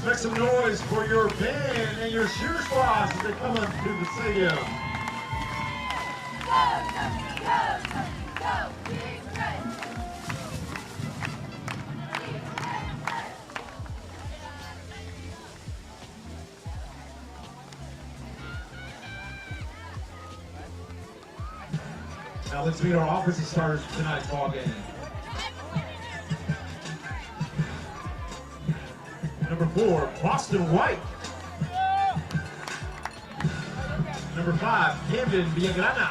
Make some noise for your band and your cheer squads as they come up to the stadium. Now let's meet our offensive starters for tonight's ball game. Number 4, Boston White. Number 5, Camden Villagrana.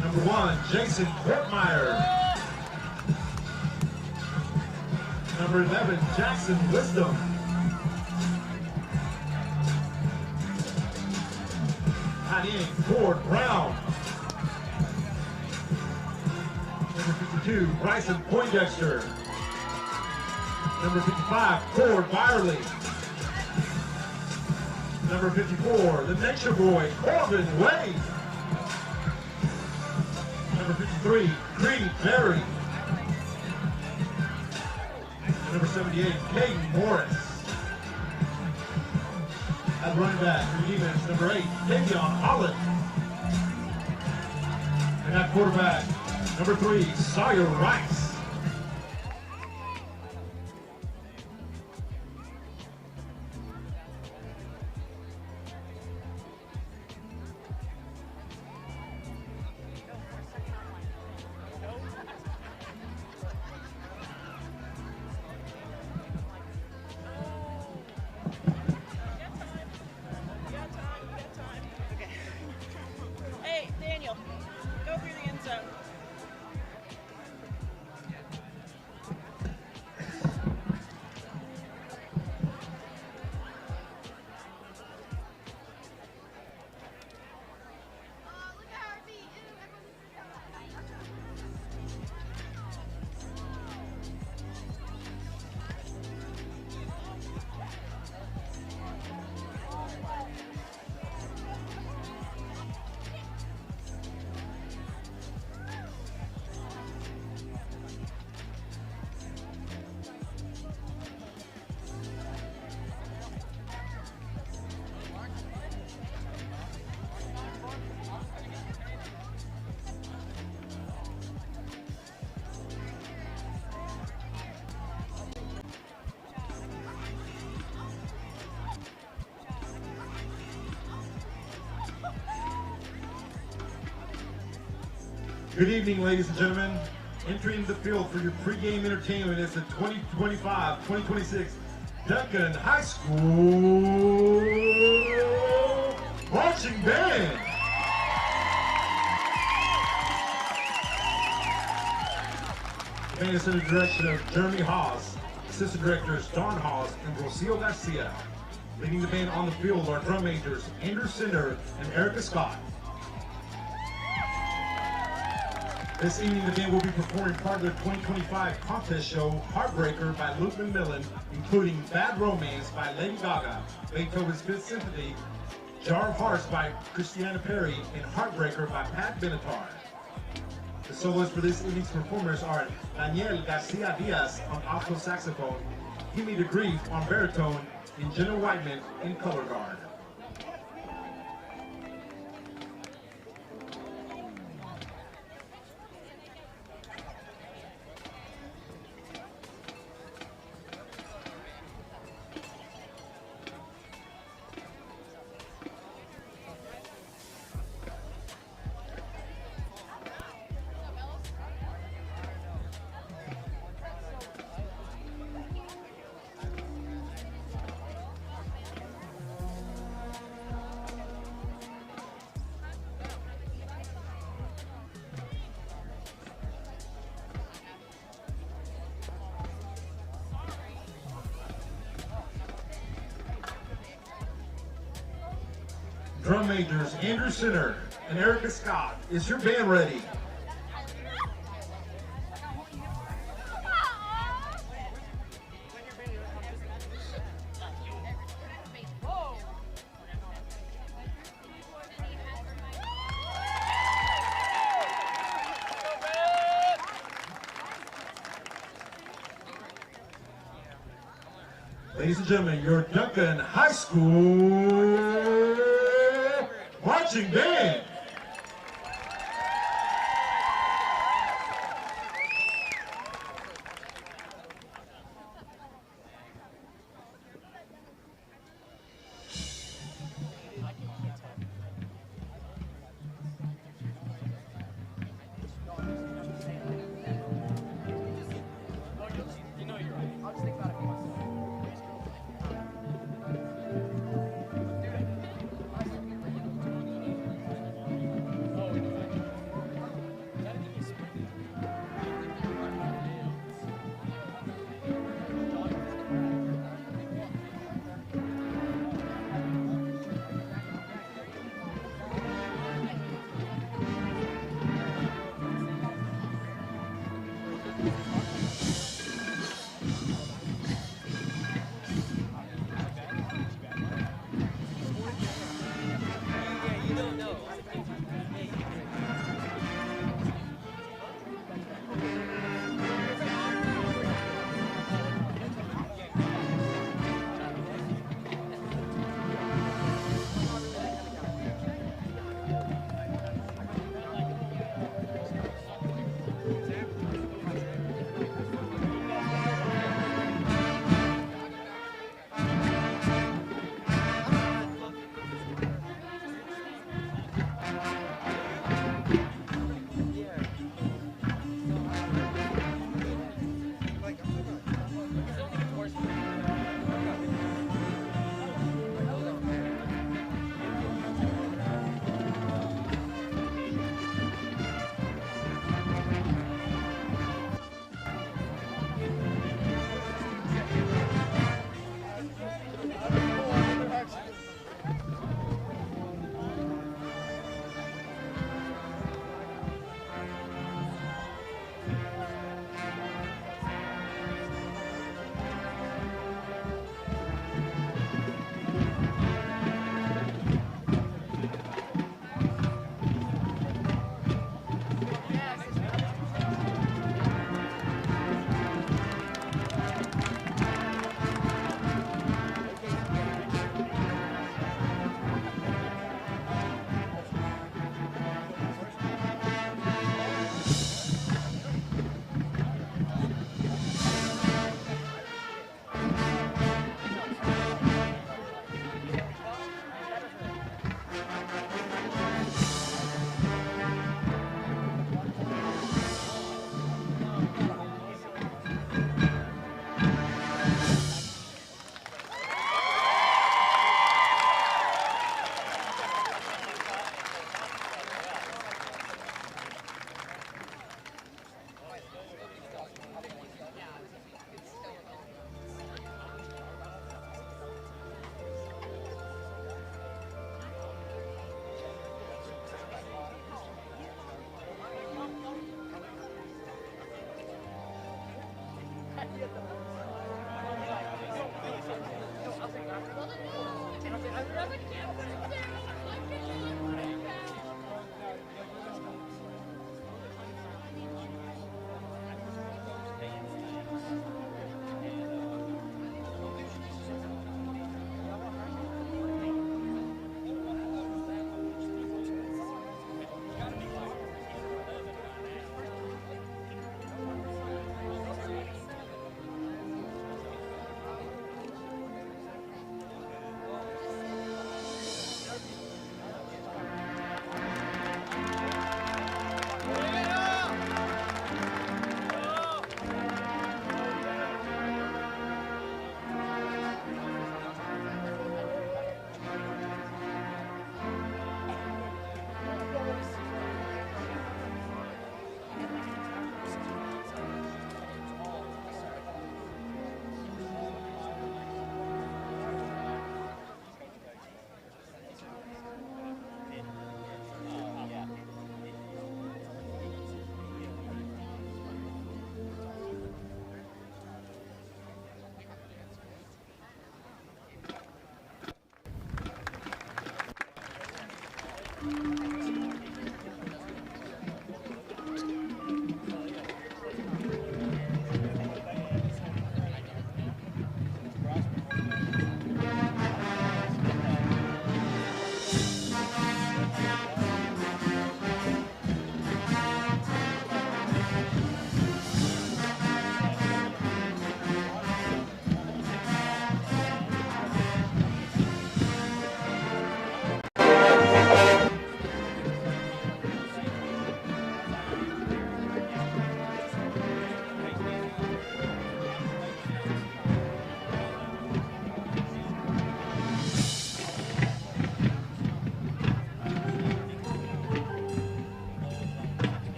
Number 1, Jason Portmeyer. Number 11, Jackson Wisdom. Tight end, Ford Brown. Number 52, Bryson Poindexter. Number 55, Ford Byerly. Number 54, the Nature Boy, Corbin Wade. Number 53, Creed Berry. Number 78, Caden Morris. At running back for the defense, number 8, Davion Holland. And at quarterback, number 3, Sawyer Rice. Good evening, ladies and gentlemen. Entering the field for your pregame entertainment is the 2025-2026 Duncan High School Marching Band. The band is under the direction of Jeremy Haas, assistant directors Don Haas and Rocio Garcia. Leading the band on the field are drum majors Andrew Cinder and Erica Scott. This evening, the band will be performing part of their 2025 contest show, Heartbreaker by Luke McMillan, including Bad Romance by Lady Gaga, Beethoven's Fifth Symphony, Jar of Hearts by Christiana Perry, and Heartbreaker by Pat Benatar. The soloists for this evening's performers are Daniel Garcia Diaz on alto saxophone, Kimmy DeGrief on baritone, and Jenna Whiteman in color guard. Drum majors Andrew Cinder and Erica Scott, is your band ready? Ladies and gentlemen, your Duncan High School Marching Band.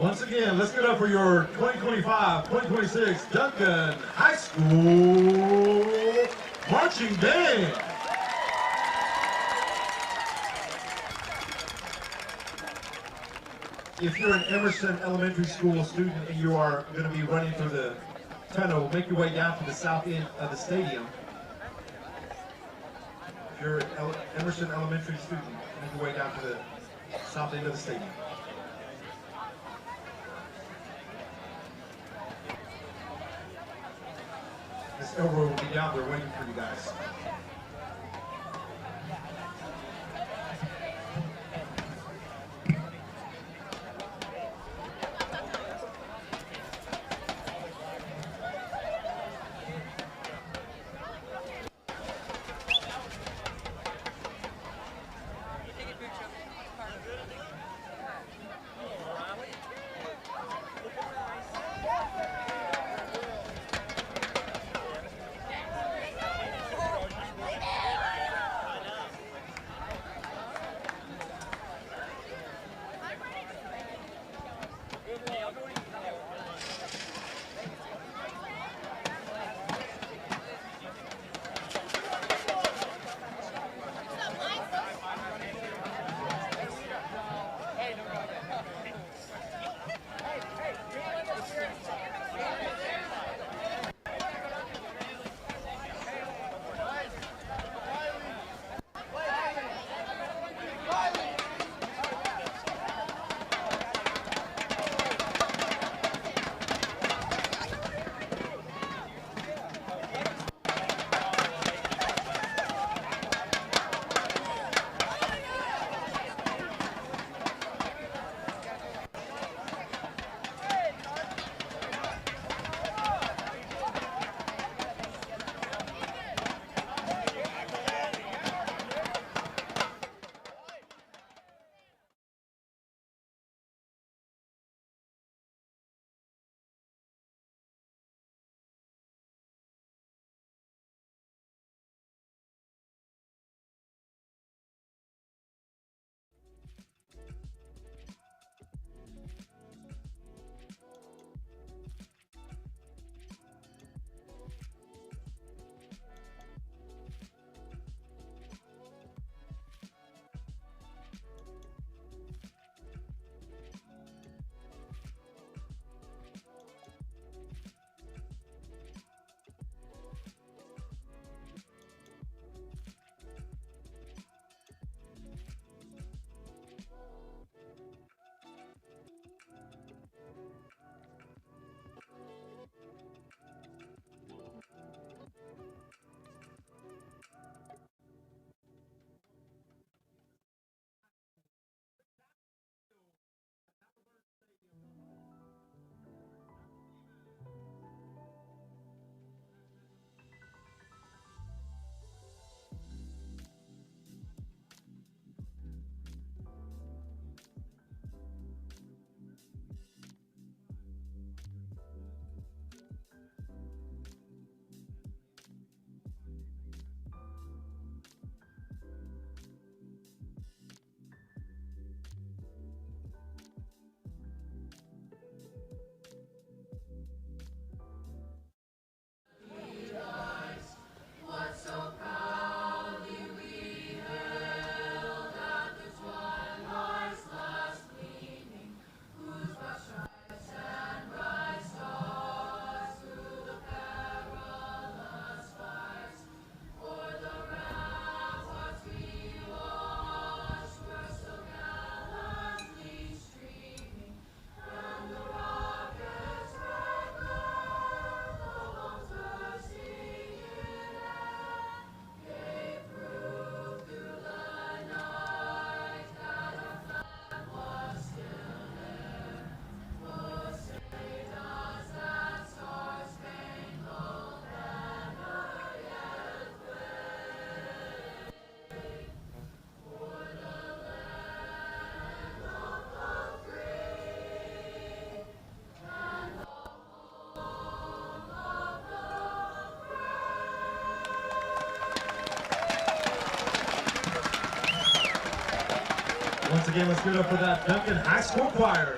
Once again, let's get up for your 2025-2026 Duncan High School Marching Band. If you're an Emerson Elementary School student and you are going to be running through the tunnel, make your way down to the south end of the stadium. If you're an Emerson Elementary student, make your way down to the south end of the stadium. Miss Elroy will be down there waiting for you guys. Once again, let's give it up for that Duncan High School Choir.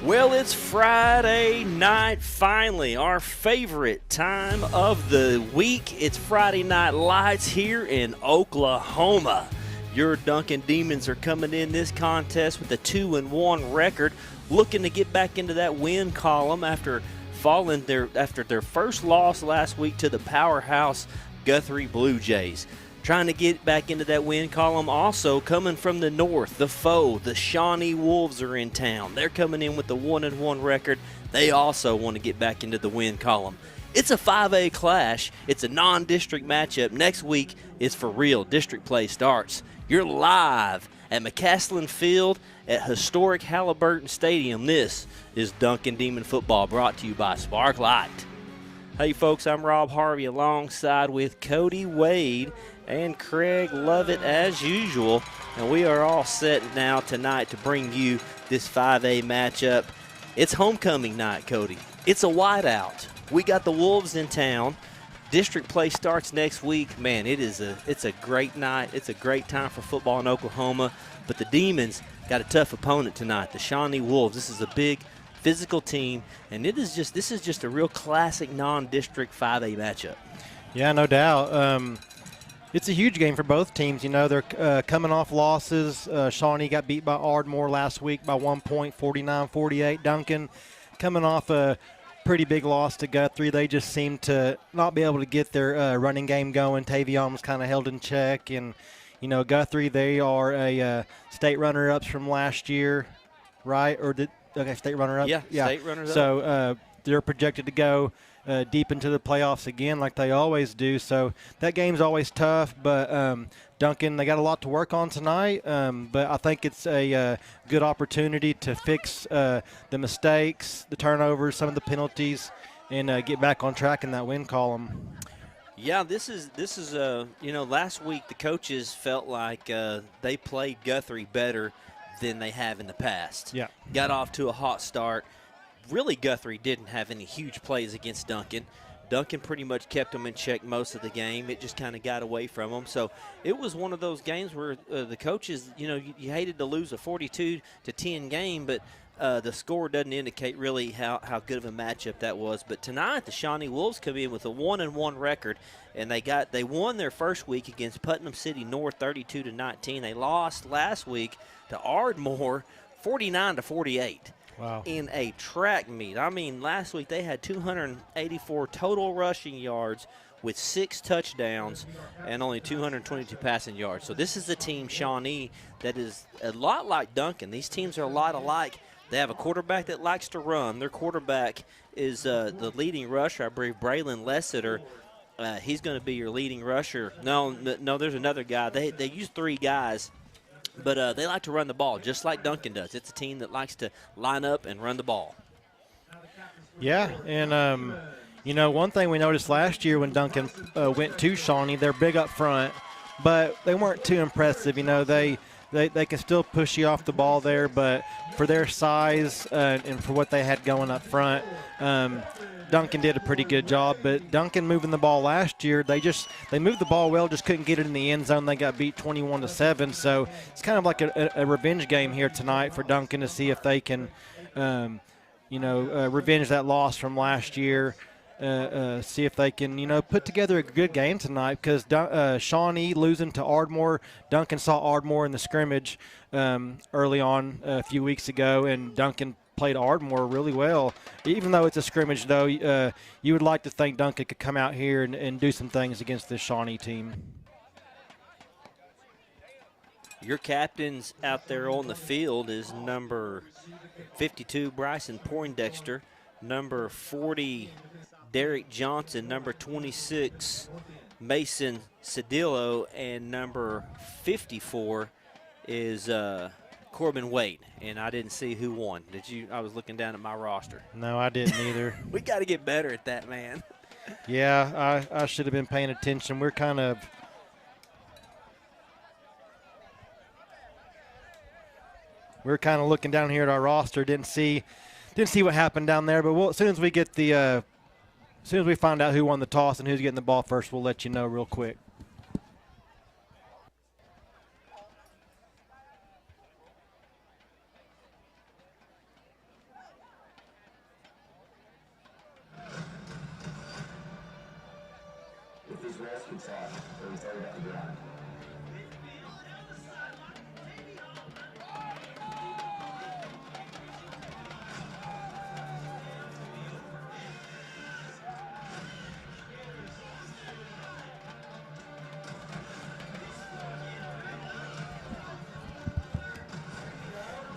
Well, it's Friday night, finally, our favorite time of the week. It's Friday Night Lights here in Oklahoma. Your Duncan Demons are coming in this contest with a 2-1 record, looking to get back into that win column after their first loss last week to the powerhouse Guthrie Blue Jays. Trying to get back into that win column. Also coming from the north, the foe, the Shawnee Wolves are in town. They're coming in with the 1-1 record. They also want to get back into the win column. It's a 5A clash. It's a non-district matchup. Next week, it's for real. District play starts. You're live at McCaslin Field at historic Halliburton Stadium. This is Duncan Demon Football, brought to you by Sparklight. Hey folks, I'm Rob Harvey alongside with Cody Wade and Craig Lovett as usual. And we are all set now tonight to bring you this 5A matchup. It's homecoming night, Cody. It's a whiteout. We got the Wolves in town. District play starts next week. Man, it's a great night. It's a great time for football in Oklahoma. But the Demons got a tough opponent tonight, the Shawnee Wolves. This is a big physical team, and this is just a real classic non-district 5A matchup. Yeah, no doubt. It's a huge game for both teams. You know, they're coming off losses. Shawnee got beat by Ardmore last week by 1 point, 49-48. Duncan coming off a pretty big loss to Guthrie. They just seemed to not be able to get their running game going. Tavion was kind of held in check. And, you know, Guthrie, they are a state runner-ups from last year, right? State runner-up? Yeah, state runners-up. So they're projected to go deep into the playoffs again like they always do. So that game's always tough. But Duncan, they got a lot to work on tonight. But I think it's a good opportunity to fix the mistakes, the turnovers, some of the penalties, and get back on track in that win column. Yeah, this is last week the coaches felt like they played Guthrie better than they have in the past. Yeah. Got off to a hot start. Really, Guthrie didn't have any huge plays against Duncan. Duncan pretty much kept them in check most of the game. It just kind of got away from them. So it was one of those games where the coaches, you hated to lose a 42-10 game, but the score doesn't indicate really how good of a matchup that was. But tonight, the Shawnee Wolves come in with a 1-1 record, and they won their first week against Putnam City North 32-19. They lost last week to Ardmore 49-48. Wow. In a track meet. I mean, last week they had 284 total rushing yards with 6 touchdowns and only 222 passing yards. So this is a team, Shawnee, that is a lot like Duncan. These teams are a lot alike. They have a quarterback that likes to run. Their quarterback is the leading rusher, I believe, Braylon Lessiter. He's going to be your leading rusher. No, there's another guy. They use 3 guys. But they like to run the ball, just like Duncan does. It's a team that likes to line up and run the ball. Yeah, and, one thing we noticed last year when Duncan went to Shawnee, they're big up front, but they weren't too impressive. You know, they can still push you off the ball there, but for their size and for what they had going up front, Duncan did a pretty good job. But Duncan moving the ball last year, they moved the ball well, just couldn't get it in the end zone. They got beat 21-7. So it's kind of like a revenge game here tonight for Duncan to see if they can, revenge that loss from last year. See if they can, put together a good game tonight, because Shawnee losing to Ardmore. Duncan saw Ardmore in the scrimmage early on a few weeks ago, and Duncan played Ardmore really well. Even though it's a scrimmage, though, you would like to think Duncan could come out here and do some things against this Shawnee team. Your captains out there on the field is number 52, Bryson Poindexter, number 40, Derek Johnson, number 26, Mason Cedillo, and number 54 is Corbin Wade. And I didn't see who won. Did you? I was looking down at my roster. No, I didn't either. We got to get better at that, man. Yeah, I should have been paying attention. We're kind of looking down here at our roster. Didn't see what happened down there. But as soon as we get as soon as we find out who won the toss and who's getting the ball first, we'll let you know real quick.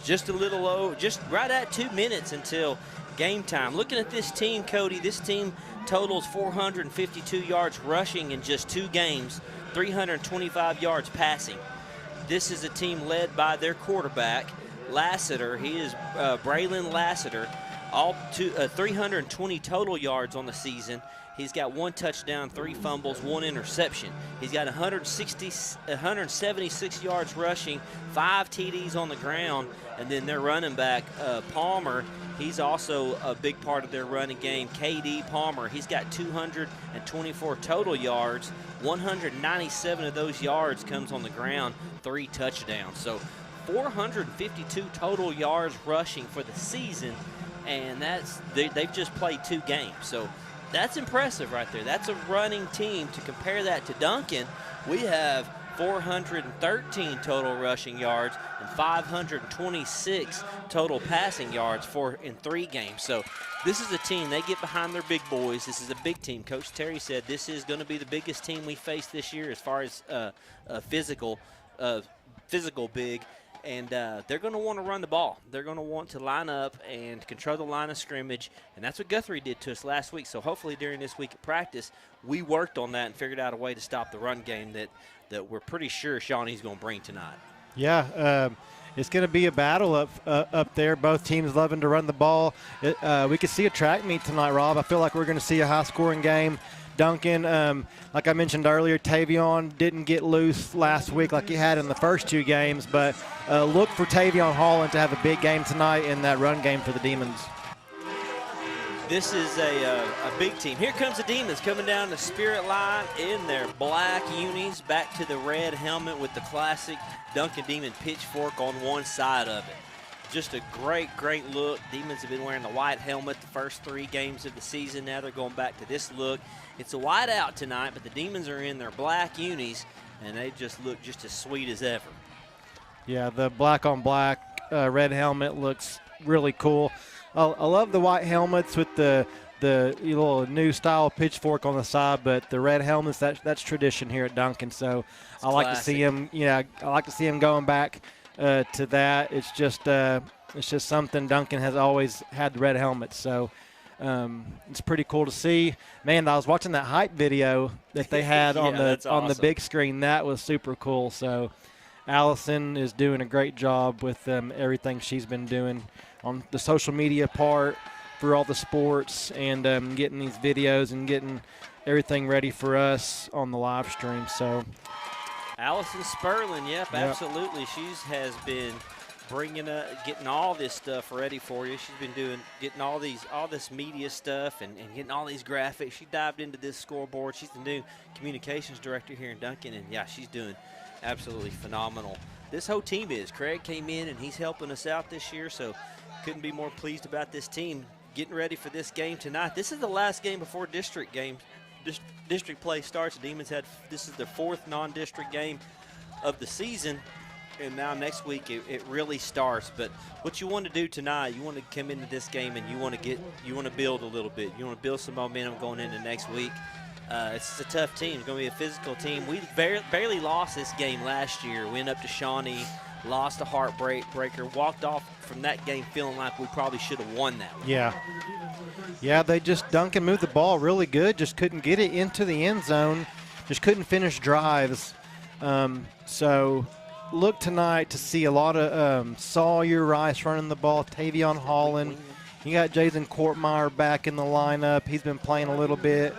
Just a little low, just right at 2 minutes until game time. Looking at this team, Cody, this team totals 452 yards rushing in just 2 games, 325 yards passing. This is a team led by their quarterback, Lassiter. He is Braylon Lassiter, 320 total yards on the season. He's got 1 touchdown, 3 fumbles, 1 interception. He's got 176 yards rushing, 5 TDs on the ground, and then their running back, Palmer, he's also a big part of their running game. KD Palmer, he's got 224 total yards. 197 of those yards comes on the ground, 3 touchdowns. So 452 total yards rushing for the season, and they've just played 2 games. So that's impressive right there. That's a running team. To compare that to Duncan, we have 413 total rushing yards and 526 total passing yards in 3 games. So this is a team, they get behind their big boys. This is a big team. Coach Terry said this is going to be the biggest team we face this year as far as physical big. And they're going to want to run the ball. They're going to want to line up and control the line of scrimmage, and that's what Guthrie did to us last week. So hopefully during this week of practice, we worked on that and figured out a way to stop the run game that we're pretty sure Shawnee's going to bring tonight. Yeah, it's going to be a battle up there. Both teams loving to run the ball. We could see a track meet tonight, Rob. I feel like we're going to see a high-scoring game. Duncan, like I mentioned earlier, Tavion didn't get loose last week like he had in the first 2 games, but look for Tavion Holland to have a big game tonight in that run game for the Demons. This is a big team. Here comes the Demons coming down the Spirit line in their black unis, back to the red helmet with the classic Duncan Demon pitchfork on one side of it. Just a great, great look. Demons have been wearing the white helmet the first 3 games of the season. Now they're going back to this look. It's a white out tonight, but the Demons are in their black unis, and they just look just as sweet as ever. Yeah, the black on black red helmet looks really cool. I love the white helmets with the little new style pitchfork on the side, but the red helmets, that's tradition here at Duncan. So It's I like classic. to see him. Yeah, I like to see him going back to that. It's just something Duncan has always had, the red helmets. So it's pretty cool to see. Man, I was watching that hype video that they had Yeah, on that's the awesome. big screen. That was super cool. So Allison is doing a great job with everything she's been doing on the social media part for all the sports, and getting these videos and getting everything ready for us on the live stream. So Allison Sperlin, yep, absolutely. She has been getting all this stuff ready for you. She's been getting all this media stuff and getting all these graphics. She dived into this scoreboard. She's the new communications director here in Duncan, and yeah, she's doing absolutely phenomenal. This whole team is. Craig came in and he's helping us out this year, so couldn't be more pleased about this team getting ready for this game tonight. This is the last game before district play starts. The Demons this is their 4th non-district game of the season, and now next week it really starts. But what you want to do tonight, you want to come into this game and you want to build a little bit. You want to build some momentum going into next week. It's a tough team. It's going to be a physical team. We barely lost this game last year. We went up to Shawnee, lost a heartbreaker, walked off from that game feeling like we probably should have won that one. Yeah, Duncan moved the ball really good, just couldn't get it into the end zone, just couldn't finish drives. So look tonight to see a lot of Sawyer Rice running the ball, Tavion Holland. You got Jason Courtmeyer back in the lineup. He's been playing a little bit.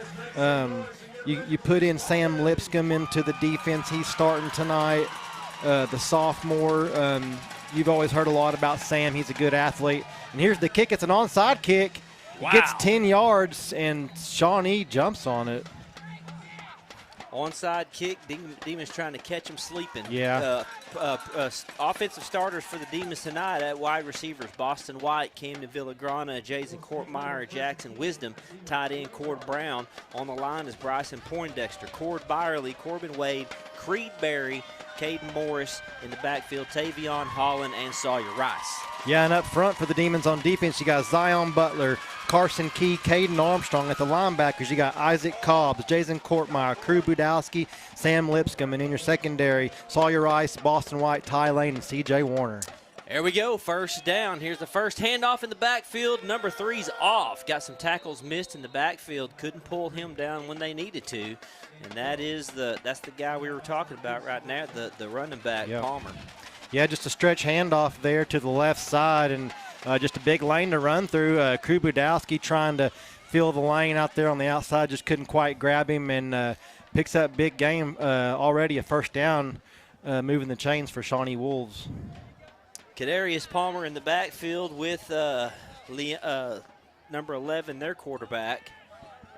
You put in Sam Lipscomb into the defense. He's starting tonight. The sophomore, you've always heard a lot about Sam. He's a good athlete. And here's the kick. It's an onside kick. Wow. It gets 10 yards, and Shawnee jumps on it. Onside kick. Demons trying to catch him sleeping. Yeah. Offensive starters for the Demons tonight at wide receivers: Boston White, Camden Villagrana, Jason Courtmeyer, Jackson Wisdom. Tight end Cord Brown. On the line is Bryson Poindexter, Cord Byerly, Corbin Wade, Creed Berry, Caden Morris. In the backfield, Tavion Holland and Sawyer Rice. Yeah, and up front for the Demons on defense, you got Zion Butler, Carson Key, Caden Armstrong. At the linebackers, you got Isaac Cobbs, Jason Courtmeyer, Crew Budowski, Sam Lipscomb. And in your secondary, Sawyer Rice, Boston White, Ty Lane, and C.J. Warner. There we go, first down. Here's the first handoff in the backfield. Number 3's off. Got some tackles missed in the backfield. Couldn't pull him down when they needed to. And that's the guy we were talking about right now, the running back, yep. Palmer. Yeah, just a stretch handoff there to the left side, and just a big lane to run through. Crew Budowski trying to fill the lane out there on the outside, just couldn't quite grab him, and picks up big game already, a first down, moving the chains for Shawnee Wolves. Kadarius Palmer in the backfield with number 11, their quarterback.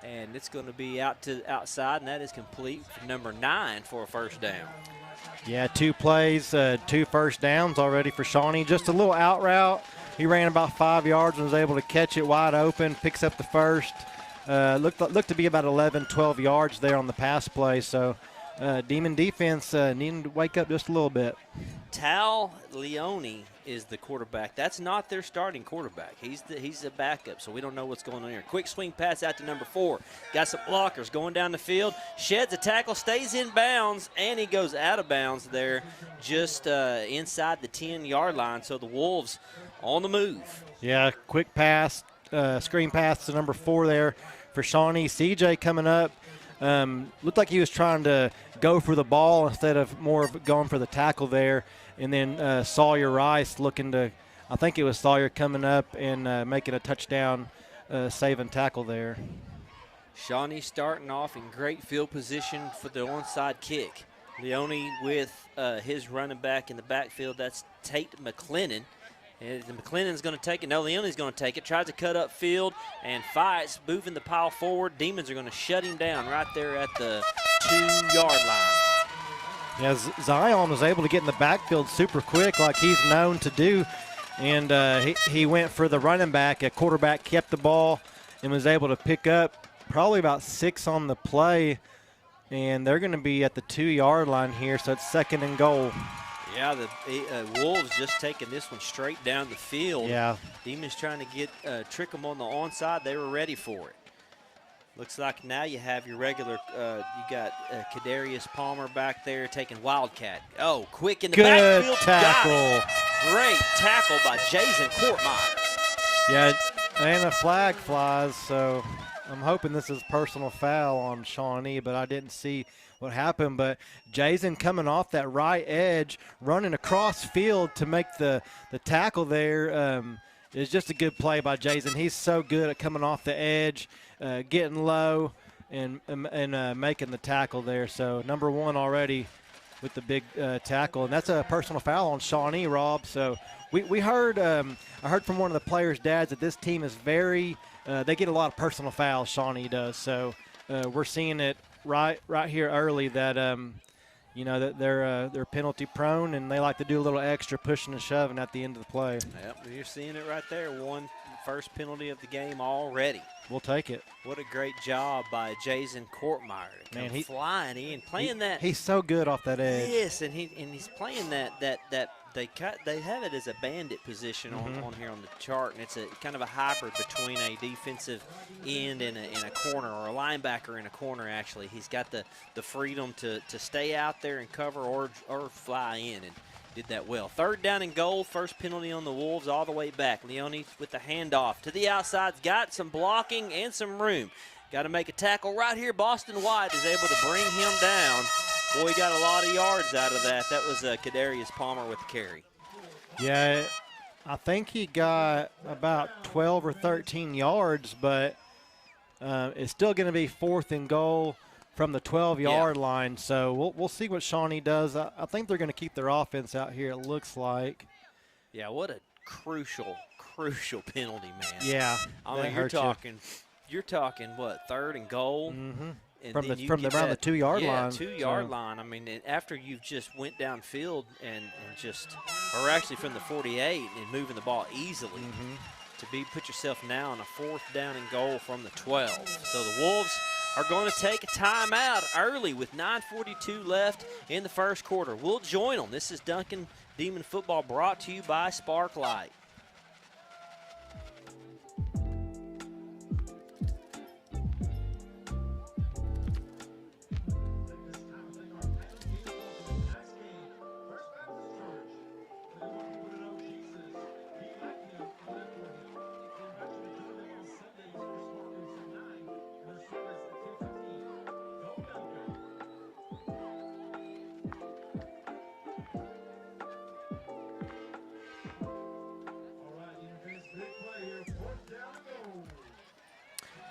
And it's going to be out to the outside, and that is complete for number 9 for a first down. Yeah, 2 plays, 2 first downs already for Shawnee. Just a little out route. He ran about 5 yards and was able to catch it wide open, picks up the first. Looked to be about 11, 12 yards there on the pass play. So Demon defense needing to wake up just a little bit. Tal Leone is the quarterback. That's not their starting quarterback. He's a backup, so we don't know what's going on here. Quick swing pass out to number 4. Got some blockers going down the field. Sheds a tackle, stays in bounds, and he goes out of bounds there just inside the 10-yard line. So the Wolves on the move. Yeah, quick pass, screen pass to number 4 there for Shawnee. CJ coming up. Looked like he was trying to go for the ball instead of more of going for the tackle there. And then Sawyer Rice looking to, I think it was Sawyer coming up and making a touchdown saving tackle there. Shawnee starting off in great field position for the onside kick. Leone with his running back in the backfield. That's Tate McLennan. And McLennan's going to take it. No, Leone's going to take it. Tries to cut up field and fights, moving the pile forward. Demons are going to shut him down right there at the 2-yard line. Yeah, Zion was able to get in the backfield super quick like he's known to do. And he went for the running back. A quarterback kept the ball and was able to pick up probably about 6 on the play. And they're going to be at the 2-yard line here, so it's 2nd and goal. Yeah, the Wolves just taking this one straight down the field. Yeah. Demons trying to trick them on the onside. They were ready for it. Looks like now you have your regular, you got Kadarius Palmer back there taking Wildcat. Oh, quick in the backfield. Good tackle. Great tackle by Jason Courtmeyer. Yeah, and a flag flies, so I'm hoping this is personal foul on Shawnee, but I didn't see what happened. But Jason coming off that right edge, running across field to make the tackle there is just a good play by Jason. He's so good at coming off the edge, getting low, and making the tackle there. So number 1 already with the big tackle, and that's a personal foul on Shawnee, Rob. So we heard, I heard from one of the players' dads that this team is very, they get a lot of personal fouls, Shawnee does. So we're seeing it right here early that you know, that they're penalty prone, and they like to do a little extra pushing and shoving at the end of the play. Yep, you're seeing it right there. First penalty of the game already. We'll take it. What a great job by Jason Courtmeyer. Man, he's flying in, playing that. He's so good off that edge. Yes, and he's playing that they have it as a bandit position on here on the chart, and it's a kind of a hybrid between a defensive end and a corner, or a linebacker in a corner. Actually, he's got the freedom to stay out there and cover or fly in, and did that well. 3rd down and goal, first penalty on the Wolves all the way back. Leone with the handoff to the outside, got some blocking and some room. Got to make a tackle right here. Boston White is able to bring him down. Boy, he got a lot of yards out of that. That was Kadarius Palmer with the carry. Yeah, I think he got about 12 or 13 yards, but it's still going to be 4th and goal from the 12-yard line. So we'll see what Shawnee does. I think they're going to keep their offense out here, it looks like. Yeah, what a crucial penalty, man. Yeah, I mean, you're talking what, 3rd and goal? And from then around the 2-yard line. 2-yard line. I mean, after you've just went downfield and just, or actually from the 48 and moving the ball easily, to put yourself now on a 4th down and goal from the 12. So the Wolves are going to take a timeout early with 9:42 left in the first quarter. We'll join them. This is Duncan Demon Football brought to you by Sparklight.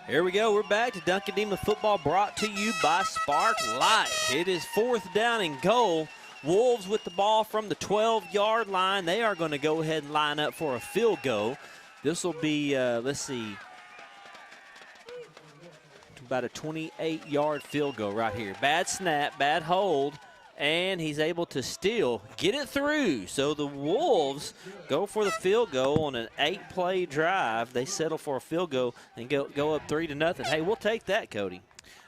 Here we go. We're back to Duncan Demon Football brought to you by Sparklight. It is 4th down and goal. Wolves with the ball from the 12-yard line. They are going to go ahead and line up for a field goal. This will be, let's see, about a 28-yard field goal right here. Bad snap, bad hold, and he's able to still get it through. So the Wolves go for the field goal on an 8-play drive. They settle for a field goal and go up 3-0. Hey, we'll take that, Cody.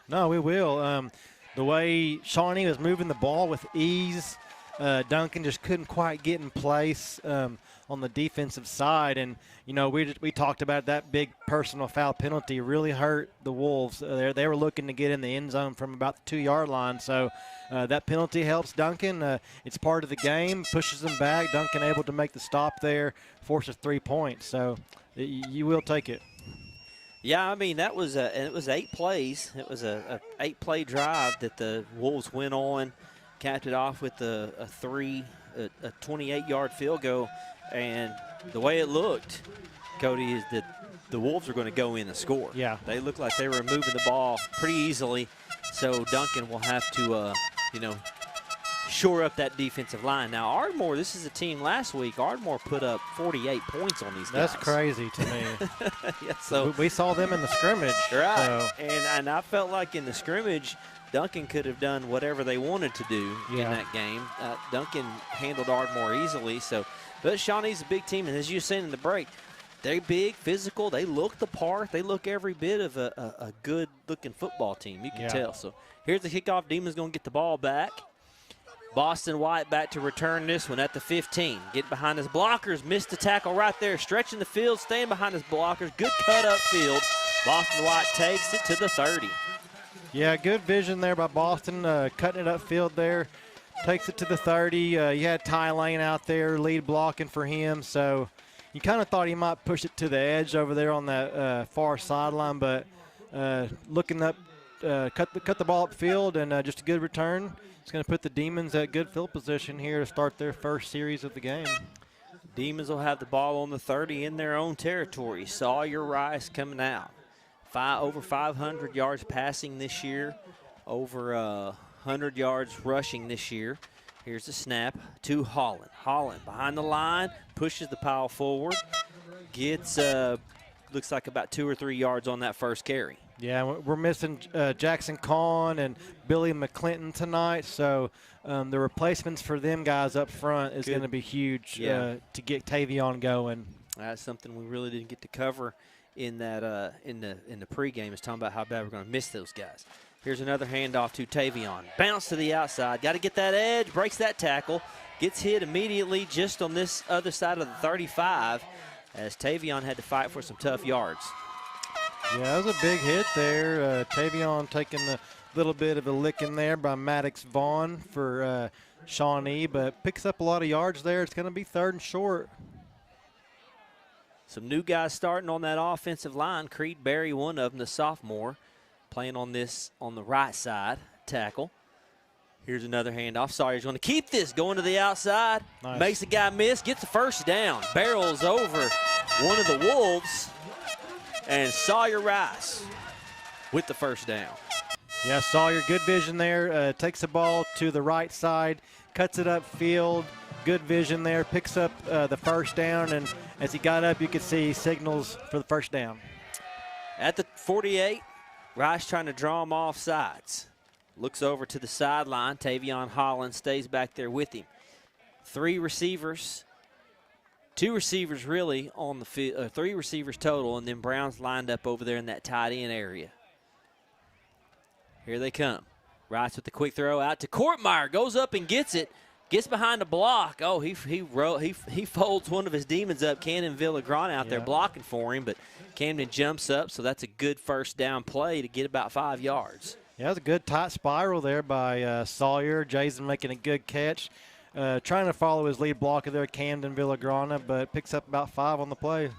No, we will. The way Shawnee was moving the ball with ease, Duncan just couldn't quite get in place on the defensive side. And, you know, we talked about that big personal foul penalty really hurt the Wolves. They were looking to get in the end zone from about the 2-yard line. So that penalty helps Duncan. It's part of the game, pushes them back. Duncan able to make the stop there, forces 3 points. So you will take it. Yeah, I mean, that was it was 8 plays. It was a 8-play drive that the Wolves went on, capped it off with a 28-yard field goal. And the way it looked, Cody, is that the Wolves are going to go in and score. Yeah. They looked like they were moving the ball pretty easily. So Duncan will have to, shore up that defensive line. Now, Ardmore, this is a team last week. Ardmore put up 48 points on these guys. That's crazy to me. Yeah, so we saw them in the scrimmage. Right. So. And I felt like in the scrimmage, Duncan could have done whatever they wanted to do in that game. Duncan handled Ardmore easily. But Shawnee's a big team, and as you said in the break, they're big, physical. They look the part. They look every bit of a good-looking football team. You can tell. So here's the kickoff. Demon's going to get the ball back. Boston White back to return this one at the 15. Get behind his blockers. Missed the tackle right there. Stretching the field, staying behind his blockers. Good cut up field. Boston White takes it to the 30. Yeah, good vision there by Boston, cutting it up field there. Takes it to the 30. You had Ty Lane out there lead blocking for him, so you kind of thought he might push it to the edge over there on that far sideline, but looking up, cut the ball up field, and just a good return. It's going to put the Demons at good field position here to start their first series of the game. Demons will have the ball on the 30 in their own territory. Sawyer Rice coming out. Over 500 yards passing this year, over 100 yards rushing this year. Here's the snap to Holland. Holland behind the line, pushes the pile forward, gets, looks like about 2 or 3 yards on that first carry. Yeah, we're missing Jackson Kahn and Billy McClinton tonight, so the replacements for them guys up front is going to be huge to get Tavion going. That's something we really didn't get to cover in that in the pregame, is talking about how bad we're going to miss those guys. Here's another handoff to Tavion. Bounce to the outside. Got to get that edge. Breaks that tackle. Gets hit immediately just on this other side of the 35 as Tavion had to fight for some tough yards. Yeah, that was a big hit there. Tavion taking a little bit of a licking there by Maddox Vaughn for Shawnee, but picks up a lot of yards there. It's going to be 3rd and short. Some new guys starting on that offensive line. Creed Berry, one of them, the sophomore, playing on the right side tackle. Here's another handoff. Sawyer's going to keep this, going to the outside. Nice. Makes the guy miss, gets a first down. Barrels over one of the Wolves, and Sawyer Rice with the first down. Yeah, Sawyer, good vision there. Takes the ball to the right side, cuts it upfield. Good vision there, picks up the first down, and as he got up, you could see signals for the first down. At the 48, Rice trying to draw him off sides. Looks over to the sideline. Tavion Holland stays back there with him. 3 receivers. 2 receivers really on the field. 3 receivers total, and then Brown's lined up over there in that tight end area. Here they come. Rice with the quick throw out to Courtmeyer. Goes up and gets it. Gets behind the block. Oh, he folds one of his demons up. Camden Villagrana out there blocking for him, but Camden jumps up, so that's a good first down play to get about 5 yards. Yeah, that's a good tight spiral there by Sawyer. Jason making a good catch. Trying to follow his lead blocker there, Camden Villagrana, but picks up about 5 on the play.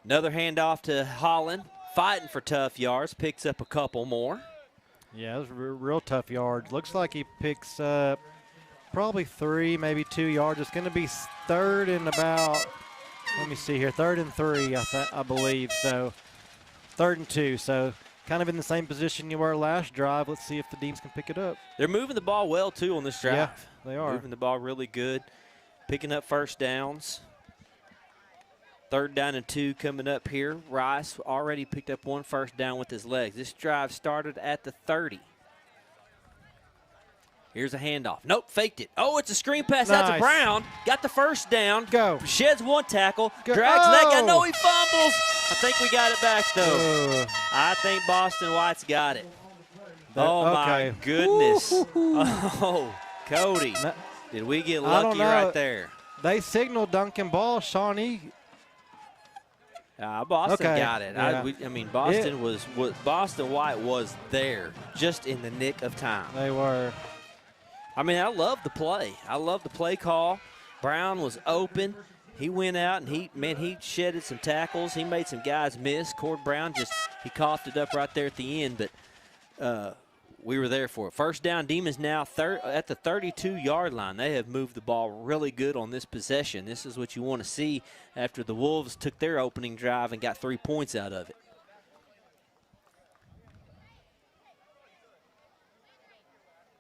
Another handoff to Holland. Fighting for tough yards. Picks up a couple more. Yeah, it was real tough yards. Looks like he picks up probably 3, maybe 2 yards. It's going to be 3rd and about, let me see here, 3rd and 3, I believe. So 3rd and 2. So kind of in the same position you were last drive. Let's see if the Deans can pick it up. They're moving the ball well, too, on this drive. Yeah, they are. Moving the ball really good. Picking up first downs. 3rd down and 2 coming up here. Rice already picked up 1 first down with his legs. This drive started at the 30. Here's a handoff. Nope, faked it. Oh, it's a screen pass out to Brown. Got the first down. Go. Sheds 1 tackle. Drags that guy. No, he fumbles. I think we got it back, though. I think Boston White's got it. My goodness. Oh, Cody. Did we get lucky right there? They signaled Duncan ball. Shawnee. Boston got it. Yeah. I mean, Boston White was there just in the nick of time. They were. I mean, I love the play. I love the play call. Brown was open. He went out and he shedded some tackles. He made some guys miss. Cord Brown he coughed it up right there at the end, but we were there for it. First down, Demons now at the 32-yard line. They have moved the ball really good on this possession. This is what you want to see after the Wolves took their opening drive and got 3 points out of it.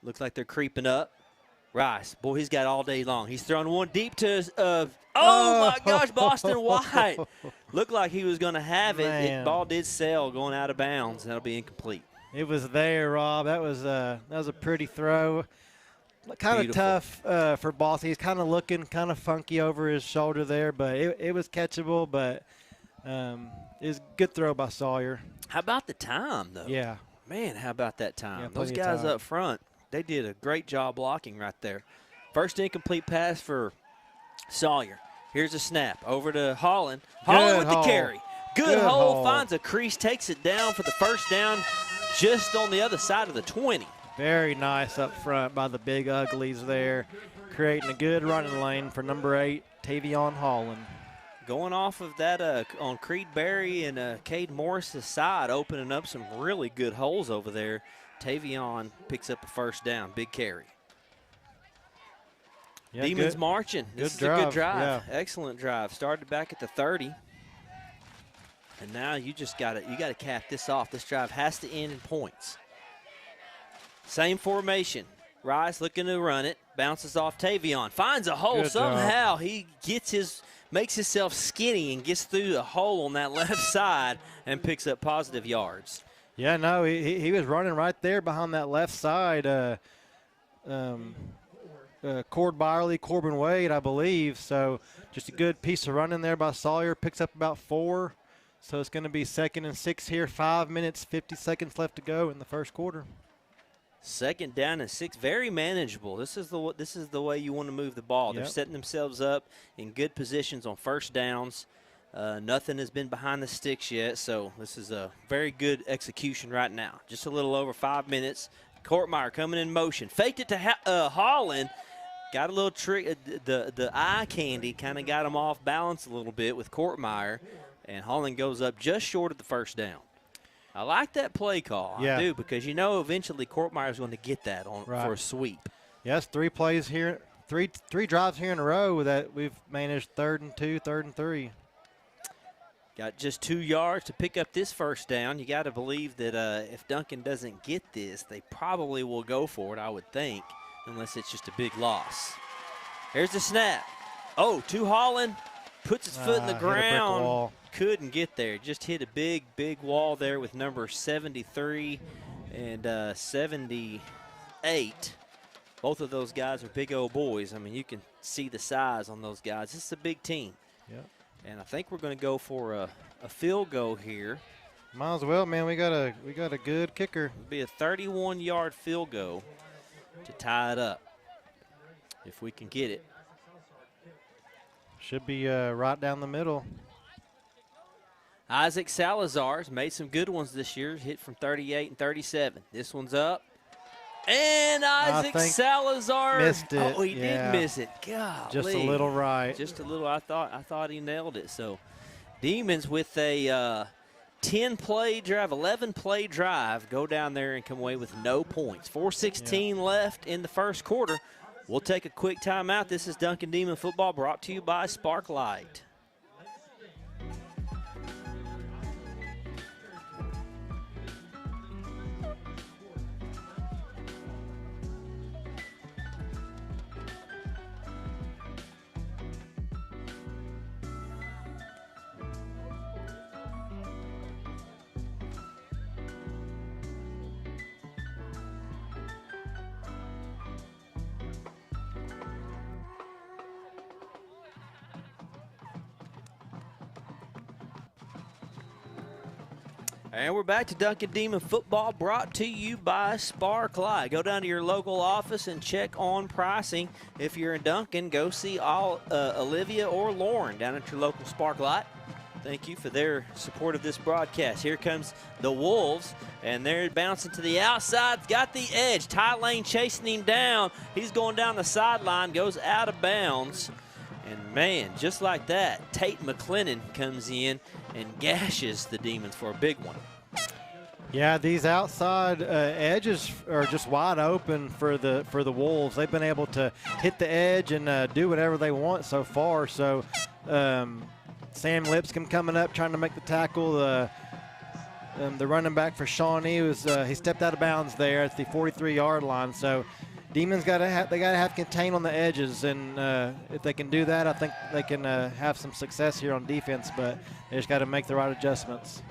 Looks like they're creeping up. Rice, boy, he's got all day long. He's throwing one deep to my gosh, Boston White. Looked like he was going to have it. The ball did sail going out of bounds. That'll be incomplete. It was there, Rob. That was a pretty throw. Kind of tough for Boston. He's kind of looking kind of funky over his shoulder there, but it was catchable. But it was a good throw by Sawyer. How about the time, though? Yeah. Man, how about that time? Yeah, those guys up front, they did a great job blocking right there. First incomplete pass for Sawyer. Here's a snap over to Holland. Holland with the carry. Good hole. Finds a crease, takes it down for the first down. Just on the other side of the 20. Very nice up front by the big uglies there, creating a good running lane for number 8, Tavion Holland. Going off of that on Creed Berry and Cade Morris's side, opening up some really good holes over there. Tavion picks up a first down, big carry. Yeah, Demons marching. This is a good drive. Yeah. Excellent drive. Started back at the 30. And now you got to cap this off. This drive has to end in points. Same formation. Rice looking to run it. Bounces off Tavion. Finds a hole. Somehow he makes himself skinny and gets through the hole on that left side and picks up positive yards. Yeah, no, he was running right there behind that left side. Cord Byerly, Corbin Wade, I believe. So just a good piece of running there by Sawyer. Picks up about 4. So it's going to be 2nd and 6 here. 5 minutes, 50 seconds left to go in the first quarter. 2nd down and 6, very manageable. This is the way you want to move the ball. They're setting themselves up in good positions on first downs. Nothing has been behind the sticks yet, so this is a very good execution right now. Just a little over 5 minutes. Courtmeyer coming in motion. Faked it to Holland. Got a little trick. The eye candy kind of got him off balance a little bit with Courtmeyer. And Holland goes up just short of the first down. I like that play call. I do, because you know eventually Courtmeyer's going to get that for a sweep. Yes, 3 plays here, three drives here in a row that we've managed 3rd and 2, 3rd and 3. Got just 2 yards to pick up this first down. You got to believe that if Duncan doesn't get this, they probably will go for it, I would think, unless it's just a big loss. Here's the snap. Oh, to Holland. puts his foot in the Hit a brick ground. wall. Couldn't get there. Just hit a big, big wall there with number 73 and 78. Both of those guys are big old boys. I mean, you can see the size on those guys. This is a big team. Yep. And I think we're going to go for a field goal here. Might as well, man. We got a good kicker. It'll be a 31-yard field goal to tie it up if we can get it. Should be right down the middle. Isaac Salazar's made some good ones this year. Hit from 38 and 37. This one's up. And Isaac Salazar missed it. Oh, he did miss it. Golly. Just a little right. Just a little. I thought he nailed it. So Demons with a 10-play drive, 11-play drive, go down there and come away with no points. 4:16 left in the first quarter. We'll take a quick timeout. This is Duncan Demon Football brought to you by Sparklight. And we're back to Duncan Demon Football brought to you by Sparklight. Go down to your local office and check on pricing. If you're in Duncan, go see Olivia or Lauren down at your local Sparklight. Thank you for their support of this broadcast. Here comes the Wolves, and they're bouncing to the outside. Got the edge. Ty Lane chasing him down. He's going down the sideline, goes out of bounds. And, man, just like that, Tate McLennan comes in and gashes the Demons for a big one. Yeah, these outside edges are just wide open for the Wolves. They've been able to hit the edge and do whatever they want so far. So Sam Lipscomb coming up trying to make the tackle. The running back for Shawnee he stepped out of bounds there at the 43-yard line. So Demons gotta have contain on the edges, and if they can do that, I think they can have some success here on defense. But they just got to make the right adjustments.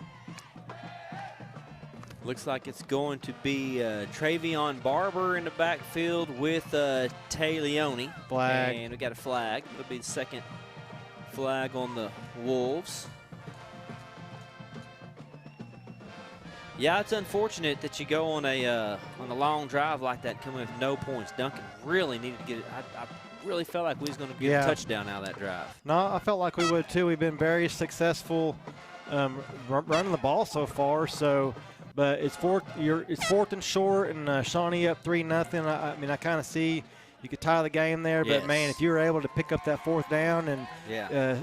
Looks like it's going to be Travion Barber in the backfield with Tay Leone. Flag. And we got a flag. It'll be the second flag on the Wolves. Yeah, it's unfortunate that you go on a long drive like that, coming with no points. Duncan really needed to get it. I really felt like we was going to get a touchdown out of that drive. No, I felt like we would too. We've been very successful running the ball so far. So, but it's fourth and short, and Shawnee up 3-0. I mean, I kind of see you could tie the game there, but man, if you were able to pick up that fourth down and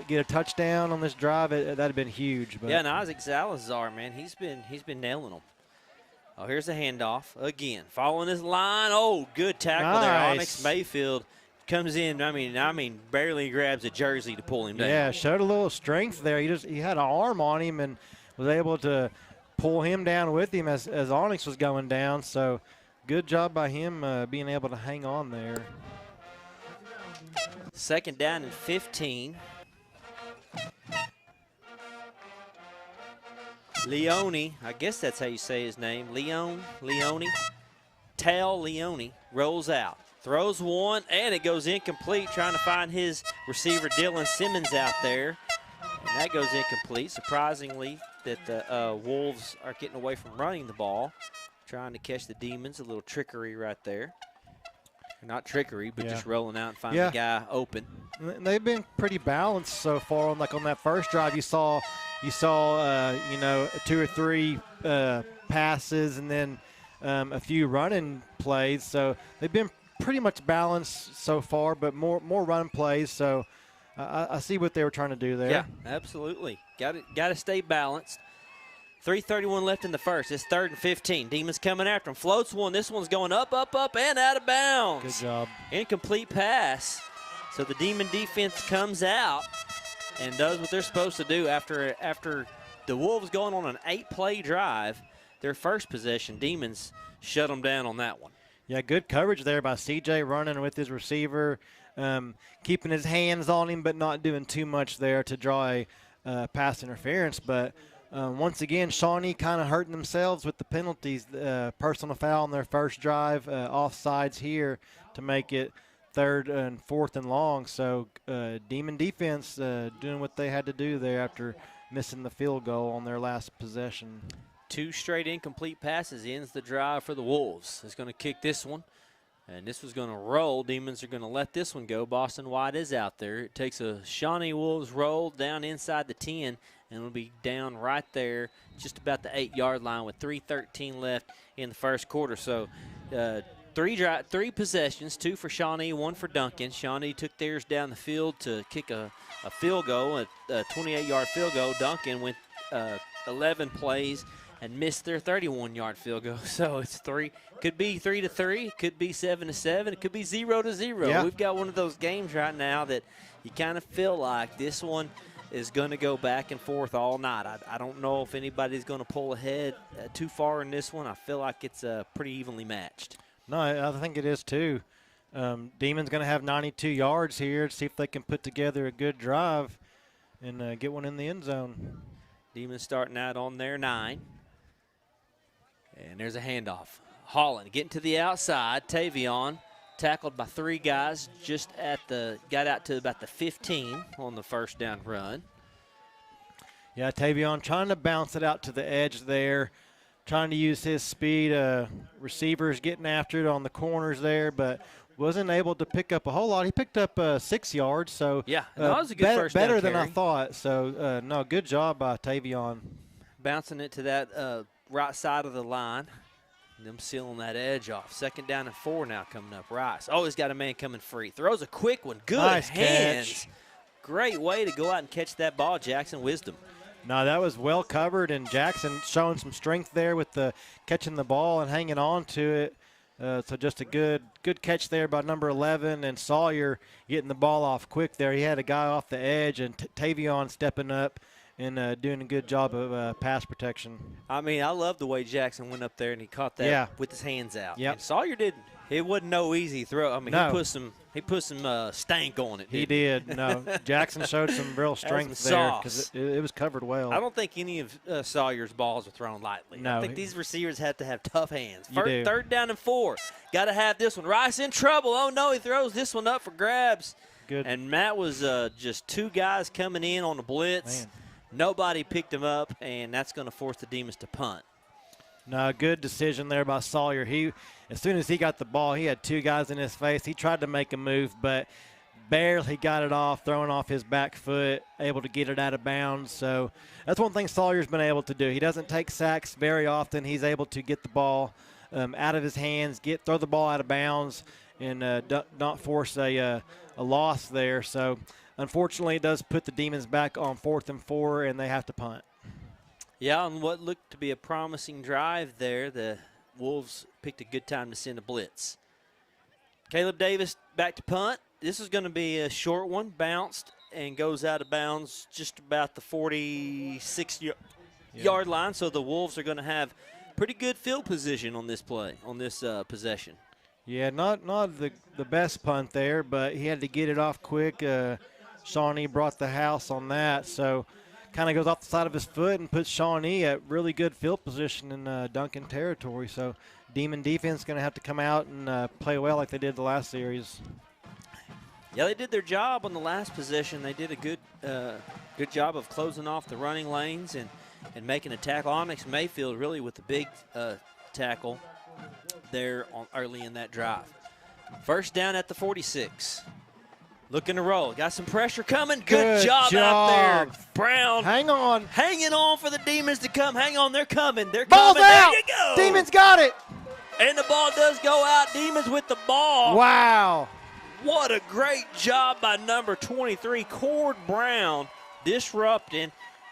get a touchdown on this drive, that'd have been huge. But yeah, and Isaac Salazar, man, he's been nailing them. Oh, here's a handoff again, following his line. Oh, good tackle there. Onyx Mayfield comes in. I mean, barely grabs a jersey to pull him down. Yeah, showed a little strength there. He had an arm on him and was able to pull him down with him as Onyx was going down. So. Good job by him being able to hang on there. Second down and 15. Leone, I guess that's how you say his name. Leone, Tal Leone rolls out. Throws one, and it goes incomplete, trying to find his receiver, Dylan Simmons, out there. And that goes incomplete. Surprisingly, that the Wolves are getting away from running the ball. Trying to catch the Demons, a little trickery right there. Not trickery, but just rolling out and finding the guy open. They've been pretty balanced so far. On that first drive, you saw 2 or 3 passes and then a few running plays. So they've been pretty much balanced so far, but more run plays. So I see what they were trying to do there. Yeah, absolutely. Got to stay balanced. 3:31 left in the first. It's 3rd and 15. Demons coming after him. Floats one. This one's going up, and out of bounds. Good job. Incomplete pass. So the Demon defense comes out and does what they're supposed to do after the Wolves going on an 8-play drive. Their first possession, Demons shut them down on that one. Yeah, good coverage there by CJ running with his receiver. keeping his hands on him but not doing too much there to draw a pass interference. But once again, Shawnee kind of hurting themselves with the penalties. Personal foul on their first drive, offsides here to make it 3rd and 4th and long. So Demon defense doing what they had to do there after missing the field goal on their last possession. 2 straight incomplete passes ends the drive for the Wolves. It's going to kick this one, and this was going to roll. Demons are going to let this one go. Boston White is out there. It takes a Shawnee Wolves roll down inside the 10, and it'll be down right there, just about the 8-yard line with 3:13 left in the first quarter. So 3 possessions, 2 for Shawnee, 1 for Duncan. Shawnee took theirs down the field to kick a field goal, a 28-yard field goal. Duncan went 11 plays and missed their 31-yard field goal. So it's 3. Could be 3-3. Could be 7-7. It could be 0-0. Yeah. We've got one of those games right now that you kind of feel like this one is going to go back and forth all night. I don't know if anybody's going to pull ahead too far in this one. I feel like it's pretty evenly matched. No, I think it is too. Demon's going to have 92 yards here to see if they can put together a good drive and get one in the end zone. Demons starting out on their 9. And there's a handoff. Holland getting to the outside. Tavion tackled by 3 guys just got out to about the 15 on the first down run. Yeah, Tavion trying to bounce it out to the edge there, trying to use his speed. Receivers getting after it on the corners there, but wasn't able to pick up a whole lot. He picked up 6 yards, so yeah, that was a good first down better than carry. I thought. So no, good job by Tavion. Bouncing it to that right side of the line. Them sealing that edge off. 2nd down and 4 now coming up. Rice. Oh, he's got a man coming free. Throws a quick one. Good nice hands. Catch. Great way to go out and catch that ball, Jackson Wisdom. No, that was well covered, and Jackson showing some strength there with the catching the ball and hanging on to it. So just a good catch there by number 11, and Sawyer getting the ball off quick there. He had a guy off the edge, and Tavion stepping up and doing a good job of pass protection. I mean, I love the way Jackson went up there and he caught that with his hands out. Yep. And Sawyer didn't. It wasn't no easy throw. I mean, no. he put some stank on it. He did. No, Jackson showed some real strength there because it was covered well. I don't think any of Sawyer's balls are thrown lightly. No, I think these receivers have to have tough hands. You do. 3rd down and 4. Got to have this one. Rice in trouble. Oh, no, he throws this one up for grabs. Good. And Matt was just 2 guys coming in on the blitz. Man. Nobody picked him up, and that's going to force the Demons to punt. No, good decision there by Sawyer. As soon as he got the ball, he had 2 guys in his face. He tried to make a move, but barely got it off, throwing off his back foot, able to get it out of bounds. So that's one thing Sawyer's been able to do. He doesn't take sacks very often. He's able to get the ball out of his hands, throw the ball out of bounds, and not force a loss there. So unfortunately, it does put the Demons back on 4th and 4, and they have to punt. Yeah, on what looked to be a promising drive there, the Wolves picked a good time to send a blitz. Caleb Davis back to punt. This is going to be a short one, bounced and goes out of bounds just about the 46-yard line. So the Wolves are going to have pretty good field position on this play, on this possession. Yeah, not the best punt there, but he had to get it off quick. Shawnee brought the house on that, so kind of goes off the side of his foot and puts Shawnee at really good field position in Duncan territory. So Demon defense going to have to come out and play well like they did the last series. Yeah, they did their job on the last possession. They did a good job of closing off the running lanes and making a tackle. Onyx Mayfield really with the big tackle there early in that drive. 1st down at the 46. Looking to roll. Got some pressure coming. Good job out there. Brown. Hang on. Hanging on for the Demons to come. Hang on. They're coming. They're Ball's coming. out. There you go. Demons got it. And the ball does go out. Demons with the ball. Wow. What a great job by number 23, Cord Brown, disrupting.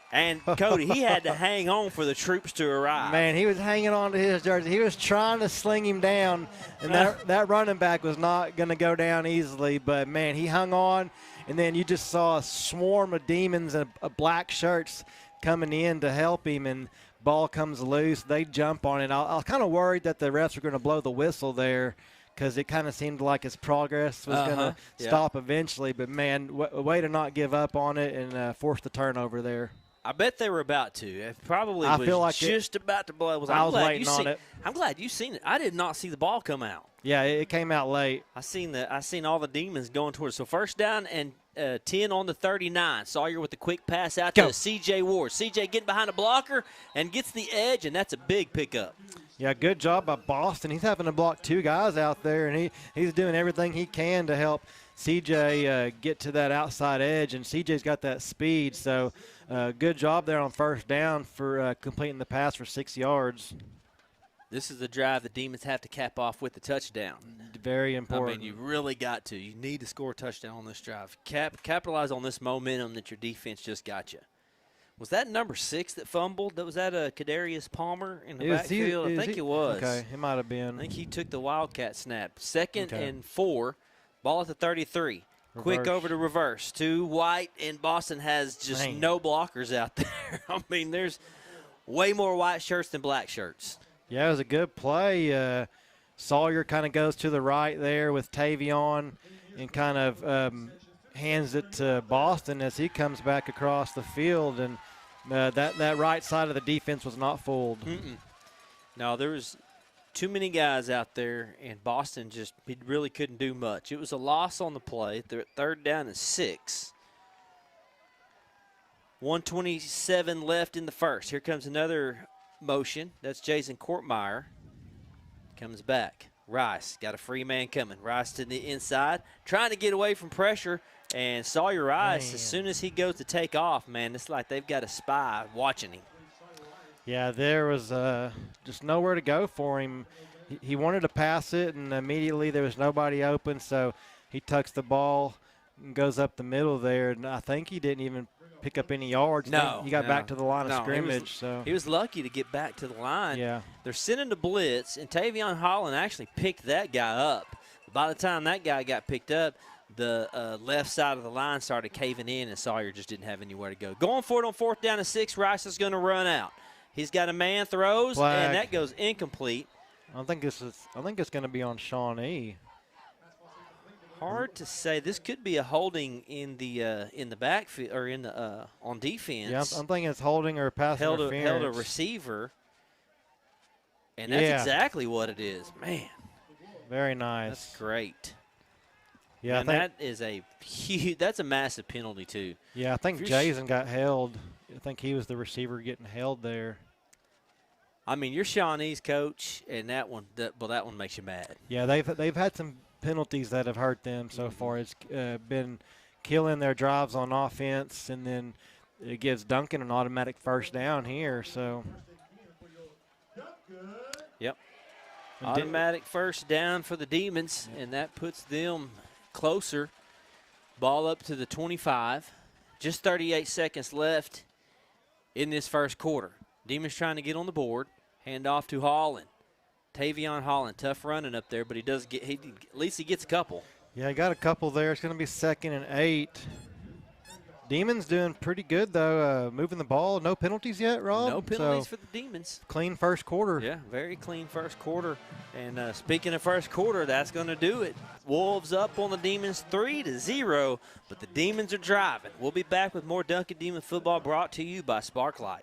And, Cody, he had to hang on for the troops to arrive. Man, he was hanging on to his jersey. He was trying to sling him down, and that running back was not going to go down easily. But, man, he hung on, and then you just saw a swarm of Demons and black shirts coming in to help him, and ball comes loose. They jump on it. I was kind of worried that the refs were going to blow the whistle there because it kind of seemed like his progress was going to stop eventually. But, man, way to not give up on it and force the turnover there. I bet they were about to. It probably I was feel like just about to blow. I was waiting on it. I'm glad you seen it. I did not see the ball come out. Yeah, it came out late. I seen all the Demons going towards. So first down and 10 on the 39. Sawyer with the quick pass out to C.J. Ward. C.J. getting behind a blocker and gets the edge, and that's a big pickup. Yeah, good job by Boston. He's having to block 2 guys out there, and he's doing everything he can to help C.J. Get to that outside edge, and C.J.'s got that speed. So good job there on first down for completing the pass for 6 yards. This is the drive the Demons have to cap off with the touchdown. Very important. I mean, you really got to. You need to score a touchdown on this drive. Capitalize on this momentum that your defense just got you. Was that number 6 that fumbled? Was that Kadarius Palmer in the backfield? I think it was. Okay, it might have been. I think he took the Wildcat snap. Second and 4, ball at the 33. Reverse. Quick over to reverse to White, and Boston has just no blockers out there. I mean, there's way more white shirts than black shirts. Yeah, it was a good play. Sawyer kind of goes to the right there with Tavion and kind of hands it to Boston as he comes back across the field. And that right side of the defense was not fooled. No, there was too many guys out there, and Boston he really couldn't do much. It was a loss on the play. They're at 3rd down and 6. 1:27 left in the first. Here comes another motion. That's Jason Courtmeyer. Comes back. Rice got a free man coming. Rice to the inside, trying to get away from pressure. And Sawyer Rice, as soon as he goes to take off, man, it's like they've got a spy watching him. Yeah, there was just nowhere to go for him. He wanted to pass it, and immediately there was nobody open, so he tucks the ball and goes up the middle there. And I think he didn't even pick up any yards. No. He got back to the line of scrimmage. He was lucky to get back to the line. Yeah. They're sending the blitz, and Tavion Holland actually picked that guy up. By the time that guy got picked up, the left side of the line started caving in, and Sawyer just didn't have anywhere to go. Going for it on 4th down and 6, Rice is going to run out. He's got a man, throws, Flag. And that goes incomplete. I think it's going to be on Shawnee. Hard to say. This could be a holding in the backfield or in the on defense. Yeah, I'm thinking it's holding or pass interference. Held a receiver, and that's exactly what it is. Man, very nice. That's great. Yeah, and that is that's a massive penalty too. Yeah, I think Jason got held. I think he was the receiver getting held there. I mean, you're Shawnee's coach, and that one makes you mad. Yeah, they've had some penalties that have hurt them so far. It's been killing their drives on offense, and then it gives Duncan an automatic first down here. So, yep, automatic first down for the Demons, and that puts them closer. Ball up to the 25. Just 38 seconds left in this first quarter. Demons trying to get on the board. Hand off to Holland. Tavion Holland, tough running up there, but at least he gets a couple. Yeah, he got a couple there. It's going to be 2nd and 8. Demons doing pretty good, though, moving the ball. No penalties yet, Rob? No penalties for the Demons. Clean first quarter. Yeah, very clean first quarter. And speaking of first quarter, that's going to do it. Wolves up on the Demons 3-0, but the Demons are driving. We'll be back with more Duncan Demon football brought to you by Sparklight.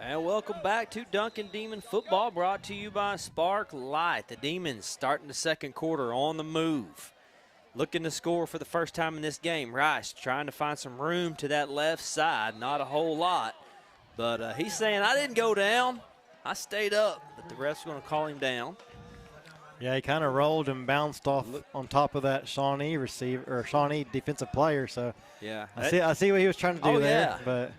And welcome back to Duncan Demon Football, brought to you by Spark Light. The Demons starting the second quarter on the move. Looking to score for the first time in this game. Rice trying to find some room to that left side. Not a whole lot. But he's saying, I didn't go down. I stayed up. But the ref's going to call him down. Yeah, he kind of rolled and bounced off on top of that Shawnee receiver or Shawnee defensive player. So yeah, I see what he was trying to do there. Yeah. But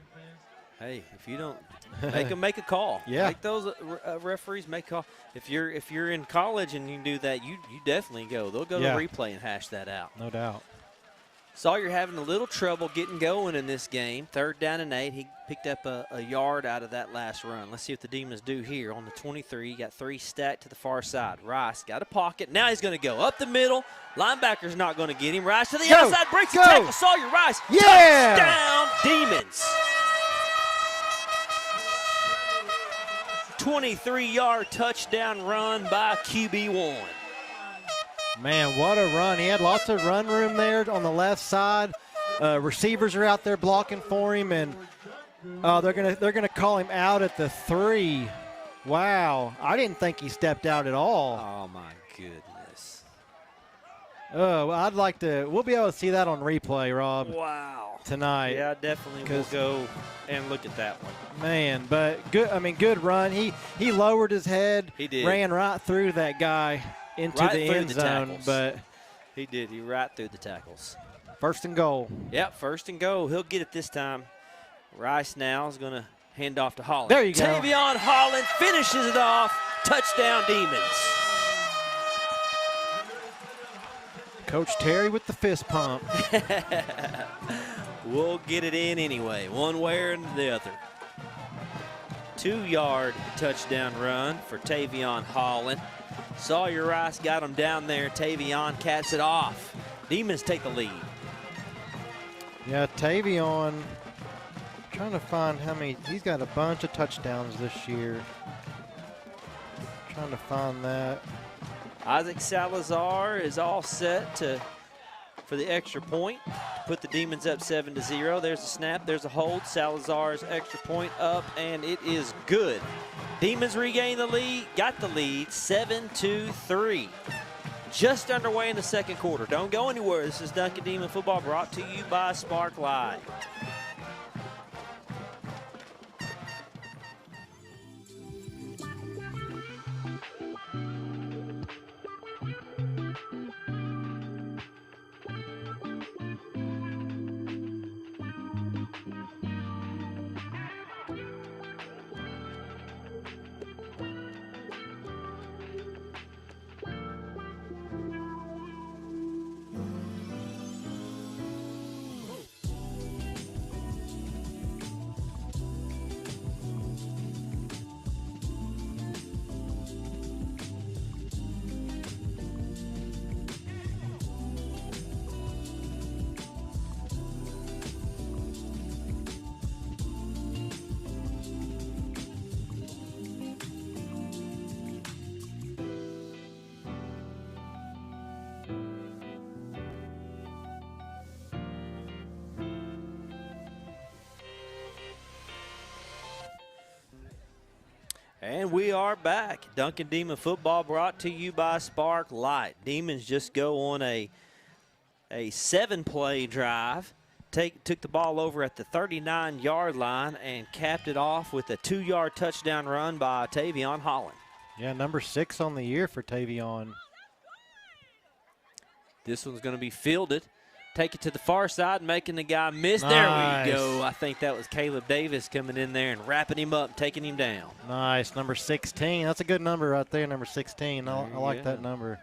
hey, if you don't make them make a call. Yeah, make those referees make a call. If you're in college and you do that, you definitely go. They'll go to replay and hash that out. No doubt. Sawyer having a little trouble getting going in this game. 3rd down and 8. He picked up a yard out of that last run. Let's see what the Demons do here on the 23. Got 3 stacked to the far side. Rice got a pocket. Now he's going to go up the middle. Linebacker's not going to get him. Rice to the outside. Breaks the tackle. Sawyer Rice. Yeah! Touchdown, Demons. 23-yard touchdown run by QB1. Man, what a run. He had lots of run room there on the left side. Receivers are out there blocking for him, and they're gonna call him out at the 3. Wow. I didn't think he stepped out at all. Oh, my goodness. We'll be able to see that on replay, Rob. Wow. Tonight. Yeah, definitely we'll go and look at that one. Man, but good run. He lowered his head. He did. Ran right through that guy into the end zone, but he did. He right through the tackles. 1st and goal. Yep, 1st and goal. He'll get it this time. Rice now is going to hand off to Holland. There you go. Tavion Holland finishes it off. Touchdown, Demons. Coach Terry with the fist pump. We'll get it in anyway, one way or the other. 2-yard touchdown run for Tavion Holland. Sawyer Rice got him down there. Tavion cats it off. Demons take the lead. Yeah, Tavion, trying to find how many. He's got a bunch of touchdowns this year. Trying to find that. Isaac Salazar is all set for the extra point to put the Demons up 7-0. There's a snap. There's a hold. Salazar's extra point up, and it is good. Demons regain the lead, got the lead, 7-3. Just underway in the second quarter. Don't go anywhere. This is Duncan Demon Football brought to you by Spark Light. And we are back. Duncan Demon Football brought to you by Spark Light. Demons just go on a 7-play drive. Took the ball over at the 39-yard line and capped it off with a 2-yard touchdown run by Tavion Holland. Yeah, number 6 on the year for Tavion. This one's going to be fielded. Take it to the far side, making the guy miss. Nice. There we go. I think that was Caleb Davis coming in there and wrapping him up, taking him down. Nice. Number 16. That's a good number right there, number 16. I like that number.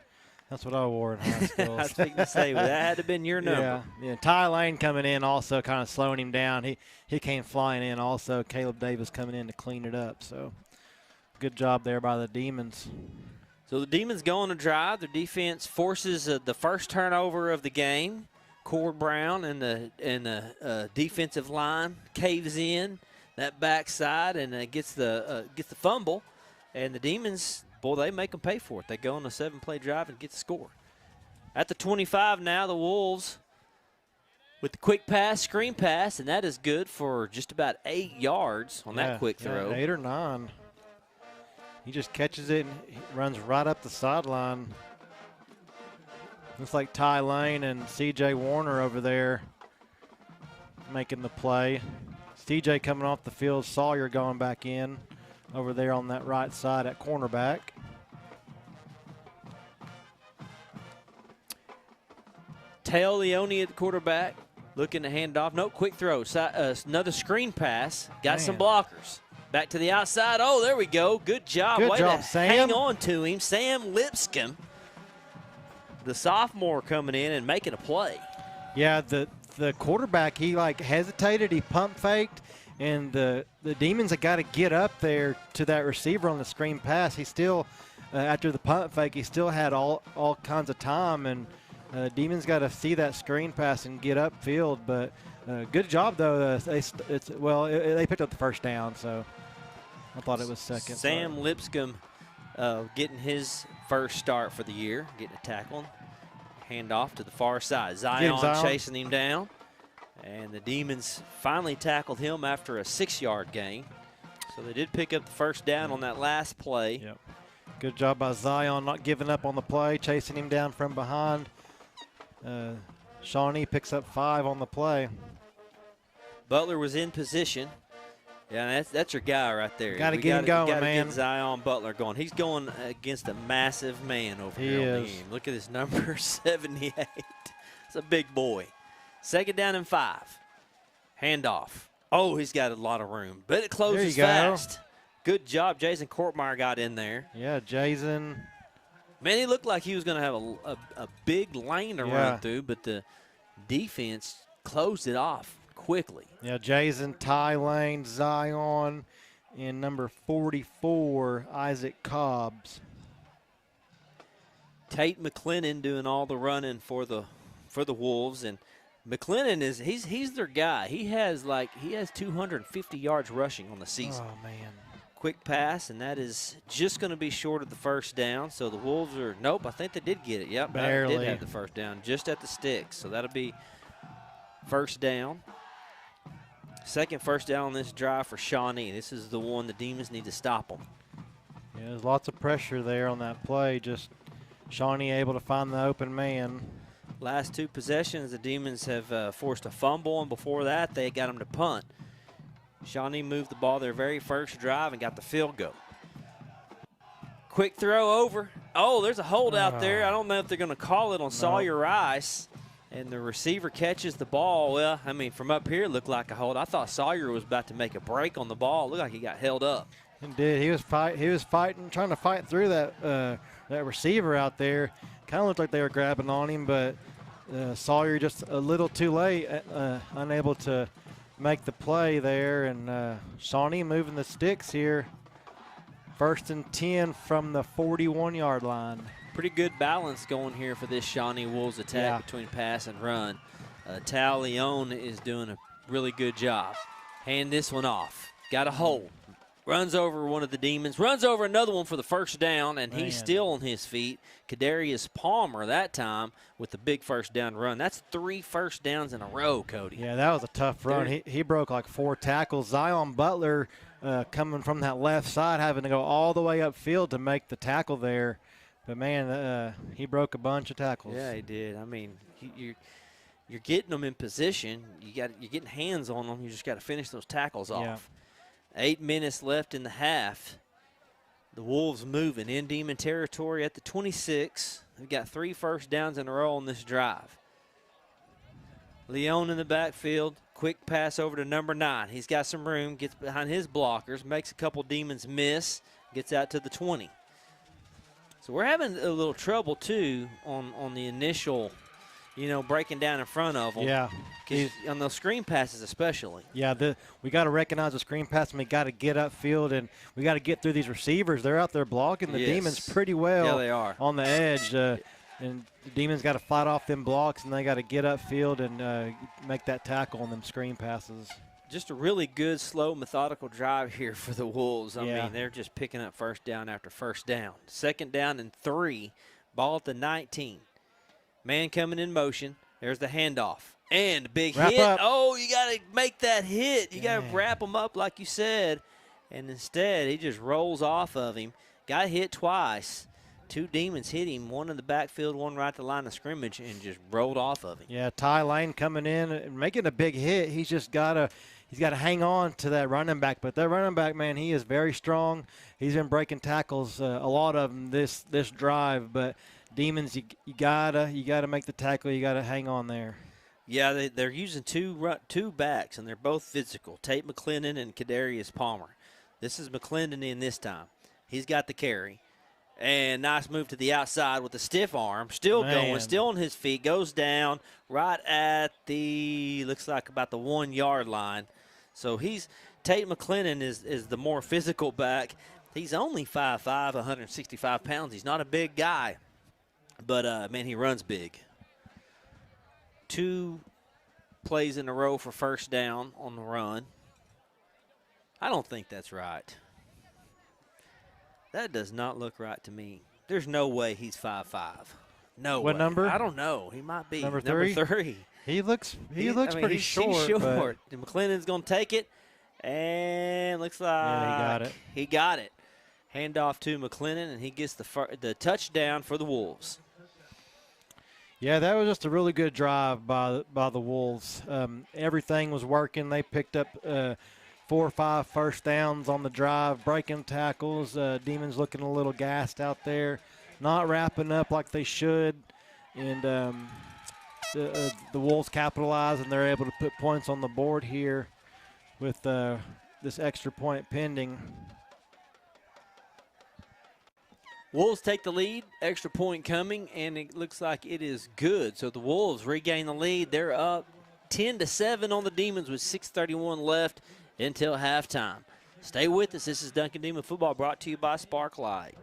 That's what I wore in high school. I was thinking to say, well, that had to have been your number. Yeah. Ty Lane coming in also kind of slowing him down. He came flying in also. Caleb Davis coming in to clean it up. So good job there by the Demons. So the Demons go on a drive. Their defense forces the first turnover of the game. Cord Brown and the defensive line caves in that backside and gets the fumble. And the Demons, boy, they make them pay for it. They go on a 7-play drive and get the score. At the 25 now, the Wolves with the quick pass, screen pass, and that is good for just about 8 yards on that quick throw. 8 or 9. He just catches it and he runs right up the sideline. Looks like Ty Lane and C.J. Warner over there making the play. C.J. coming off the field, Sawyer going back in over there on that right side at cornerback. Teo Leone at the quarterback, looking to hand off. No, quick throw. Another screen pass. Got some blockers. Back to the outside. Oh, there we go. Good job. Good Way job, to Sam. hang on to him. Sam Lipscomb, the sophomore, coming in and making a play. Yeah, the quarterback, he like hesitated, he pump faked, and the Demons have got to get up there to that receiver on the screen pass. He still, after the pump fake, he still had all kinds of time, and Demons got to see that screen pass and get upfield. But good job though. They picked up the first down, so I thought it was second. Sam Lipscomb getting his first start for the year, getting a tackle. Hand off to the far side. Zion chasing him down. And the Demons finally tackled him after a 6-yard gain. So they did pick up the first down on that last play. Yep. Good job by Zion not giving up on the play, chasing him down from behind. Shawnee picks up 5 on the play. Butler was in position. Yeah, that's your guy right there. Got to get him going, man. Got to get Zion Butler going. He's going against a massive man over here on the game. Look at his number, 78. It's a big boy. Second down and 5. Handoff. Oh, he's got a lot of room, but it closes fast. Good job. Jason Kortmeyer got in there. Yeah, Jason. Man, he looked like he was going to have a big lane to run through, but the defense closed it off quickly. Yeah, Jason, Ty Lane, Zion, and number 44, Isaac Cobbs. Tate McLennan doing all the running for the Wolves, and McLennan he's their guy. He has 250 yards rushing on the season. Oh man. Quick pass, and that is just going to be short of the first down. So the Wolves are I think they did get it. Yep, barely. They did have the first down, just at the sticks. So that'll be first down. Second first down on this drive for Shawnee. This is the one the Demons need to stop them. Yeah, there's lots of pressure there on that play. Just Shawnee able to find the open man. Last 2 possessions, the Demons have forced a fumble, and before that, they got them to punt. Shawnee moved the ball their very first drive and got the field goal. Quick throw over. Oh, there's a hold out there. I don't know if they're going to call it on Sawyer Rice. And the receiver catches the ball. Well, I mean, from up here, it looked like a hold. I thought Sawyer was about to make a break on the ball. It looked like he got held up. He did. He was fighting, trying to fight through that receiver out there. Kind of looked like they were grabbing on him, but Sawyer just a little too late, unable to make the play there. And Shawnee moving the sticks here. 1st and 10 from the 41-yard line. Pretty good balance going here for this Shawnee Wolves attack between pass and run. Tal Leone is doing a really good job. Hand this one off. Got a hold. Runs over one of the Demons. Runs over another one for the first down, and he's still on his feet. Kadarius Palmer that time with the big first down run. That's 3 first downs in a row, Cody. Yeah, that was a tough run. He broke like 4 tackles. Zion Butler coming from that left side, having to go all the way upfield to make the tackle there. But, man, he broke a bunch of tackles. Yeah, he did. I mean, you're getting them in position. You're getting hands on them. You just got to finish those tackles off. 8 minutes left in the half. The Wolves moving in Demon territory at the 26. They've got 3 first downs in a row on this drive. Leone in the backfield. Quick pass over to number 9. He's got some room. Gets behind his blockers. Makes a couple Demons miss. Gets out to the 20. So we're having a little trouble, too, on the initial, breaking down in front of them. Yeah. On those screen passes especially. Yeah, we got to recognize the screen pass, and we got to get upfield, and we got to get through these receivers. They're out there blocking the Demons pretty well. Yeah, they are. On the edge. And the Demons got to fight off them blocks, and they got to get upfield and make that tackle on them screen passes. Just a really good, slow, methodical drive here for the Wolves. I mean, they're just picking up first down after first down. Second down and 3, ball at the 19. Man coming in motion. There's the handoff. And big Wrap hit. up. Oh, you got to make that hit. You got to Dang. wrap him up like you said. And instead, he just rolls off of him. Got hit twice. Two Demons hit him, one in the backfield, one right at the line of scrimmage, and just rolled off of him. Yeah, Ty Lane coming in and making a big hit. He's just got to hang on to that running back. But that running back, man, he is very strong. He's been breaking tackles, a lot of them this drive. But Demons, you gotta make the tackle. You gotta hang on there. Yeah, they're using two backs, and they're both physical. Tate McClendon and Kadarius Palmer. This is McClendon in this time. He's got the carry. And nice move to the outside with a stiff arm. Still going, still on his feet. Goes down right at looks like about the 1 yard line. So Tate McClendon is the more physical back. He's only 5'5", 165 pounds. He's not a big guy. But, man, he runs big. 2 plays in a row for first down on the run. I don't think that's right. That does not look right to me. There's no way he's 5'5". No way. What number? I don't know. He might be. Number 3? Number 3. He looks pretty short. He's short. But And McClendon's going to take it. And looks like yeah, he got it. He got it. Handoff to McClendon, and he gets the touchdown for the Wolves. Yeah, that was just a really good drive by the Wolves. Everything was working. They picked up 4 or 5 first downs on the drive, breaking tackles. Demons looking a little gassed out there, not wrapping up like they should. And the Wolves capitalize, and they're able to put points on the board here with this extra point pending. Wolves take the lead, extra point coming, and it looks like it is good. So the Wolves regain the lead. They're up 10-7 on the Demons with 6:31 left until halftime. Stay with us. This is Duncan Demon Football brought to you by Sparklight.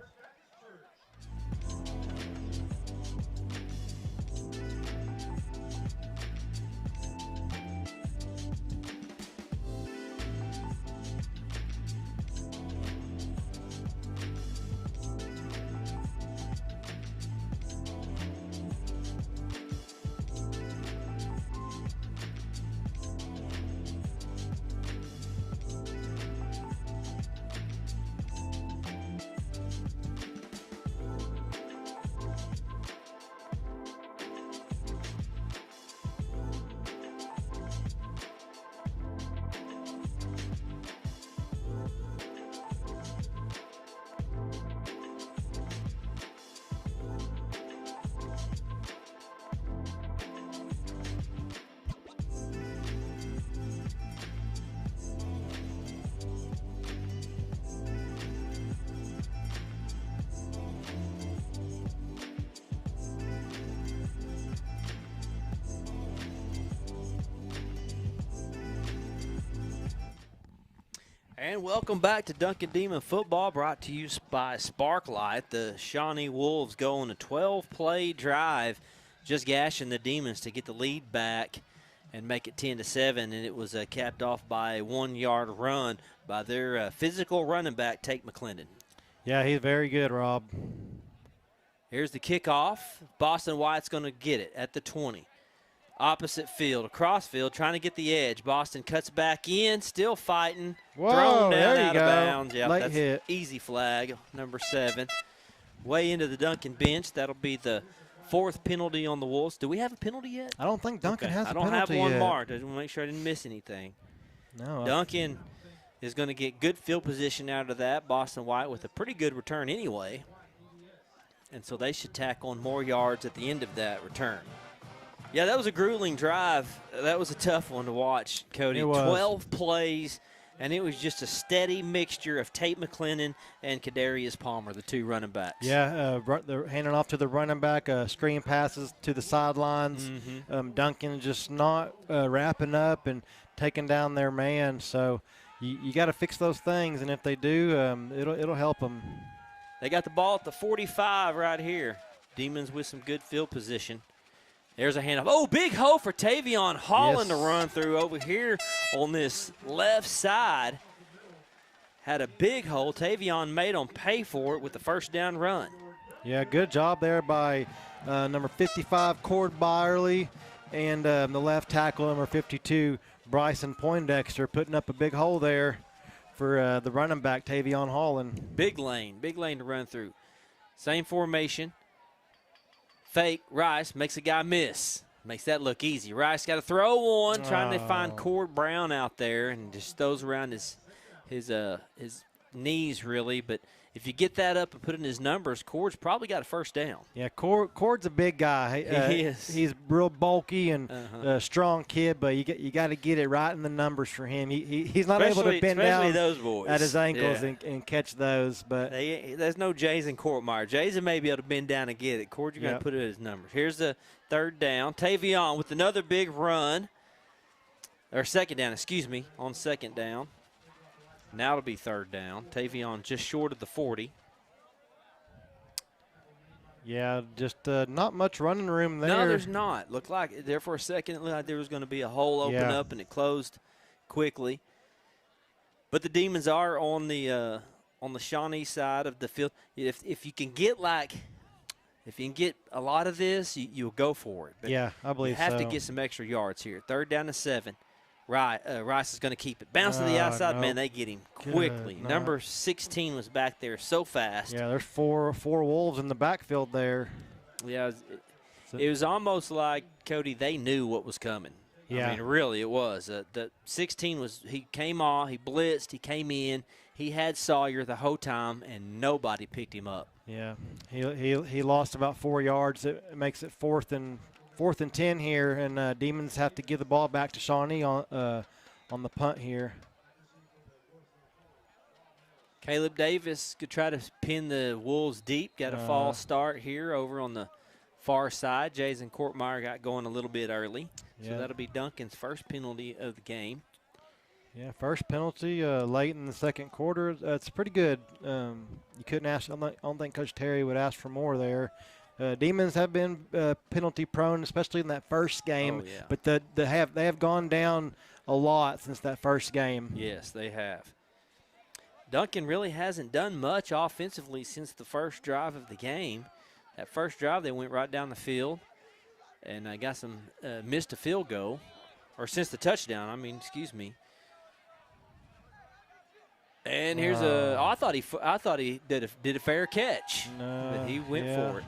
And welcome back to Duncan Demon Football, brought to you by Sparklight. The Shawnee Wolves go on a 12-play drive, just gashing the Demons to get the lead back and make it 10-7. And it was capped off by a 1-yard run by their physical running back, Tate McClendon. Yeah, he's very good, Rob. Here's the kickoff. Boston White's going to get it at the 20. Opposite field, across field, trying to get the edge. Boston cuts back in, still fighting. Whoa, thrown down there you out go. of bounds. Yep, Late that's hit. Easy flag, number 7. Way into the Duncan bench. That'll be the 4th penalty on the Wolves. Do we have a penalty yet? I don't think Duncan has a penalty. penalty I don't have one yet. marked. I just want to make sure I didn't miss anything. No. Duncan is going to get good field position out of that. Boston White with a pretty good return anyway. And so they should tack on more yards at the end of that return. Yeah, that was a grueling drive. That was a tough one to watch, Cody. It was. 12 plays, and it was just a steady mixture of Tate McClendon and Kadarius Palmer, the 2 running backs. Yeah, they're handing off to the running back, screen passes to the sidelines. Mm-hmm. Duncan just not wrapping up and taking down their man. So you got to fix those things, and if they do, it'll help them. They got the ball at the 45 right here. Demons with some good field position. There's a handoff. Oh, big hole for Tavion Holland to run through over here on this left side. Had a big hole. Tavion made him pay for it with the first down run. Yeah, good job there by number 55, Cord Byerly. and the left tackle, number 52, Bryson Poindexter, putting up a big hole there for the running back, Tavion Holland. Big lane to run through. Same formation. Fake, Rice makes a guy miss. Makes that look easy. Rice got to throw one, trying to find Cord Brown out there, and just throws around his knees, really. But if you get that up and put in his numbers, Cord's probably got a first down. Yeah, Cord's a big guy. He is. He's real bulky and a strong kid, but you got to get it right in the numbers for him. He's not able to bend down those boys. At his ankles and catch those. But there's no Jason Courtmeyer. Jason may be able to bend down and get it. Cord, you got to put it in his numbers. Here's the third down. Tavion with another big run. Or second down, excuse me, on second down. Now it'll be third down. Tavion just short of the 40. Yeah, just not much running room there. No, there's not. Looked like there for a second, it looked like there was going to be a hole open up, and it closed quickly. But the Demons are on the Shawnee side of the field. If you can get a lot of this, you'll go for it. But yeah, I believe you have to get some extra yards here. Third down to 7. Rice is going to keep it. Bounce to the outside. No. Man, they get him quickly. Number 16 was back there so fast. Yeah, there's four Wolves in the backfield there. Yeah, it was almost like, Cody, they knew what was coming. Yeah. I mean, really, it was. The 16 he came off, he blitzed, he came in. He had Sawyer the whole time, and nobody picked him up. Yeah, he lost about 4 yards. It makes it fourth and 10 here, and Demons have to give the ball back to Shawnee on the punt here. Caleb Davis could try to pin the Wolves deep. Got a false start here over on the far side. Jason Courtmeyer got going a little bit early. So that'll be Duncan's first penalty of the game. Yeah, first penalty late in the second quarter. That's pretty good. You couldn't ask. I don't think Coach Terry would ask for more there. Demons have been penalty prone, especially in that first game. Oh, yeah. But they have gone down a lot since that first game. Yes, they have. Duncan really hasn't done much offensively since the first drive of the game. That first drive, they went right down the field and missed a field goal, or since the touchdown. Excuse me. And here's I thought he did a fair catch, but he went for it.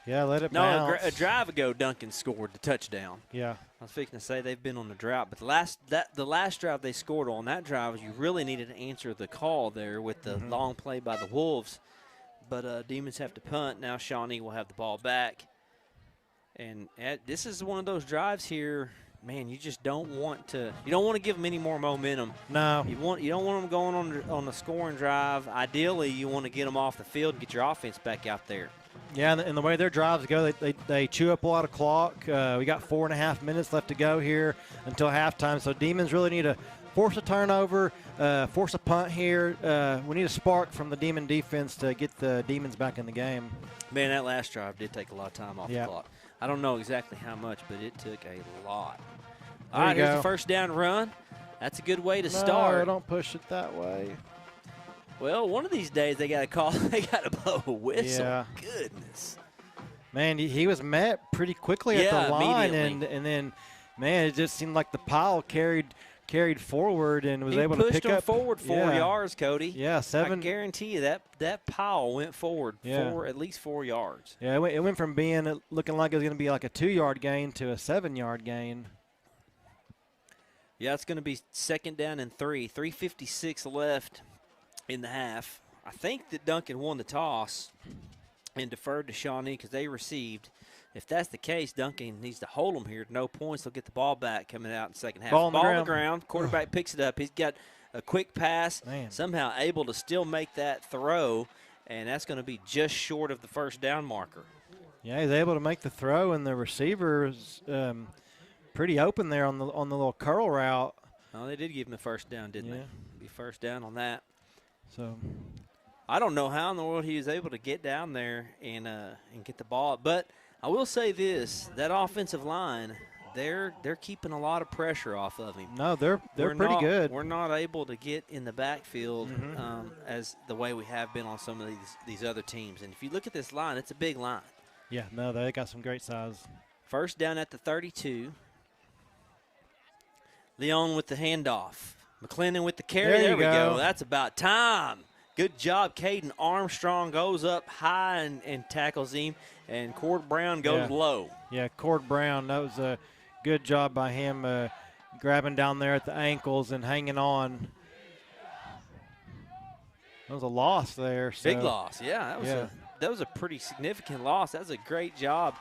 Yeah, let it bounce. No, a drive ago, Duncan scored the touchdown. Yeah. I was fixing to say they've been on the drought, but the last drive they scored on, that drive, you really needed to answer the call there with the long play by the Wolves. But Demons have to punt. Now Shawnee will have the ball back. And this is one of those drives here, man, you just don't want to give them any more momentum. No. You don't want them going on the scoring drive. Ideally, you want to get them off the field and get your offense back out there. Yeah, and the way their drives go, they chew up a lot of clock. We got 4.5 minutes left to go here until halftime. So Demons really need to force a turnover, force a punt here. We need a spark from the Demon defense to get the Demons back in the game. Man, that last drive did take a lot of time off the clock. I don't know exactly how much, but it took a lot. All right, here's the first down run. That's a good way to start. No, don't push it that way. Well, one of these days they got to call. They got to blow a whistle. Yeah. Goodness. Man, he was met pretty quickly at the line, and then, man, it just seemed like the pile carried forward and was able to pick up. He pushed him forward 4 yards, Cody. Yeah, 7. I guarantee you that pile went forward at least 4 yards. Yeah, it went from looking like it was going to be like a 2-yard gain to a 7-yard gain. Yeah, it's going to be second down and 3. 3:56 left in the half. I think that Duncan won the toss and deferred to Shawnee because they received. If that's the case, Duncan needs to hold them here. No points. They'll get the ball back coming out in the second half. Ball on the ground. Quarterback picks it up. He's got a quick pass. Man. Somehow able to still make that throw, and that's going to be just short of the first down marker. Yeah, he's able to make the throw, and the receiver is pretty open there on the little curl route. Oh, they did give him the first down, didn't they? Be first down on that. So I don't know how in the world he was able to get down there and get the ball. But I will say this, that offensive line, they're keeping a lot of pressure off of him. No, they're pretty good. We're not able to get in the backfield as the way we have been on some of these other teams. And if you look at this line, it's a big line. Yeah, no, they got some great size. First down at the 32. Leon with the handoff. McClendon with the carry. There we go. That's about time. Good job. Caden Armstrong goes up high and tackles him, and Cord Brown goes low. Yeah, Cord Brown, that was a good job by him grabbing down there at the ankles and hanging on. That was a loss there. So. Big loss, yeah. That was a pretty significant loss. That was a great job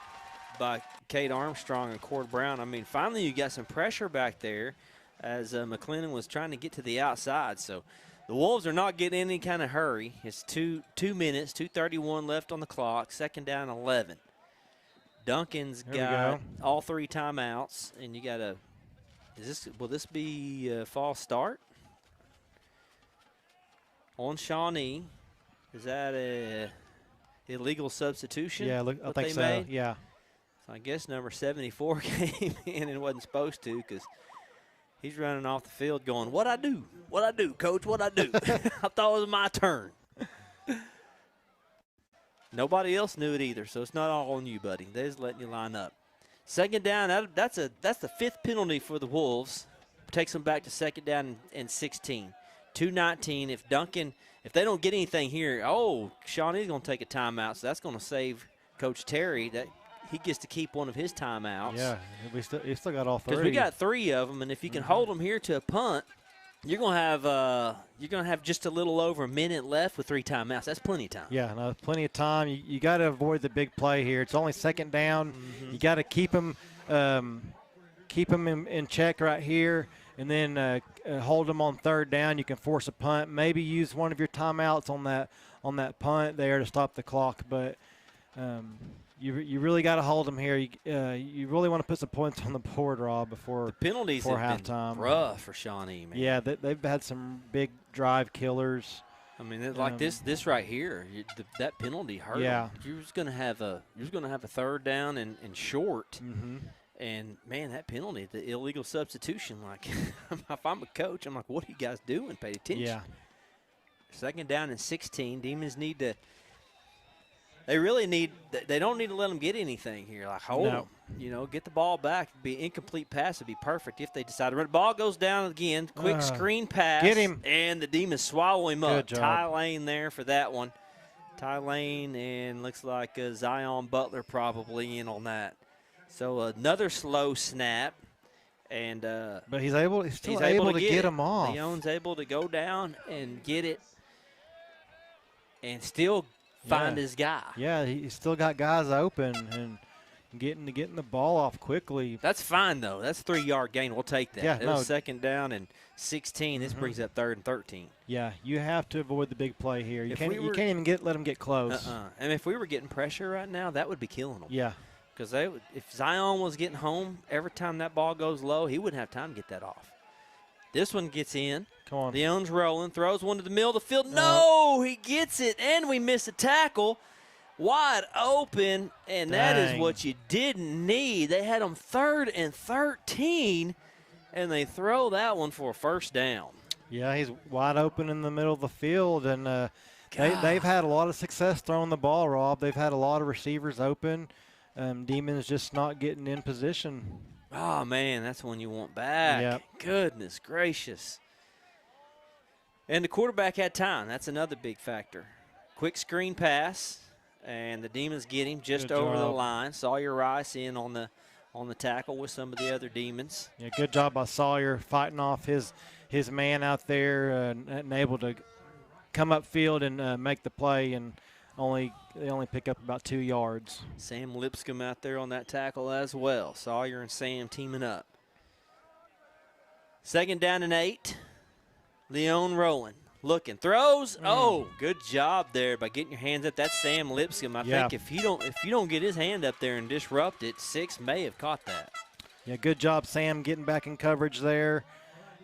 by Cade Armstrong and Cord Brown. I mean, finally you got some pressure back there as McClendon was trying to get to the outside. So the Wolves are not getting any kind of hurry. It's 2 minutes, 2:31 left on the clock, second down 11. Duncan's got all 3 timeouts, and you got will this be a false start? On Shawnee, is that a illegal substitution? Yeah, I think so. Made? Yeah. So I guess number 74 came in and wasn't supposed to because he's running off the field going, "What I do? What I do, Coach? What I do?" I thought it was my turn. Nobody else knew it either, so it's not all on you, buddy. They're just letting you line up. Second down, that's the 5th penalty for the Wolves. Takes them back to second down and 16. 2:19. If they don't get anything here, Shawnee's going to take a timeout, so that's going to save Coach Terry. That he gets to keep one of his timeouts. Yeah, he still got all 3. Because we got 3 of them, and if you can hold them here to a punt, you're going to have just a little over a minute left with 3 timeouts. That's plenty of time. Yeah, no, plenty of time. You got to avoid the big play here. It's only second down. You got to keep them in check right here, and then hold them on third down. You can force a punt. Maybe use one of your timeouts on that punt there to stop the clock. But you really got to hold them here. You really want to put some points on the board, Rob, before the penalties before have halftime. Been rough for Shawnee, man. Yeah, they've had some big drive killers. I mean, like this right here, that penalty hurt. Yeah, you're just gonna have a third down and short. And man, that penalty, the illegal substitution. Like, if I'm a coach, I'm like, what are you guys doing? Pay attention. Yeah. Second down and 16. Demons need to. They really need. They don't need to let them get anything here. Like, hold them. Get the ball back. It'd be an incomplete pass. It'd be perfect if they decide to run. Ball goes down again. Quick screen pass. Get him. And the Demons swallow him up. Good job. Ty Lane there for that one. Ty Lane and looks like Zion Butler probably in on that. So another slow snap. And but he's still able to get him off. Leon's able to go down and get it and still find his guy. Yeah, he's still got guys open and getting the ball off quickly. That's fine, though. That's a 3-yard gain. We'll take that. Yeah, it was second down and 16. This brings up third and 13. Yeah, you have to avoid the big play here. You can't even let them get close. And if we were getting pressure right now, that would be killing them. Yeah. Because if Zion was getting home, every time that ball goes low, he wouldn't have time to get that off. This one gets in. Come on. Leon's rolling, throws one to the middle of the field. No, he gets it, and we miss a tackle. Wide open, and that is what you didn't need. They had them 3rd and 13, and they throw that one for a first down. Yeah, he's wide open in the middle of the field, and they've had a lot of success throwing the ball, Rob. They've had a lot of receivers open. Demons just not getting in position. Oh, man, that's one you want back. Yep. Goodness gracious. And the quarterback had time. That's another big factor. Quick screen pass, and the Demons get him just over the line. Sawyer Rice in on the tackle with some of the other Demons. Yeah, good job by Sawyer fighting off his man out there and able to come upfield and make the play, and they only pick up about 2 yards. Sam Lipscomb out there on that tackle as well. Sawyer and Sam teaming up. Second down and 8. Leon rolling. Looking. Throws. Oh, good job there by getting your hands up. That's Sam Lipscomb. I think if you don't get his hand up there and disrupt it, 6 may have caught that. Yeah, good job, Sam, getting back in coverage there.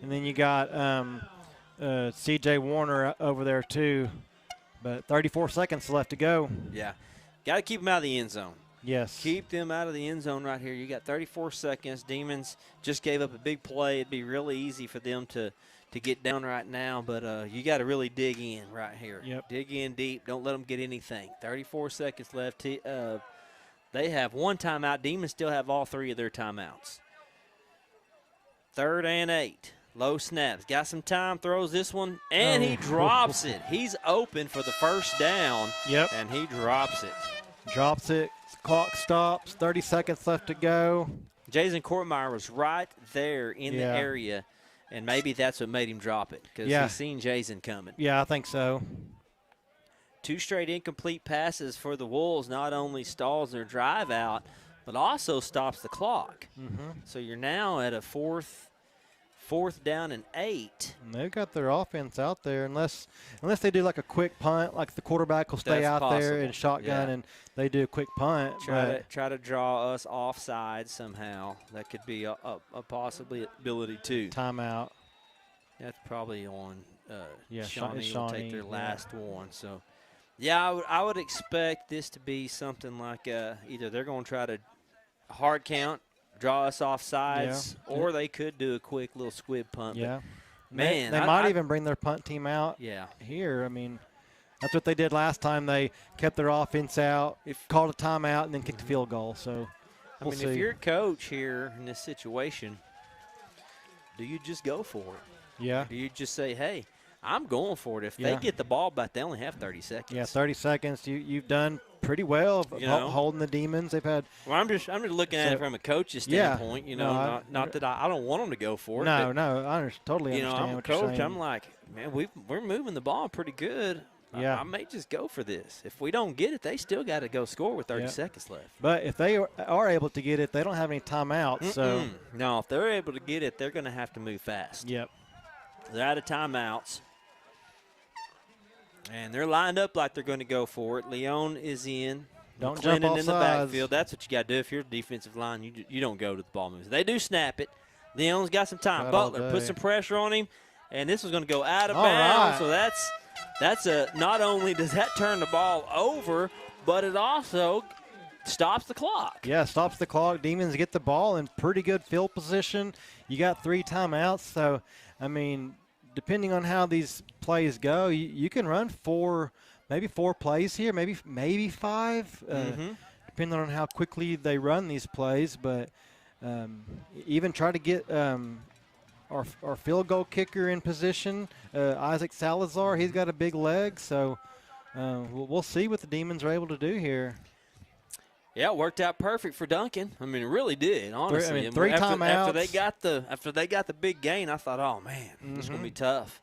And then you got C.J. Warner over there too. But 34 seconds left to go. Yeah. Got to keep them out of the end zone. Yes. Keep them out of the end zone right here. You got 34 seconds. Demons just gave up a big play. It'd be really easy for them to get down right now, but you got to really dig in right here. Yep. Dig in deep. Don't let them get anything. 34 seconds left. The They have one timeout. Demons still have all 3 of their timeouts. 3rd and 8. Low snaps. Got some time. Throws this one, and he drops it. He's open for the first down. Yep. And he drops it. Drops it. Clock stops. 30 seconds left to go. Jason Courtmeyer was right there in the area, and maybe that's what made him drop it because he's seen Jason coming. Yeah, I think so. 2 straight incomplete passes for the Wolves not only stalls their drive out, but also stops the clock. So you're now at a fourth down and 8. And they've got their offense out there unless they do like a quick punt, like the quarterback will stay out there and shotgun and they do a quick punt. Try to draw us offside somehow. That could be a possibility too. Timeout. That's probably on Shawnee will take their last one. So, yeah, I would expect this to be something like either they're going to try to hard count, draw us off sides, or they could do a quick little squib punt. Yeah. Man, they might even bring their punt team out here. I mean, that's what they did last time. They kept their offense out, called a timeout, and then kicked a field goal. So, we'll see. If you're a coach here in this situation, do you just go for it? Yeah. Do you just say, hey, I'm going for it. If they get the ball back, they only have 30 seconds. Yeah, 30 seconds. You've done pretty well holding the Demons. They've had. Well, I'm just looking at it from a coach's standpoint. Not that I don't want them to go for it. No, I totally understand I'm what coach, you're saying. I'm like, man, we're moving the ball pretty good. Yeah. I may just go for this. If we don't get it, they still got to go score with 30 seconds left. But if they are able to get it, they don't have any timeouts. So no, if they're able to get it, they're going to have to move fast. Yep. They're out of timeouts. And they're lined up like they're going to go for it. Leon is in. Don't McClendon jump off in the sides. backfield. That's what you got to do if you're a defensive line. You don't go to the ball moves. They do snap it. Leon's got some time. Butler put some pressure on him, and this was going to go out of bounds. Right. So that's not only does that turn the ball over, but it also stops the clock. Yeah, stops the clock. Demons get the ball in pretty good field position. You got 3 timeouts, so I mean, depending on how these plays go, you can run maybe 4 plays here, maybe 5, depending on how quickly they run these plays. But even try to get our field goal kicker in position, Isaac Salazar. He's got a big leg, so we'll see what the Demons are able to do here. Yeah, it worked out perfect for Duncan. I mean, it really did, honestly. 3 timeouts. After they got the big gain, I thought, oh, man, it's going to be tough.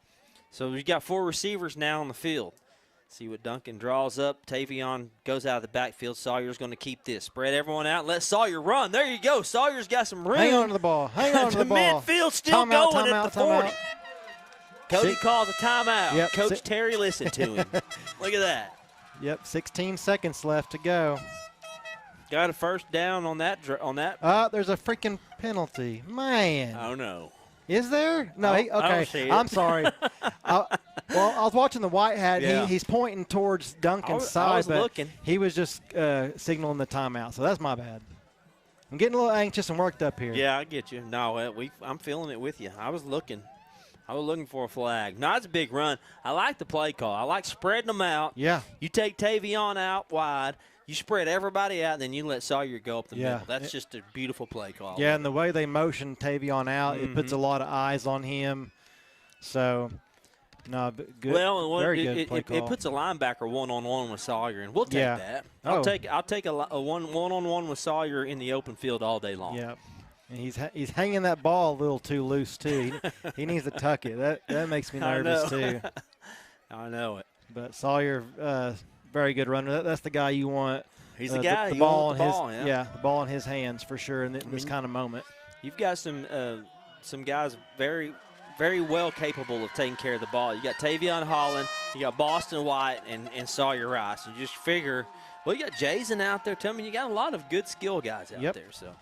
So we've got 4 receivers now on the field. See what Duncan draws up. Tavion goes out of the backfield. Sawyer's going to keep this. Spread everyone out. Let Sawyer run. There you go. Sawyer's got some room. Hang on to the ball. Hang on to the ball. Midfield still going at the 40. Cody calls a timeout. Yep. Coach Terry listened to him. Look at that. Yep, 16 seconds left to go. Got a first down on that. There's a freaking penalty. Man. Oh, no. Is there? No. I don't see it. I'm sorry. I was watching the white hat. Yeah. He's pointing towards Duncan's side, I was but looking. he was just signaling the timeout. So that's my bad. I'm getting a little anxious and worked up here. Yeah, I get you. No, I'm feeling it with you. I was looking for a flag. No, it's a big run. I like the play call. I like spreading them out. Yeah. You take Tavion out wide. You spread everybody out, and then you let Sawyer go up the middle. That's just a beautiful play call. Yeah, and the way they motion Tavion out, it puts a lot of eyes on him. So, no, good. Well, very good play call. It puts a linebacker one-on-one with Sawyer, and we'll take that. I'll take a one-on-one with Sawyer in the open field all day long. Yeah, and he's hanging that ball a little too loose too. he needs to tuck it. That makes me nervous too. I know it. But Sawyer, very good runner. That's the guy you want. He's the guy. The ball in his the ball in his hands for sure in this kind of moment. You've got some guys very, very well capable of taking care of the ball. You got Tavion Holland, you got Boston White, and Sawyer Rice. You just figure, well, you got Jason out there. Tell me, you got a lot of good skill guys out there. So,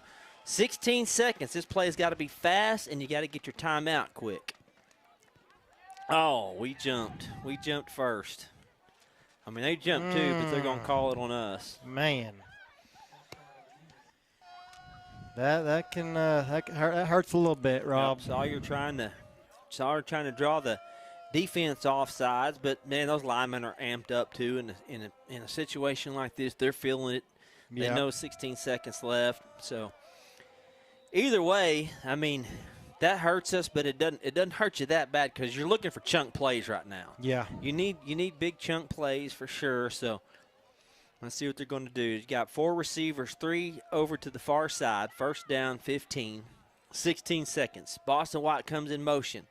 16 seconds. This play's got to be fast, and you got to get your timeout quick. Oh, we jumped. We jumped first. I mean, they jumped too, but they're going to call it on us. Man. That hurts a little bit, Rob. Yep, Sawyer trying to draw the defense off sides, but man, those linemen are amped up too. In a situation like this, they're feeling it. They know 16 seconds left. So either way, I mean, that hurts us, but it doesn't hurt you that bad because you're looking for chunk plays right now. Yeah. You need big chunk plays for sure. So let's see what they're going to do. You got 4 receivers, 3 over to the far side. First down, 15, 16 seconds. Boston White comes in motion.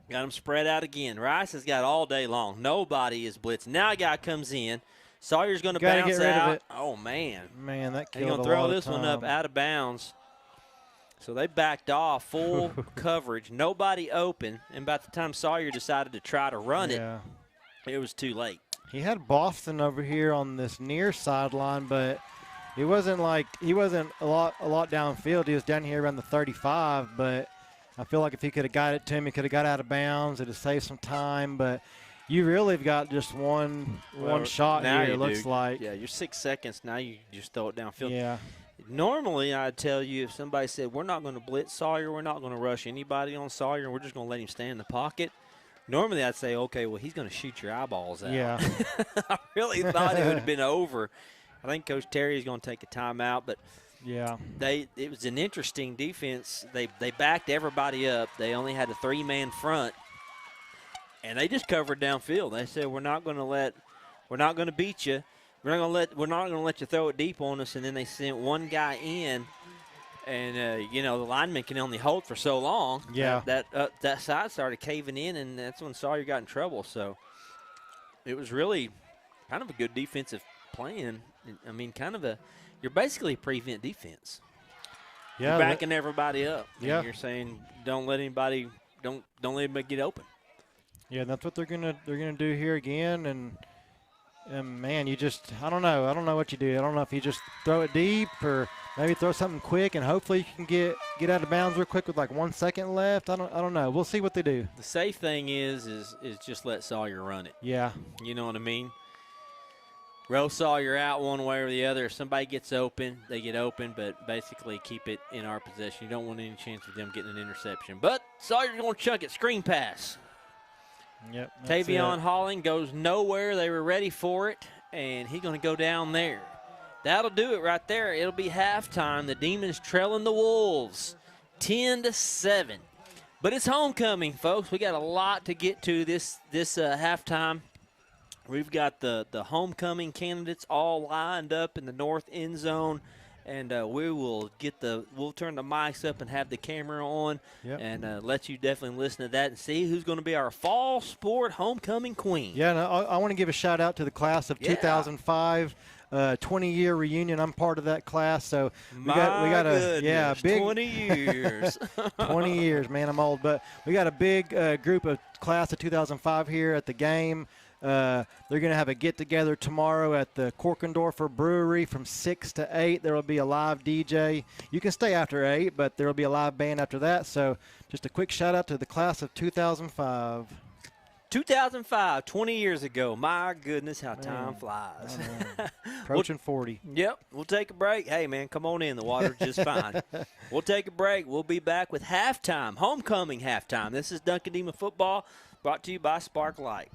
Got them spread out again. Rice has got all day long. Nobody is blitzing. Now a guy comes in. Sawyer's going to bounce out. Oh, man. Man, that killed He's going to throw this one up out of bounds. So they backed off, full coverage, nobody open, and by the time Sawyer decided to try to run it was too late. He had Boston over here on this near sideline, but he wasn't a lot downfield. He was down here around the 35, but I feel like if he could have got it to him, he could have got out of bounds. It would have saved some time, but you really have got just one shot now here, it looks like. Yeah, you're 6 seconds. Now you just throw it downfield. Yeah. Normally, I'd tell you if somebody said, we're not going to blitz Sawyer, we're not going to rush anybody on Sawyer, we're just going to let him stand in the pocket. Normally, I'd say, okay, well, he's going to shoot your eyeballs out. Yeah. I really thought it would have been over. I think Coach Terry is going to take a timeout, but yeah, it was an interesting defense. They backed everybody up. They only had a 3-man front, and they just covered downfield. They said, we're not going to beat you. We're not going to let you throw it deep on us. And then they sent one guy in, and the lineman can only hold for so long. Yeah, that side started caving in, and that's when Sawyer got in trouble. So it was really kind of a good defensive plan. I mean, you're basically a prevent defense. Yeah, you're backing everybody up. Yeah, and you're saying don't let anybody get open. Yeah, and that's what they're gonna do here again. And man, I don't know what you do. I don't know if you just throw it deep or maybe throw something quick and hopefully you can get out of bounds real quick with like 1 second left. I don't know. We'll see what they do. The safe thing is just let Sawyer run it. Yeah. You know what I mean? Roll Sawyer out one way or the other. If somebody gets open, they get open, but basically keep it in our possession. You don't want any chance of them getting an interception. But Sawyer's going to chunk it. Screen pass. Yep. Tavion Holling goes nowhere. They were ready for it, and he's going to go down there. That'll do it right there. It'll be halftime. The Demons trailing the Wolves 10-7. But it's homecoming, folks. We got a lot to get to this halftime. We've got the homecoming candidates all lined up in the north end zone. And we'll turn the mics up and have the camera on and let you definitely listen to that and see who's going to be our fall sport homecoming queen. Yeah, and I want to give a shout out to the class of 2005, 20-year reunion. I'm part of that class, so we got a big 20 years. 20 years, man. I'm old, but we got a big group of class of 2005 here at the game. They're going to have a get-together tomorrow at the Korkendorfer Brewery from 6 to 8. There will be a live DJ. You can stay after 8, but there will be a live band after that. So just a quick shout-out to the class of 2005. 2005, 20 years ago. My goodness, how time flies. Approaching 40. Yep. We'll take a break. Hey, man, come on in. The water's just fine. We'll take a break. We'll be back with halftime, homecoming halftime. This is Duncan Demon Football, brought to you by Spark Light.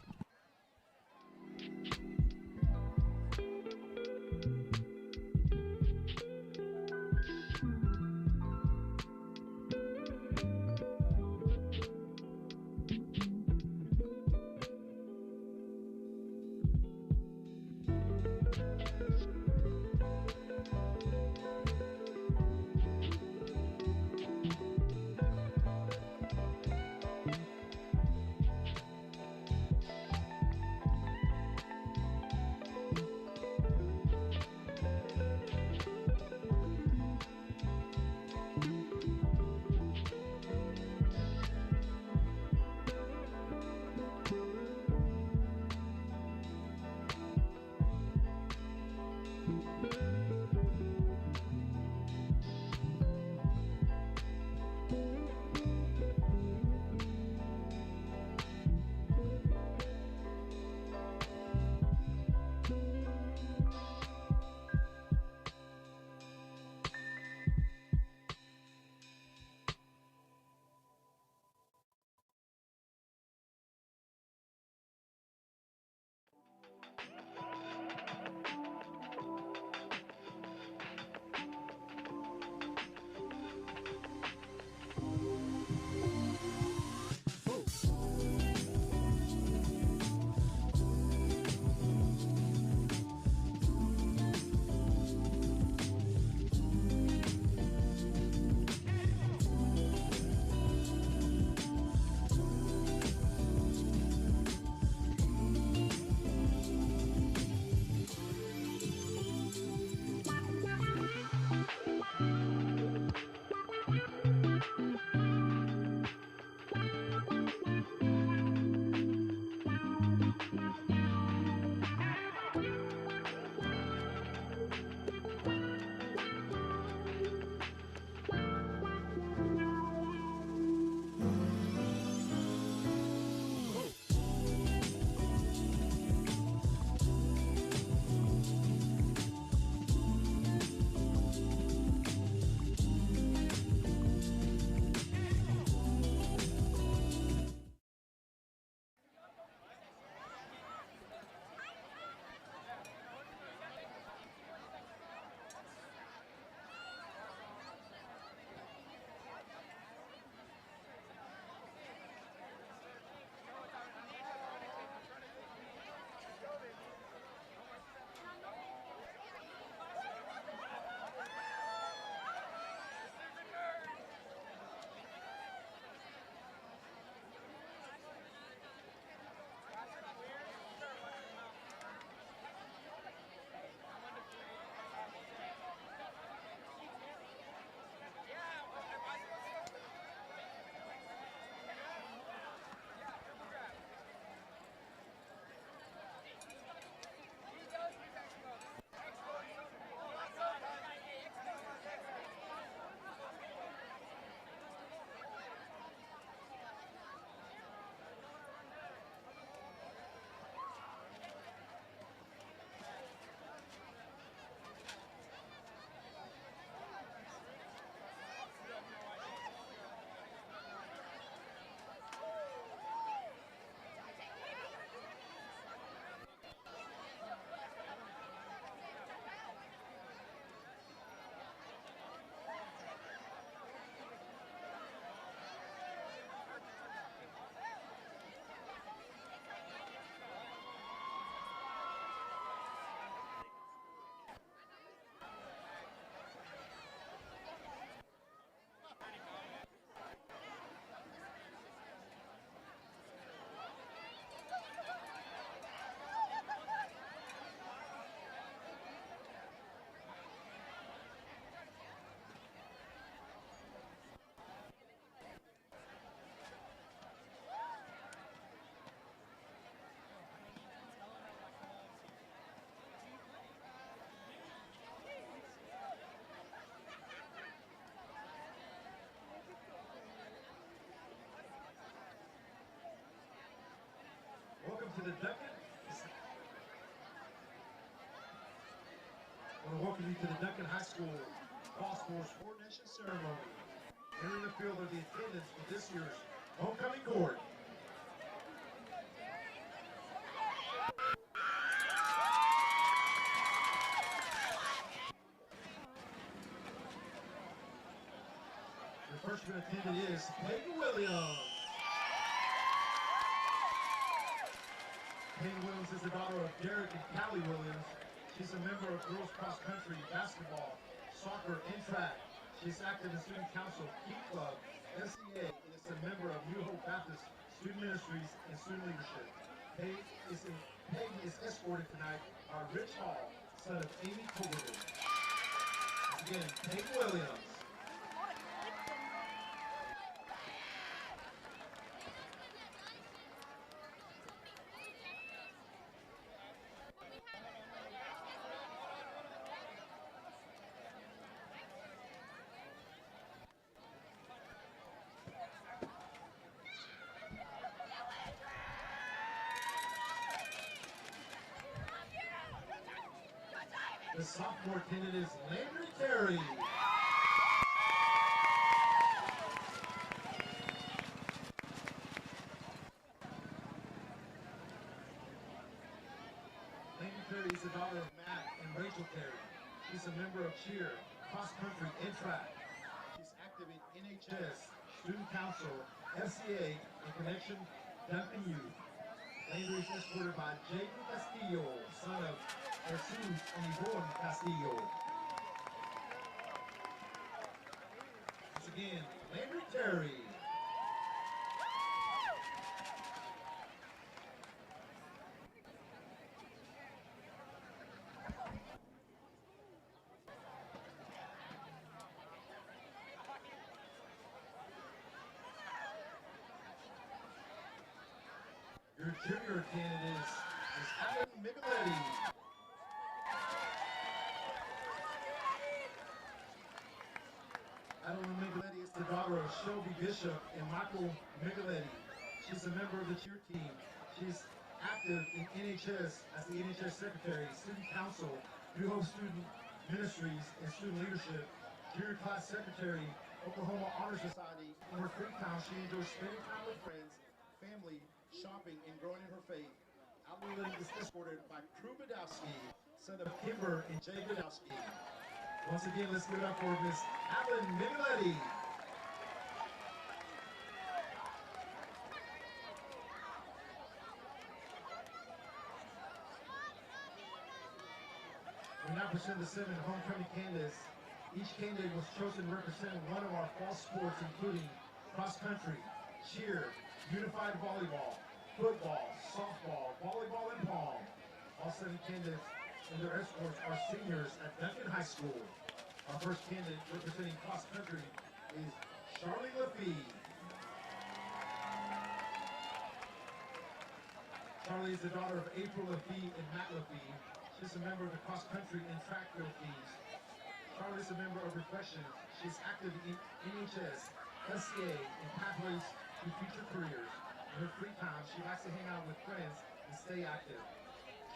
to the Duncan. I want to welcome you to the Duncan High School Fall Sports Coordination Ceremony. Entering the field are the attendants for this year's homecoming court. The freshman attendant is Peyton Williams. Peyton Williams is the daughter of Derek and Callie Williams. She's a member of girls cross country, basketball, soccer, and track. She's active in student council, Key Club, SCA, and is a member of New Hope Baptist Student Ministries and Student Leadership. Peyton is escorted tonight by Rich Hall, son of Amy Coberton. Once again, Peyton Williams. The sophomore attendant is Landry Terry. Landry Terry is the daughter of Matt and Rachel Terry. She's a member of cheer, cross country, and track. She's active in NHS, Student Council, FCA, and Connection Duncan Youth. Landry is escorted by Jaden Castillo, son of Jesus and Yvonne Castillo. Once again, Landry Terry. Your junior attendant is Alan Micheletti. Adeline Micheletti is the daughter of Shelby Bishop and Michael Micheletti. She's a member of the cheer team. She's active in NHS as the NHS Secretary, Student Council, New Hope Student Ministries, and Student Leadership, Junior Class Secretary, Oklahoma Honor Society. In her free time, she enjoys spending time with friends, family, shopping, and growing in her faith. Adeline is escorted by Crew Badowski, son of Kimber and Jay Badowski. Once again, let's give it up for Miss Alan Micheletti. We now present the 7 homecoming candidates. Each candidate was chosen representing one of our fall sports, including cross country, cheer, unified volleyball, football, softball, volleyball, and pong. All 7 candidates and their escorts are seniors at Duncan High School. Our first candidate representing cross country is Shawnee Lafee. Charlie is the daughter of April Lafee and Matt Lafee. She's a member of the cross country and track field teams. Charlie is a member of Reflection. She's active in NHS, SCA, and Pathways to Future Careers. In her free time, she likes to hang out with friends and stay active.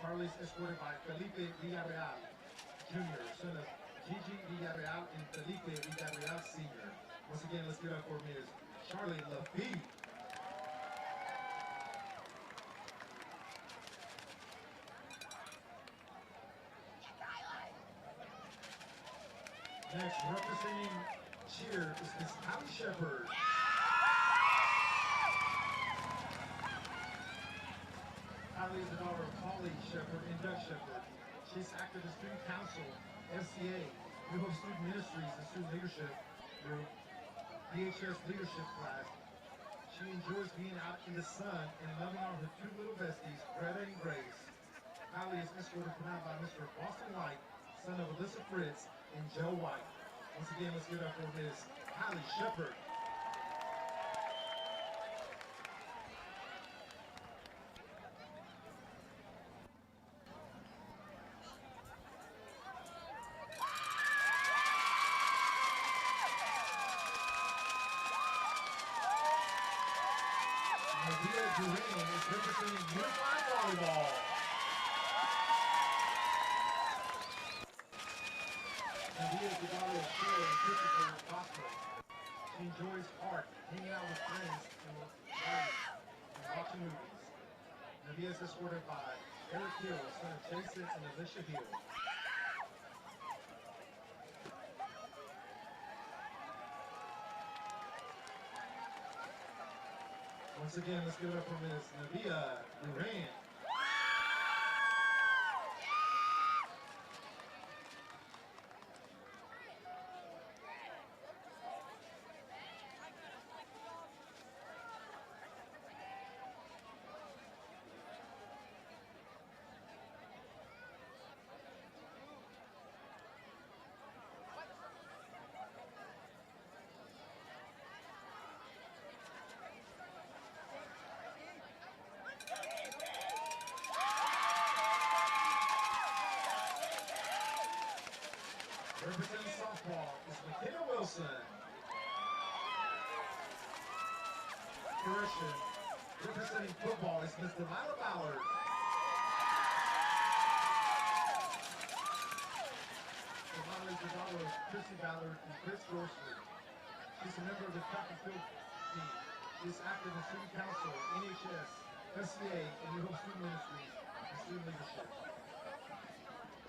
Charlie is escorted by Felipe Villarreal Jr., son of Gigi Villarreal and Felipe Villarreal Sr. Once again, let's give it up for Ms. Charlie Lafee. Next, representing cheer is Miss Callie Shepard. Callie is the daughter of Holly Shepard and Doug Shepard. She's active in Student Council, FCA, New Hope Student Ministries, and Student Leadership Group, DHS Leadership Class. She enjoys being out in the sun and loving on her 2 little besties, Greta and Grace. Callie is escorted tonight by Mr. Boston White, son of Alyssa Fritz and Joe White. Once again, let's give it up for Ms. Callie Shepard. Duran is representing Unified volleyball. Nadia is the daughter of Shore and Christopher Foster. She enjoys art, hanging out with friends, and learning, and watching movies. Nadia is escorted by Eric Hill, son of Jason and Alicia Hill. Once again, let's give it up for Ms. Nadia Duran. Representing softball is McKenna Wilson. Correction. Representing football is Ms. Delilah Ballard. Delilah is the daughter of Chrissy Ballard and Chris Dorsey. She's a member of the track and field team. She is active in student council, NHS, SCA, and New Hope Student Ministries and student leadership.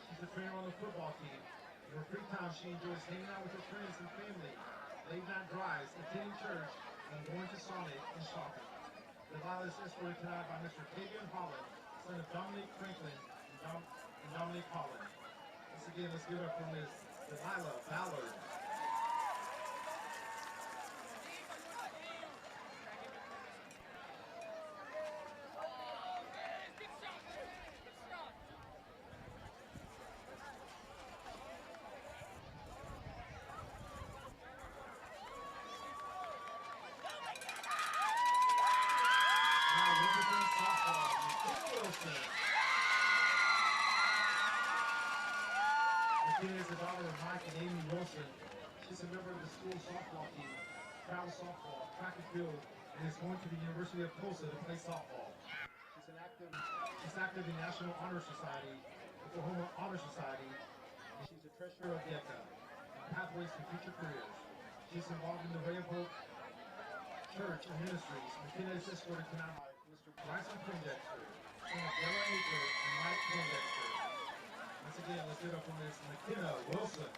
She's a trainer on the football team. In her free time, she enjoys hanging out with her friends and family, late night drives, attending church, and going to Shawnee and shopping. Delilah is escorted tonight by Mr. Pregame Holland, son of Dominic Franklin and Dominic Holland. Once again, let's give it up for Ms. Delilah Ballard. McKenna is the daughter of Mike and Amy Wilson. She's a member of the school softball team, travel softball, track and field, and is going to the University of Tulsa to play softball. She's active in National Honor Society, Oklahoma Honor Society, and she's a treasurer of DECA, Pathways to Future Careers. She's involved in the Ray of Hope Church and Ministries. McKenna is escorted tonight by Mr. Bryson Poindexter, son of Della Aker and Mike Poindexter. Once again, let's give it up for Ms. McKenna Wilson.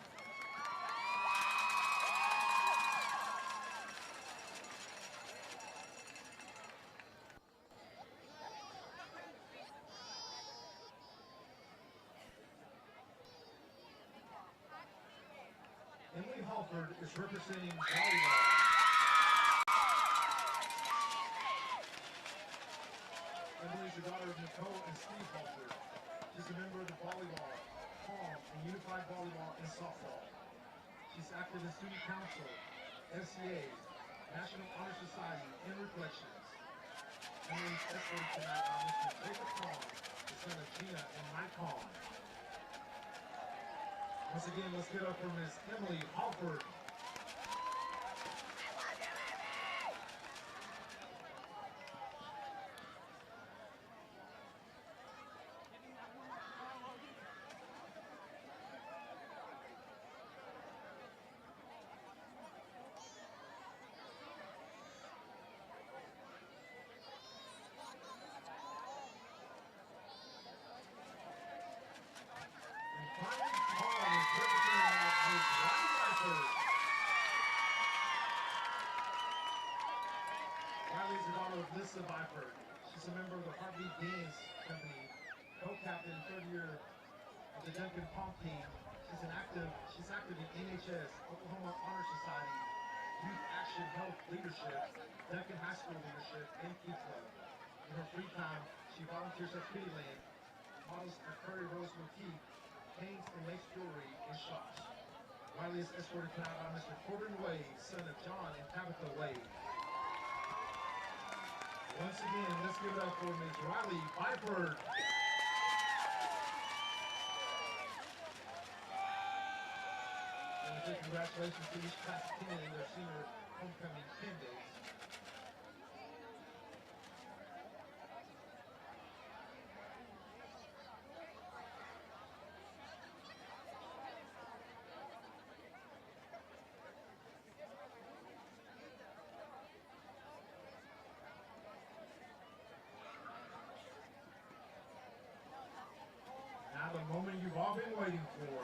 Emily Halford is representing volleyball. Emily is the daughter of Nicole and Steve Halford. She's a member of the volleyball, palm, and unified volleyball and softball. She's active in student council, FCA, National Honor Society, and Reflections. Emily is escorted tonight by Mr. Jacob Kong, the son of Gina and Mike Kong. Once again, let's get up for Miss Emily Halford. Riley is the daughter of Lisa Byford. She's a member of the Heartbeat Dance Company, co-captain third year of the Duncan Pomp team. She's active in NHS, Oklahoma Honor Society, Youth Action Health Leadership, Duncan High School Leadership, and Key Club. In her free time, she volunteers at Kittyland, models at Prairie Rose Motif, paints and makes jewelry and shops. Riley is escorted tonight by Mr. Corbin Wade, son of John and Tabitha Wade. Once again, let's give it up for Ms. Riley Byford. And a big congratulations to each class of 10 in their senior homecoming 10 days. all been waiting for.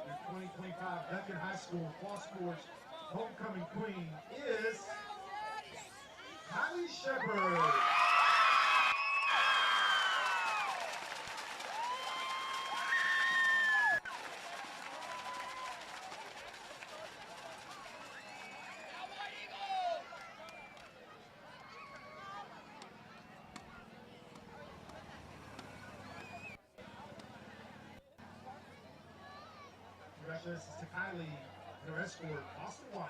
The 2025 Duncan High School Fall Sports homecoming queen is Kylie Shepard. Congratulations to Kylie and her escort, Austin White.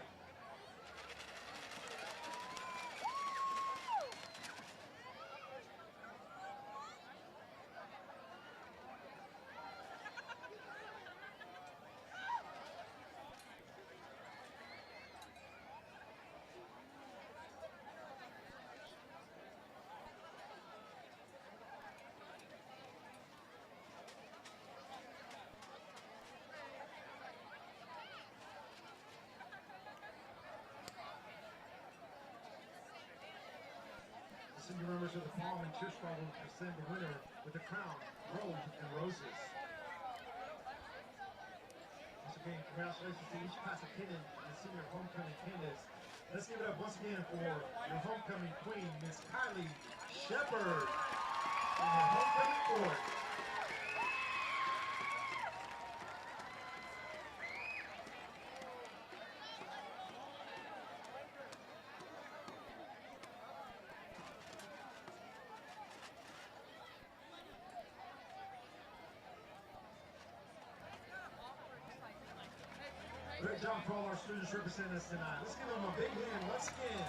The senior members of the Palm and Cheer Squad will present the winner with the crown, robe, and roses. Once again, congratulations to each class attendant and senior homecoming candidates. Let's give it up once again for your homecoming queen, Miss Kylie Shepard, and her homecoming court. Great job for all our students representing us tonight. Let's give them a big hand once again.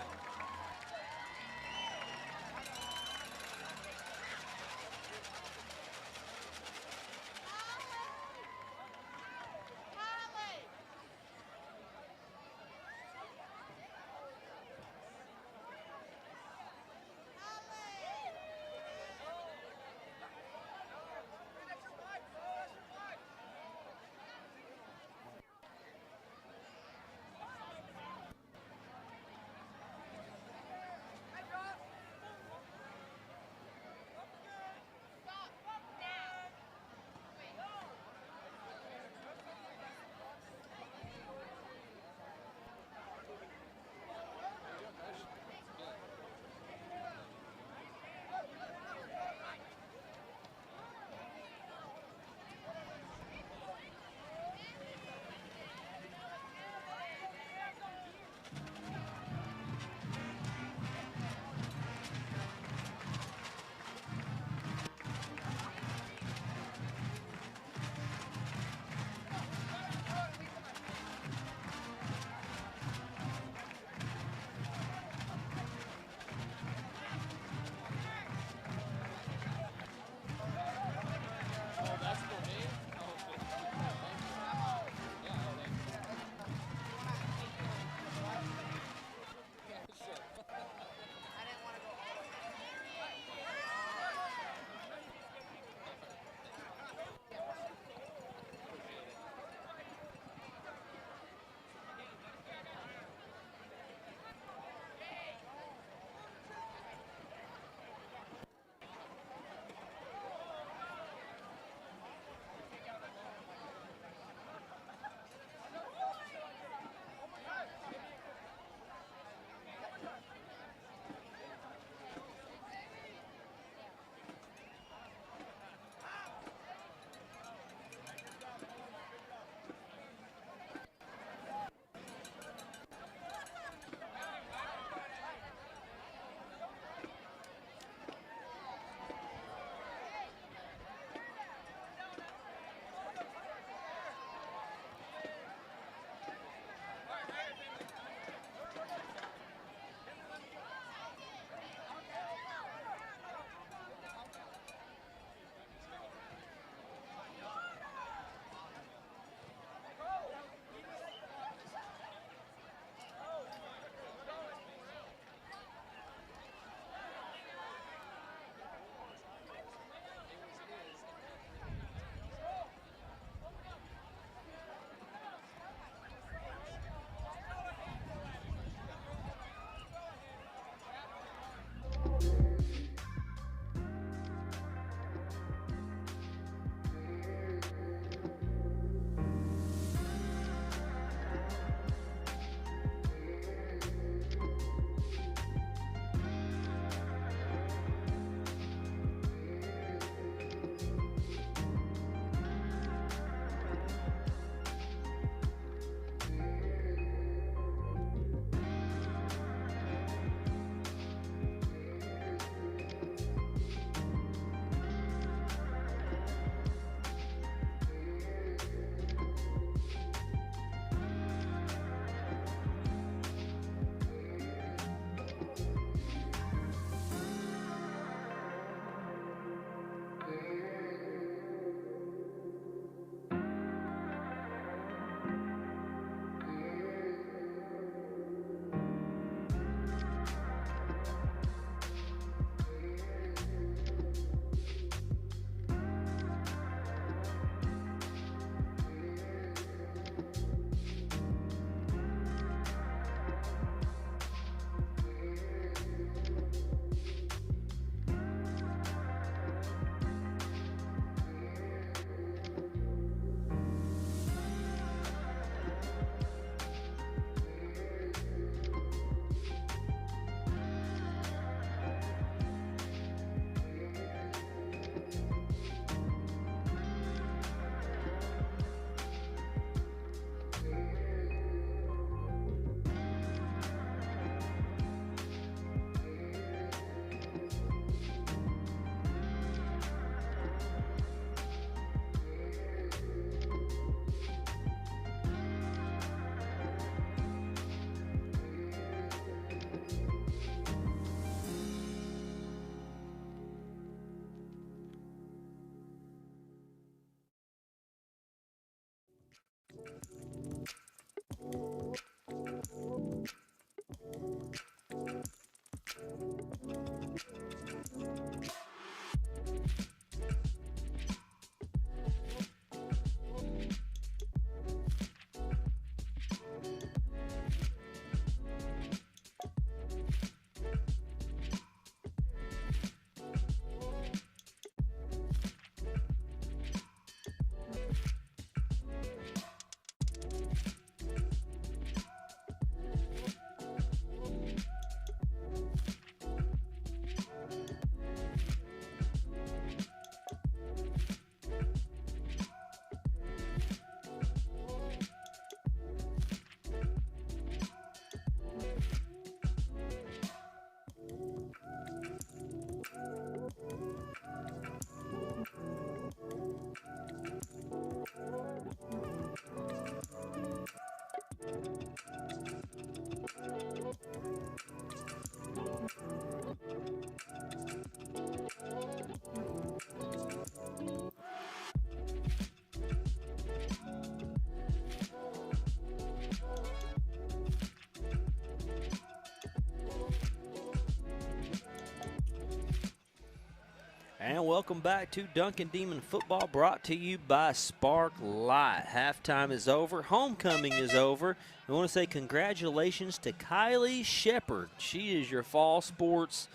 And welcome back to Duncan Demon Football, brought to you by Spark Light. Halftime is over. Homecoming is over. I want to say congratulations to Kylie Shepard. She is your fall sports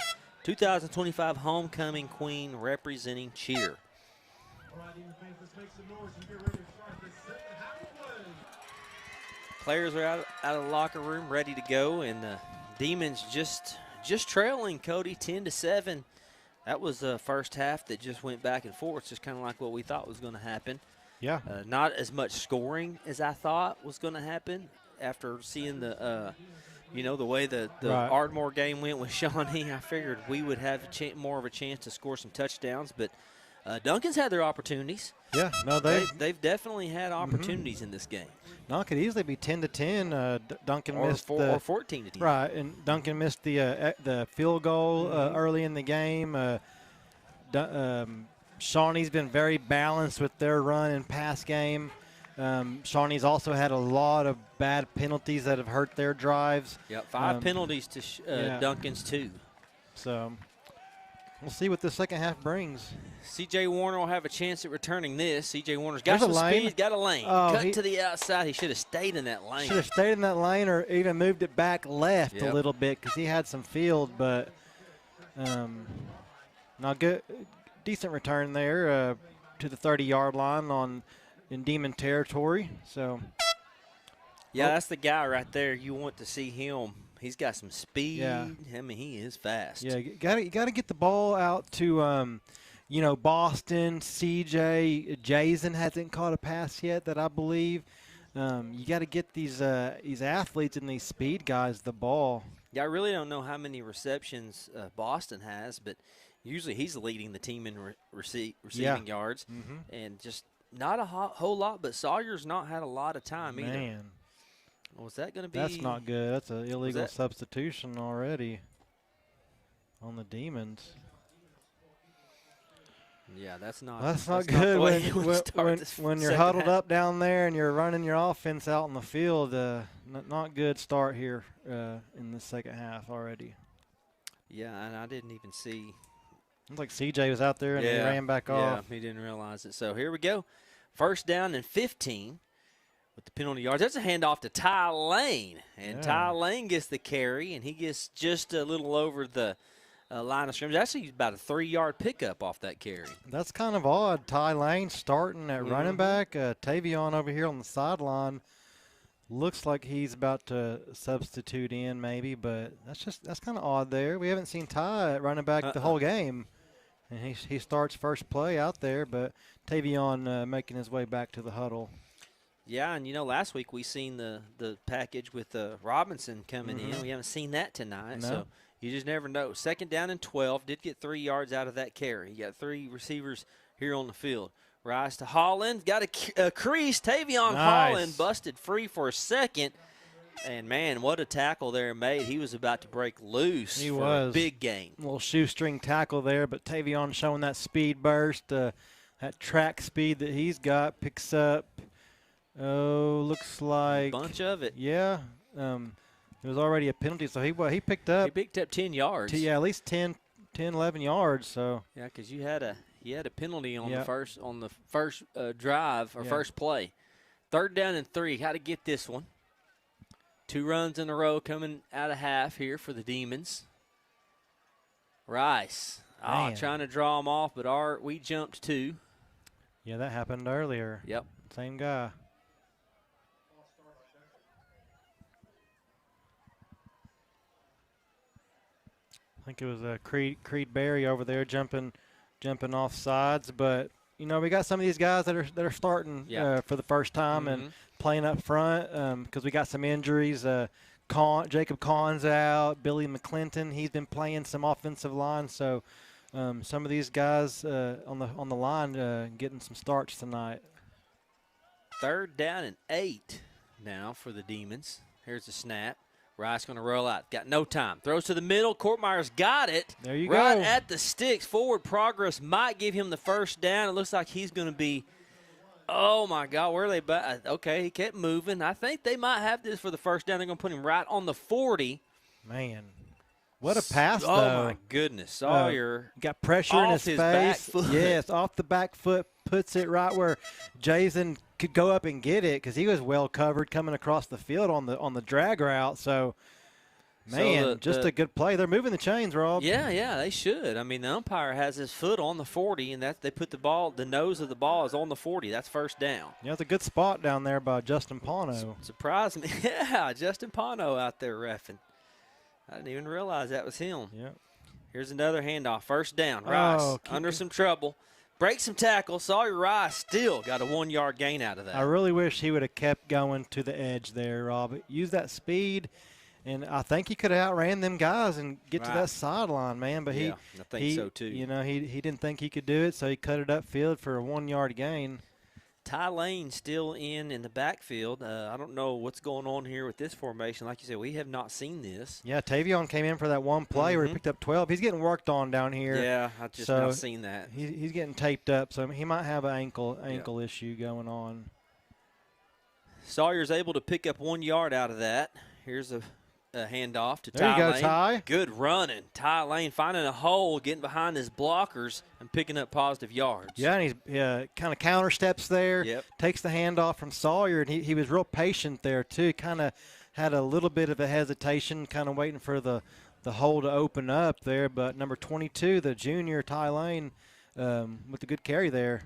2025 homecoming queen representing cheer. Players are out of the locker room ready to go, and the Demons just trailing Cody 10-7. That was the first half that just went back and forth, just kind of like what we thought was going to happen. Yeah. Not as much scoring as I thought was going to happen after seeing the, the way the right. Ardmore game went with Shawnee. I figured we would have more of a chance to score some touchdowns, but Duncan's had their opportunities. Yeah, no, they've definitely had opportunities in this game. No, it could easily be 10-10. Duncan missed or 14-10. Right, and Duncan missed the field goal early in the game. Shawnee's been very balanced with their run and pass game. Shawnee's also had a lot of bad penalties that have hurt their drives. Yep, 5 penalties to Duncan's 2. So we'll see what the second half brings. C.J. Warner will have a chance at returning this. C.J. Warner's got some speed. He's got a lane. Cut to the outside. He should have stayed in that lane. Should have stayed in that lane or even moved it back left a little bit because he had some field. But not good. Decent return there to the 30-yard line in Demon territory. So. Yeah, that's the guy right there. You want to see him. He's got some speed. Yeah. I mean, he is fast. Yeah, you got to get the ball out to Boston. CJ Jason hasn't caught a pass yet that I believe. You got to get these athletes and these speed guys the ball. Yeah, I really don't know how many receptions Boston has, but usually he's leading the team in receiving yards, and just not a whole lot. But Sawyer's not had a lot of time either. Man. Was that going to be? That's not good. That's an illegal substitution already on the Demons. Yeah, that's not good not when you're huddled up down there and you're running your offense out on the field. Not good start here in the second half already. Yeah, and I didn't even see. It's like CJ was out there and he ran back off. Yeah, he didn't realize it. So here we go. First down and 15. With the penalty yards, that's a handoff to Ty Lane. And Ty Lane gets the carry, and he gets just a little over the line of scrimmage. Actually, about a 3-yard pickup off that carry. That's kind of odd. Ty Lane starting at running back. Tavion over here on the sideline. Looks like he's about to substitute in maybe, but that's kind of odd there. We haven't seen Ty at running back the whole game. And he starts first play out there, but Tavion making his way back to the huddle. Yeah, and, last week we seen the package with Robinson coming in. We haven't seen that tonight, so you just never know. Second down and 12. Did get 3 yards out of that carry. You got 3 receivers here on the field. Rise to Holland. Got a crease. Tavion Holland busted free for a second. And, man, what a tackle there made. He was about to break loose for a big gain. A little shoestring tackle there, but Tavion showing that speed burst, that track speed that he's got, picks up. Looks like a bunch of it. Yeah. It was already a penalty, so he picked up. He picked up 10 yards. At least 10, 11 yards. So yeah, because you had a penalty on the first drive or first play. Third down and 3. How to get this one? 2 runs in a row coming out of half here for the Demons. Rice. Trying to draw him off, but we jumped 2. Yeah, that happened earlier. Yep. Same guy. I think it was Creed Berry over there jumping off sides, but we got some of these guys that are starting for the first time and playing up front because we got some injuries. Jacob Kahn's out, Billy McClinton, he's been playing some offensive line, so some of these guys on the line getting some starts tonight. Third down and 8 now for the Demons. Here's the snap. Rice going to roll out. Got no time. Throws to the middle. Courtmeyer's got it. There you go. Right at the sticks. Forward progress might give him the first down. It looks like he's going to be, oh, my God, where are they? Okay, he kept moving. I think they might have this for the first down. They're going to put him right on the 40. Man. What a pass, though. Oh, my goodness. Sawyer got pressure in his face. Back foot. Yes, off the back foot, puts it right where Jason could go up and get it because he was well covered coming across the field on the drag route. So, man, just a good play. They're moving the chains, Rob. Yeah, they should. I mean, the umpire has his foot on the 40, and they put the nose of the ball is on the 40. That's first down. Yeah, it's a good spot down there by Justin Pano. Surprised me. Yeah, Justin Pano out there reffing. I didn't even realize that was him. Yeah. Here's another handoff. First down. Rice under some trouble. Breaks some tackle. Sawyer Rice still got a 1-yard gain out of that. I really wish he would have kept going to the edge there, Rob. Use that speed, and I think he could have outran them guys and get to that sideline, man. But I think so too. You know, he didn't think he could do it, so he cut it upfield for a 1-yard gain. Ty Lane still in the backfield. I don't know what's going on here with this formation. Like you said, we have not seen this. Yeah, Tavion came in for that one play where he picked up 12. He's getting worked on down here. Yeah, I've just not seen that. He's getting taped up, so he might have an ankle issue going on. Sawyer's able to pick up 1 yard out of that. Here's a handoff to Ty Lane. There you go, Ty. Good running. Ty Lane finding a hole, getting behind his blockers, and picking up positive yards. Yeah, and he's kind of counter steps there. Yep. Takes the handoff from Sawyer, and he was real patient there, too. Kind of had a little bit of a hesitation, kind of waiting for the hole to open up there. But number 22, the junior, Ty Lane, with a good carry there.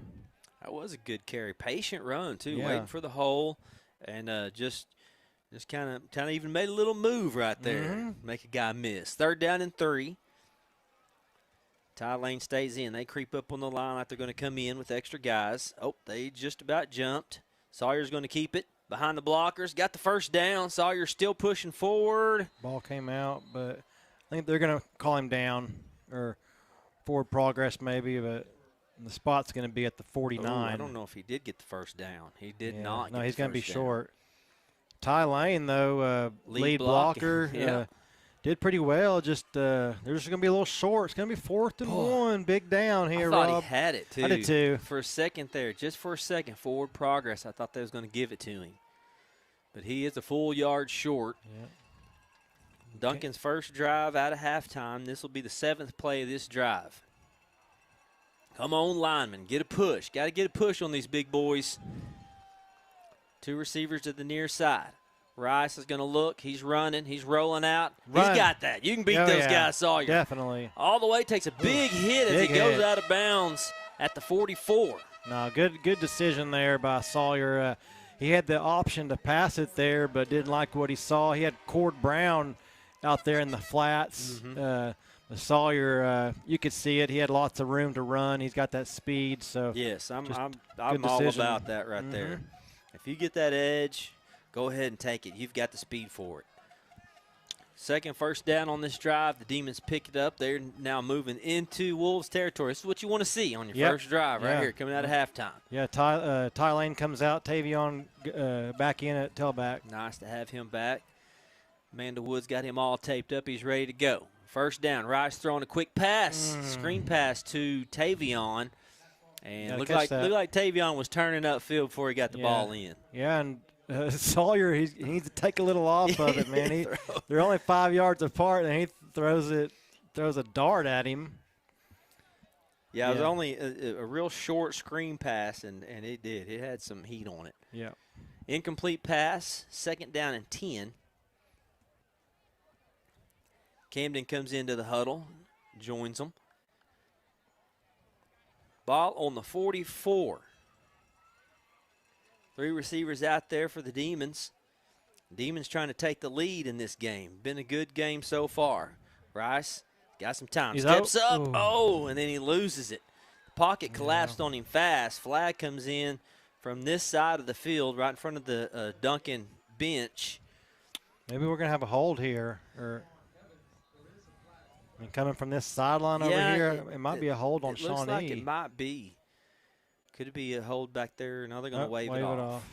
That was a good carry. Patient run, too, yeah. Waiting for the hole, and just kind of even made a little move right there. Make a guy miss. 3rd down and 3. Ty Lane stays in. They creep up on the line like they're going to come in with extra guys. Oh, they just about jumped. Sawyer's going to keep it behind the blockers. Got the first down. Sawyer's still pushing forward. Ball came out, but I think they're going to call him down or forward progress maybe, but the spot's going to be at the 49. Ooh, I don't know if he did get the first down. He did not. No, he's going to be short. Ty Lane, though, lead blocker, did pretty well. Just they're just going to be a little short. It's going to be 4th and 1. Big down here, Rob. I Rob. thought he had it, too. I did, too. For a second there, just for a second, forward progress, I thought they was going to give it to him. But he is a full yard short. Yeah. Duncan's first drive out of halftime. This will be the 7th play of this drive. Come on, lineman. Get a push. Got to get a push on these big boys. 2 receivers to the near side. Rice is going to look. He's running. He's rolling out. He's got that. You can beat those guys, Sawyer. Definitely. All the way. Takes a big hit as he goes out of bounds at the 44. No, good decision there by Sawyer. He had the option to pass it there, but didn't like what he saw. He had Cord Brown out there in the flats. Sawyer, you could see it. He had lots of room to run. He's got that speed. So yes, I'm all about that right there. If you get that edge, go ahead and take it. You've got the speed for it. 2nd first down on this drive. The Demons pick it up. They're now moving into Wolves territory. This is what you want to see on your first drive right here coming out of halftime. Yeah, Ty Lane comes out. Tavion back in at tailback. Nice to have him back. Amanda Woods got him all taped up. He's ready to go. First down. Rice throwing a quick pass. Screen pass to Tavion. And looked like Tavion was turning upfield before he got the ball in. Yeah, and Sawyer, he needs to take a little off of it, man. They're only 5 yards apart, and he throws a dart at him. Yeah, it was only a real short screen pass, and it did. It had some heat on it. Yeah. Incomplete pass, 2nd down and 10. Camden comes into the huddle, joins them. Ball on the 44. 3 receivers out there for the Demons. Demons trying to take the lead in this game. Been a good game so far. Rice got some time. Steps up. And then he loses it. The pocket collapsed on him fast. Flag comes in from this side of the field right in front of the Duncan bench. Maybe we're going to have a hold here. Coming from this sideline over here, it might be a hold on Shawnee. Looks like it might be. Could it be a hold back there? Now they're going to wave it off.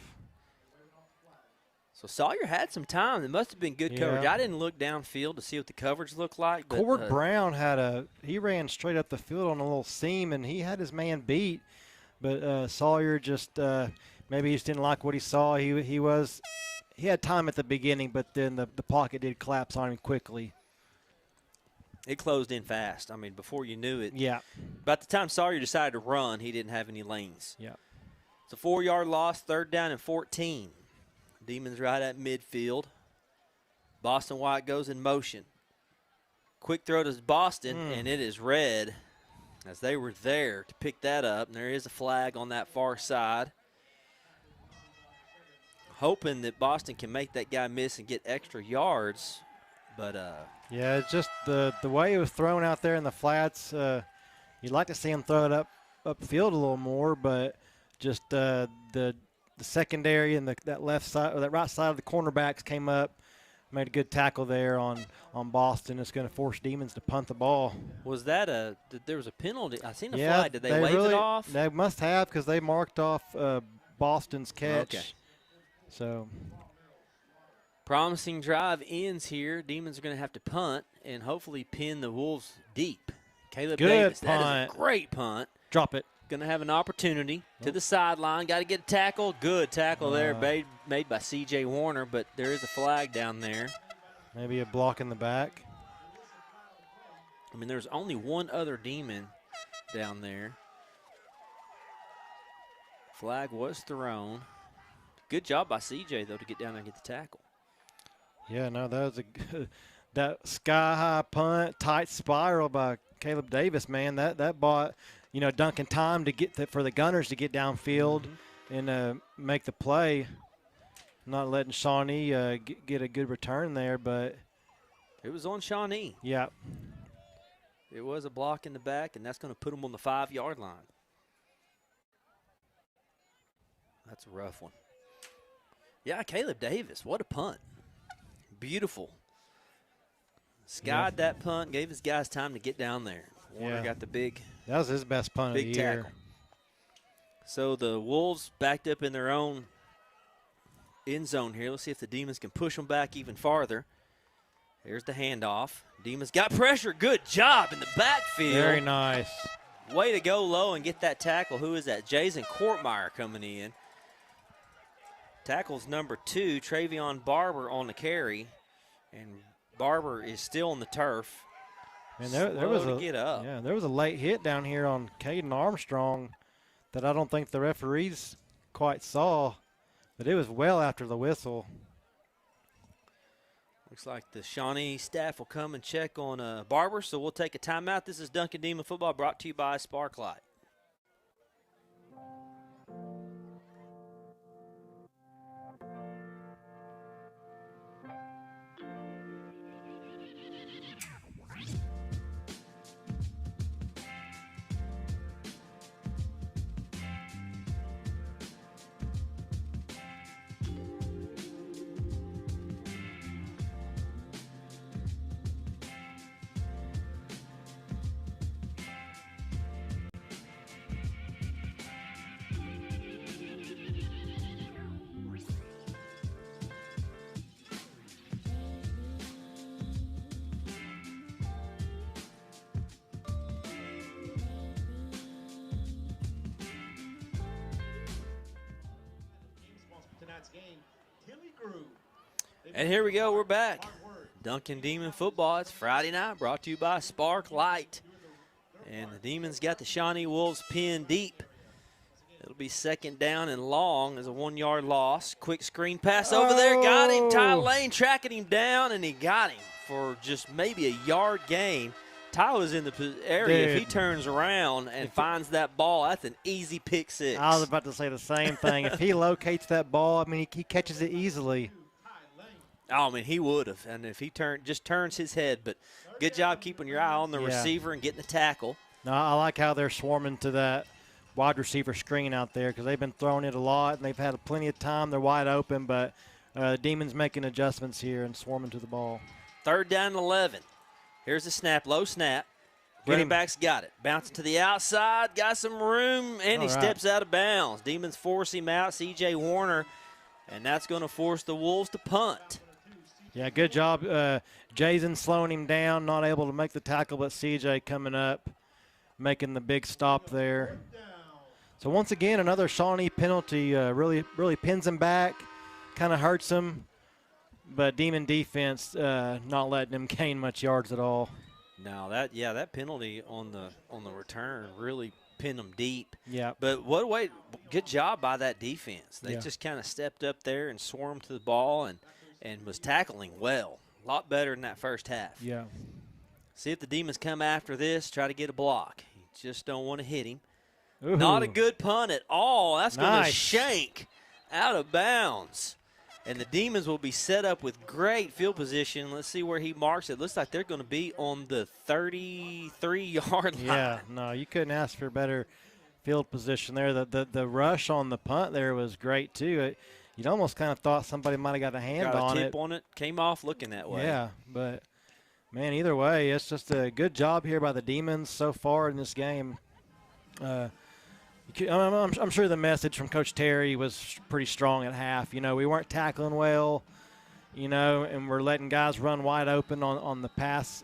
So Sawyer had some time. It must have been good coverage. I didn't look downfield to see what the coverage looked like. Cord Brown he ran straight up the field on a little seam, and he had his man beat. But Sawyer just maybe he just didn't like what he saw. He had time at the beginning, but then the pocket did collapse on him quickly. It closed in fast. I mean, before you knew it. Yeah. By the time Sawyer decided to run, he didn't have any lanes. Yeah. It's a 4-yard loss, 3rd down and 14. Demons right at midfield. Boston White goes in motion. Quick throw to Boston, and it is red as they were there to pick that up. And there is a flag on that far side. Hoping that Boston can make that guy miss and get extra yards. But yeah, it's just the way it was thrown out there in the flats. You'd like to see him throw it upfield a little more, but just the secondary and that left side or that right side of the cornerbacks came up, made a good tackle there on Boston. It's going to force Demons to punt the ball. Was that there was a penalty? I seen a flag. Did they wave it off? They must have, because they marked off Boston's catch. Okay. So promising drive ends here. Demons are going to have to punt and hopefully pin the Wolves deep. Caleb Davis, punt. That is a great punt. Drop it. Going to have an opportunity to the sideline. Got to get a tackle. Good tackle there made by C.J. Warner, but there is a flag down there. Maybe a block in the back. I mean, there's only one other Demon down there. Flag was thrown. Good job by C.J., though, to get down there and get the tackle. Yeah, no, that was that sky-high punt, tight spiral by Caleb Davis, man. That bought, Duncan time to get for the Gunners to get downfield and make the play. Not letting Shawnee get a good return there, but it was on Shawnee. Yeah. It was a block in the back, and that's going to put them on the 5-yard line. That's a rough one. Yeah, Caleb Davis, what a punt. Beautiful. Skied that punt, gave his guys time to get down there. Warner got the big That was his best punt of the year. tackle. So the Wolves backed up in their own end zone here. Let's see if the Demons can push them back even farther. There's the handoff. Demons got pressure. Good job in the backfield. Very nice. Way to go low and get that tackle. Who is that? Jason Courtmeyer coming in. Tackles number 2, Travion Barber on the carry. And Barber is still on the turf. And there was to get up. Yeah, there was a late hit down here on Caden Armstrong that I don't think the referees quite saw, but it was well after the whistle. Looks like the Shawnee staff will come and check on Barber, so we'll take a timeout. This is Duncan Demon Football brought to you by Sparklight. And here we go, we're back. Duncan Demon Football, it's Friday night, brought to you by Sparklight. And the Demons got the Shawnee Wolves pinned deep. It'll be 2nd down and long as a 1-yard loss. Quick screen pass over there, got him. Ty Lane tracking him down, and he got him for just maybe a yard gain. Ty was in the area. Dude, if he turns around and finds that ball, that's an easy pick 6. I was about to say the same thing. If he locates that ball, I mean, he catches it easily. Oh, I mean, he would have. And if he just turns his head. But good job keeping your eye on the receiver and getting the tackle. No, I like how they're swarming to that wide receiver screen out there because they've been throwing it a lot, and they've had plenty of time. They're wide open, but Demons making adjustments here and swarming to the ball. 3rd down and 11. Here's the snap, low snap. Running back's got it. Bouncing to the outside, got some room, and he steps out of bounds. Demons force him out, C.J. Warner, and that's going to force the Wolves to punt. Yeah, good job. Jason slowing him down, not able to make the tackle, but C.J. coming up, making the big stop there. So once again, another Shawnee penalty really pins him back, kind of hurts him. But Demon defense not letting him gain much yards at all. No, that penalty on the return really pinned them deep. Yeah. But good job by that defense. They just kind of stepped up there and swarmed to the ball and was tackling well. A lot better than that first half. Yeah. See if the Demons come after this, try to get a block. You just don't want to hit him. Ooh. Not a good punt at all. That's going to Nice. shank out of bounds. And the Demons will be set up with great field position. Let's see where he marks it. Looks like they're going to be on the 33-yard line. Yeah, no, you couldn't ask for better field position there. The rush on the punt there was great, too. You'd almost kind of thought somebody might have got a hand on it. Got a tip on it. Came off looking that way. Yeah, but, man, either way, it's just a good job here by the Demons so far in this game. I'm sure the message from Coach Terry was pretty strong at half. You know, we weren't tackling well, you know, and we're letting guys run wide open on the pass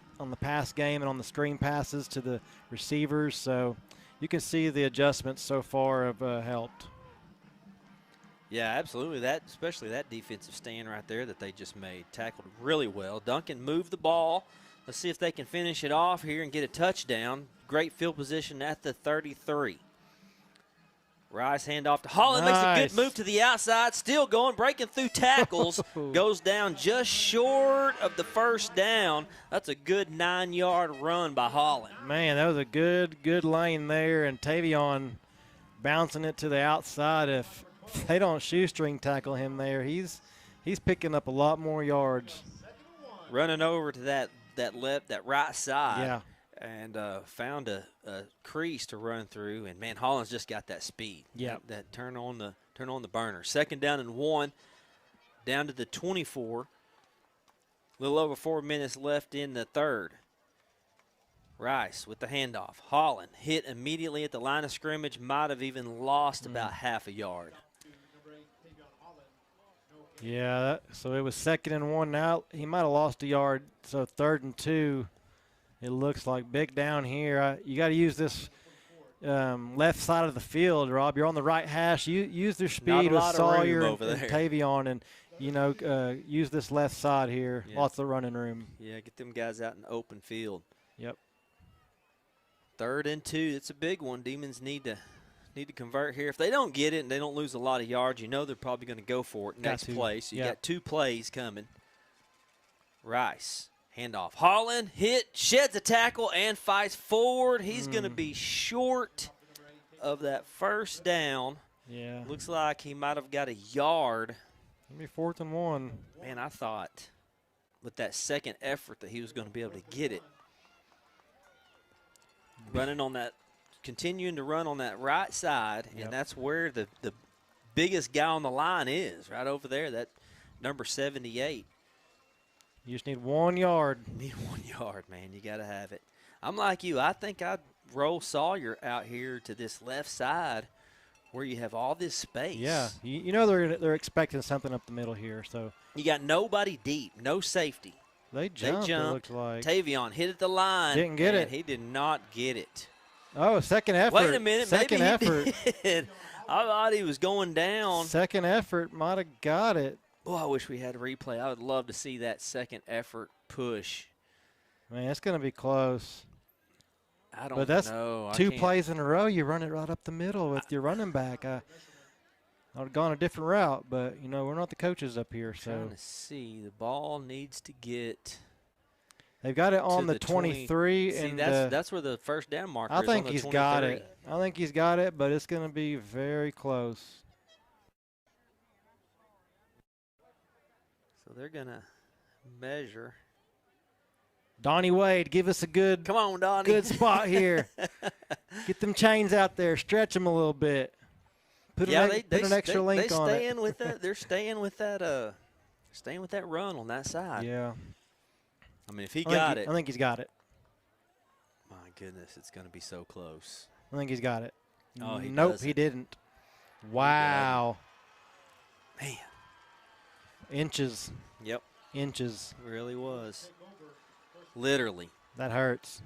game and on the screen passes to the receivers. So you can see the adjustments so far have helped. Yeah, absolutely. Especially that defensive stand right there that they just made. Tackled really well. Duncan moved the ball. Let's see if they can finish it off here and get a touchdown. Great field position at the 33. Rice handoff to Holland. Nice. Makes a good move to the outside. Still going, breaking through tackles. Goes down just short of the first down. That's a good 9-yard run by Holland. Man, that was a good lane there. And Tavion bouncing it to the outside. If they don't shoestring tackle him there, he's picking up a lot more yards. Running over to that right side. Yeah. And found a crease to run through, and man, Holland's just got that speed. Yeah, that turn on the burner. 2nd down and 1, down to the 24. A little over 4 minutes left in the third. Rice with the handoff. Holland hit immediately at the line of scrimmage. Might have even lost about half a yard. Yeah, so it was 2nd and 1. Now he might have lost a yard. So 3rd and 2. It looks like big down here. You got to use this left side of the field, Rob. You're on the right hash. You use their speed with Sawyer and Tavion, and use this left side here. Yeah. Lots of running room. Yeah, get them guys out in the open field. Yep. 3rd and 2. It's a big one. Demons need to convert here. If they don't get it and they don't lose a lot of yards, you know they're probably going to go for it next play. So you got 2 plays coming. Rice. Handoff. Holland hit, sheds a tackle, and fights forward. He's going to be short of that first down. Yeah. Looks like he might have got a yard. Maybe 4th and 1. Man, I thought with that second effort that he was going to be able to get it. Continuing to run on that right side, and that's where the biggest guy on the line is, right over there, that number 78. You just need 1 yard. Need 1 yard, man. You got to have it. I'm like you. I think I'd roll Sawyer out here to this left side where you have all this space. Yeah. You know they're expecting something up the middle here. So you got nobody deep, no safety. They jumped. It looks like. Tavion hit at the line. Didn't get it. He did not get it. Oh, second effort. Wait a minute. Second maybe effort. He did. I thought he was going down. Second effort might have got it. Boy, I wish we had a replay. I would love to see that second effort push. Man, it's going to be close. I don't know. But that's 2 plays in a row. You run it right up the middle with your running back. I would have gone a different route, but, you know, we're not the coaches up here. So trying to see. The ball needs to get. They've got it on the 23. See, and that's where the first down marker is. I think he's got it. I think he's got it, but it's going to be very close. So they're going to measure. Donnie Wade, give us a good, come on, Donnie. Good spot here. Get them chains out there. Stretch them a little bit. Put an extra link on it. They're staying with that. Staying with that run on that side. Yeah. I mean, if he got it. I think he's got it. My goodness, it's going to be so close. I think he's got it. Oh, nope, he didn't. Wow. Man. Inches. Yep. Inches. It really was. Literally. That hurts.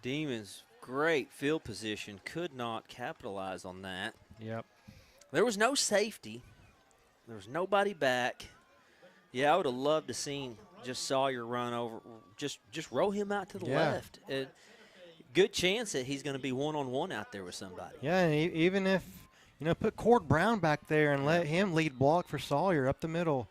Demons, great field position. Could not capitalize on that. Yep. There was no safety. There was nobody back. Yeah, I would have loved to seen just Sawyer run over. Just roll him out to the Yeah. left. Good chance that he's going to be one-on-one out there with somebody. Yeah, and even if, put Cord Brown back there and let him lead block for Sawyer up the middle.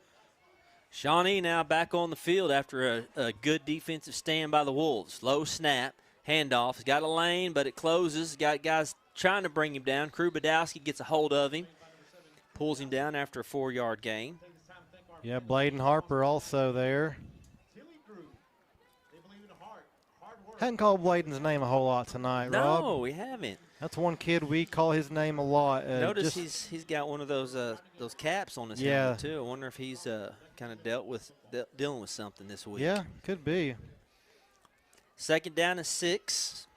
Shawnee now back on the field after a good defensive stand by the Wolves. Low snap, handoff. He's got a lane, but it closes. Got guys trying to bring him down. Krubadowski gets a hold of him, pulls him down after a 4-yard gain. Yeah, Bladen Harper also there. Hadn't called Bladen's name a whole lot tonight, Rob. No, we haven't. That's one kid we call his name a lot. Notice he's got one of those caps on his helmet too. I wonder if he's kind of dealing with something this week. Yeah, could be. 2nd down and 6.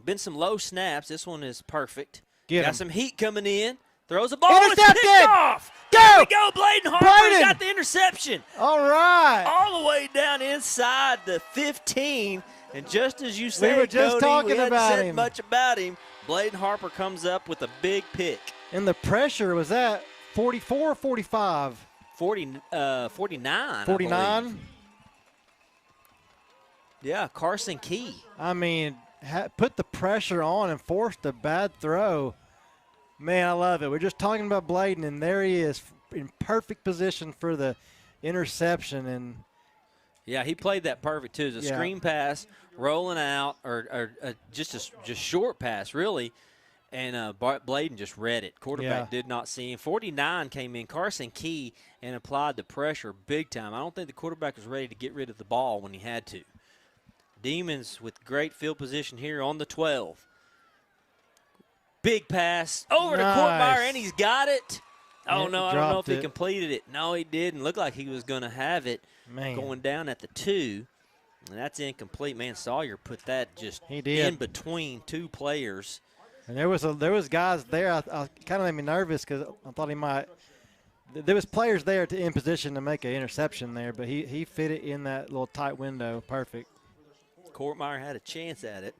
Been some low snaps. This one is perfect. Got some heat coming in. Throws a ball. Intercepted! It's picked off. Go! There we go. Bladen Harper Bladen! got the interception. All right. All the way down inside the 15. And just as you said, we were just Cody, talking we hadn't about said him. much about him. Bladen Harper comes up with a big pick. And the pressure, was that 44 or 45? 49. 49? Yeah, Carson Key. I mean, put the pressure on and forced a bad throw. Man, I love it. We're just talking about Bladen, and there he is in perfect position for the interception. And yeah, he played that perfect too. It was a screen pass, rolling out, or just short pass, really. And Bladen just read it. Quarterback did not see him. 49 came in. Carson Key and applied the pressure big time. I don't think the quarterback was ready to get rid of the ball when he had to. Demons with great field position here on the 12. Big pass over to Courtmeyer, and he's got it. Oh, no, I don't know if he completed it. No, he didn't. Looked like he was going to have it going down at the 2. And that's incomplete. Man, Sawyer put that just in between two players. And there was guys there. I kind of made me nervous because I thought he might. There was players there in position to make an interception there, but he fit it in that little tight window. Perfect. Courtmeyer had a chance at it.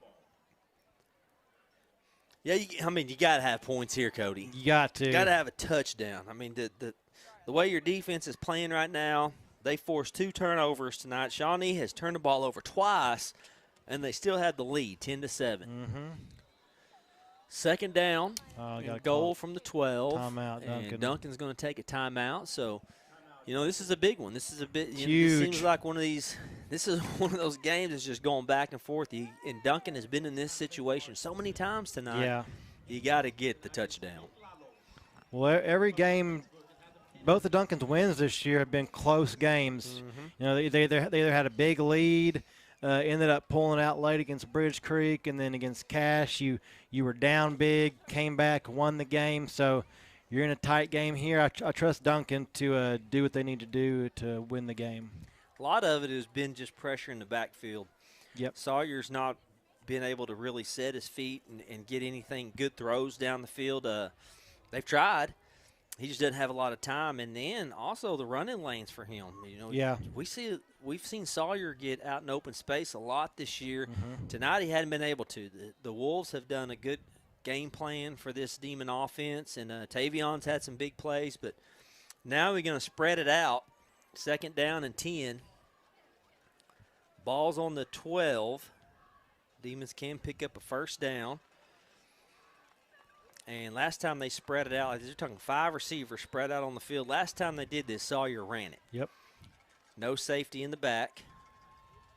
Yeah, you got to have points here, Cody. You got to. Got to have a touchdown. I mean, the way your defense is playing right now, they forced 2 turnovers tonight. Shawnee has turned the ball over twice, and they still had the lead, 10-7. Mm-hmm. 2nd down, goal from the 12. Timeout, Duncan. And Duncan's going to take a timeout. So, this is a big one. This is a bit huge. It seems like one of those games that's just going back and forth. And Duncan has been in this situation so many times tonight. Yeah. You got to get the touchdown. Well, every game, both of Duncan's wins this year have been close games. Mm-hmm. They either had a big lead, ended up pulling out late against Bridge Creek, and then against Cash, you were down big, came back, won the game. So you're in a tight game here. I trust Duncan to do what they need to do to win the game. A lot of it has been just pressure in the backfield. Yep. Sawyer's not been able to really set his feet and get anything good throws down the field. They've tried. He just doesn't have a lot of time. And then also the running lanes for him. We've seen Sawyer get out in open space a lot this year. Mm-hmm. Tonight he hadn't been able to. The Wolves have done a good game plan for this Demon offense, and Tavion's had some big plays, but now we're going to spread it out. 2nd down and 10. Ball's on the 12. Demons can pick up a 1st down. And last time they spread it out, they're talking 5 receivers spread out on the field. Last time they did this, Sawyer ran it. Yep. No safety in the back.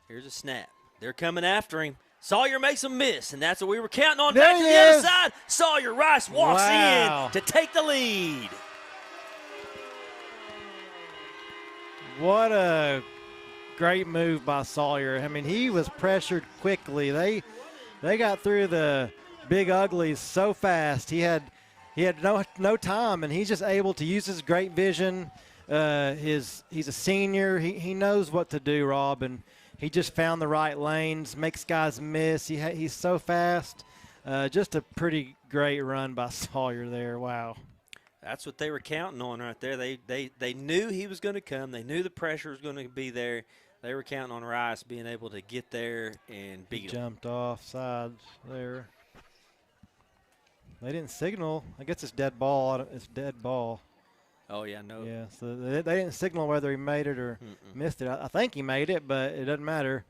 Here's a snap. They're coming after him. Sawyer makes a miss, and that's what we were counting on. There back to the other side. Sawyer Rice walks in to take the lead. What a great move by Sawyer. I mean, he was pressured quickly. They got through the big uglies so fast. He had no time, and he's just able to use his great vision. He's a senior. He knows what to do, Rob, and he just found the right lanes, makes guys miss. He's so fast. Just a pretty great run by Sawyer there. Wow. That's what they were counting on right there. They knew he was going to come. They knew the pressure was going to be there. They were counting on Rice being able to get there and beat him. Jumped off sides there. They didn't signal. I guess it's dead ball. It's dead ball. Oh, yeah, no. Yeah, so they didn't signal whether he made it or missed it. I think he made it, but it doesn't matter.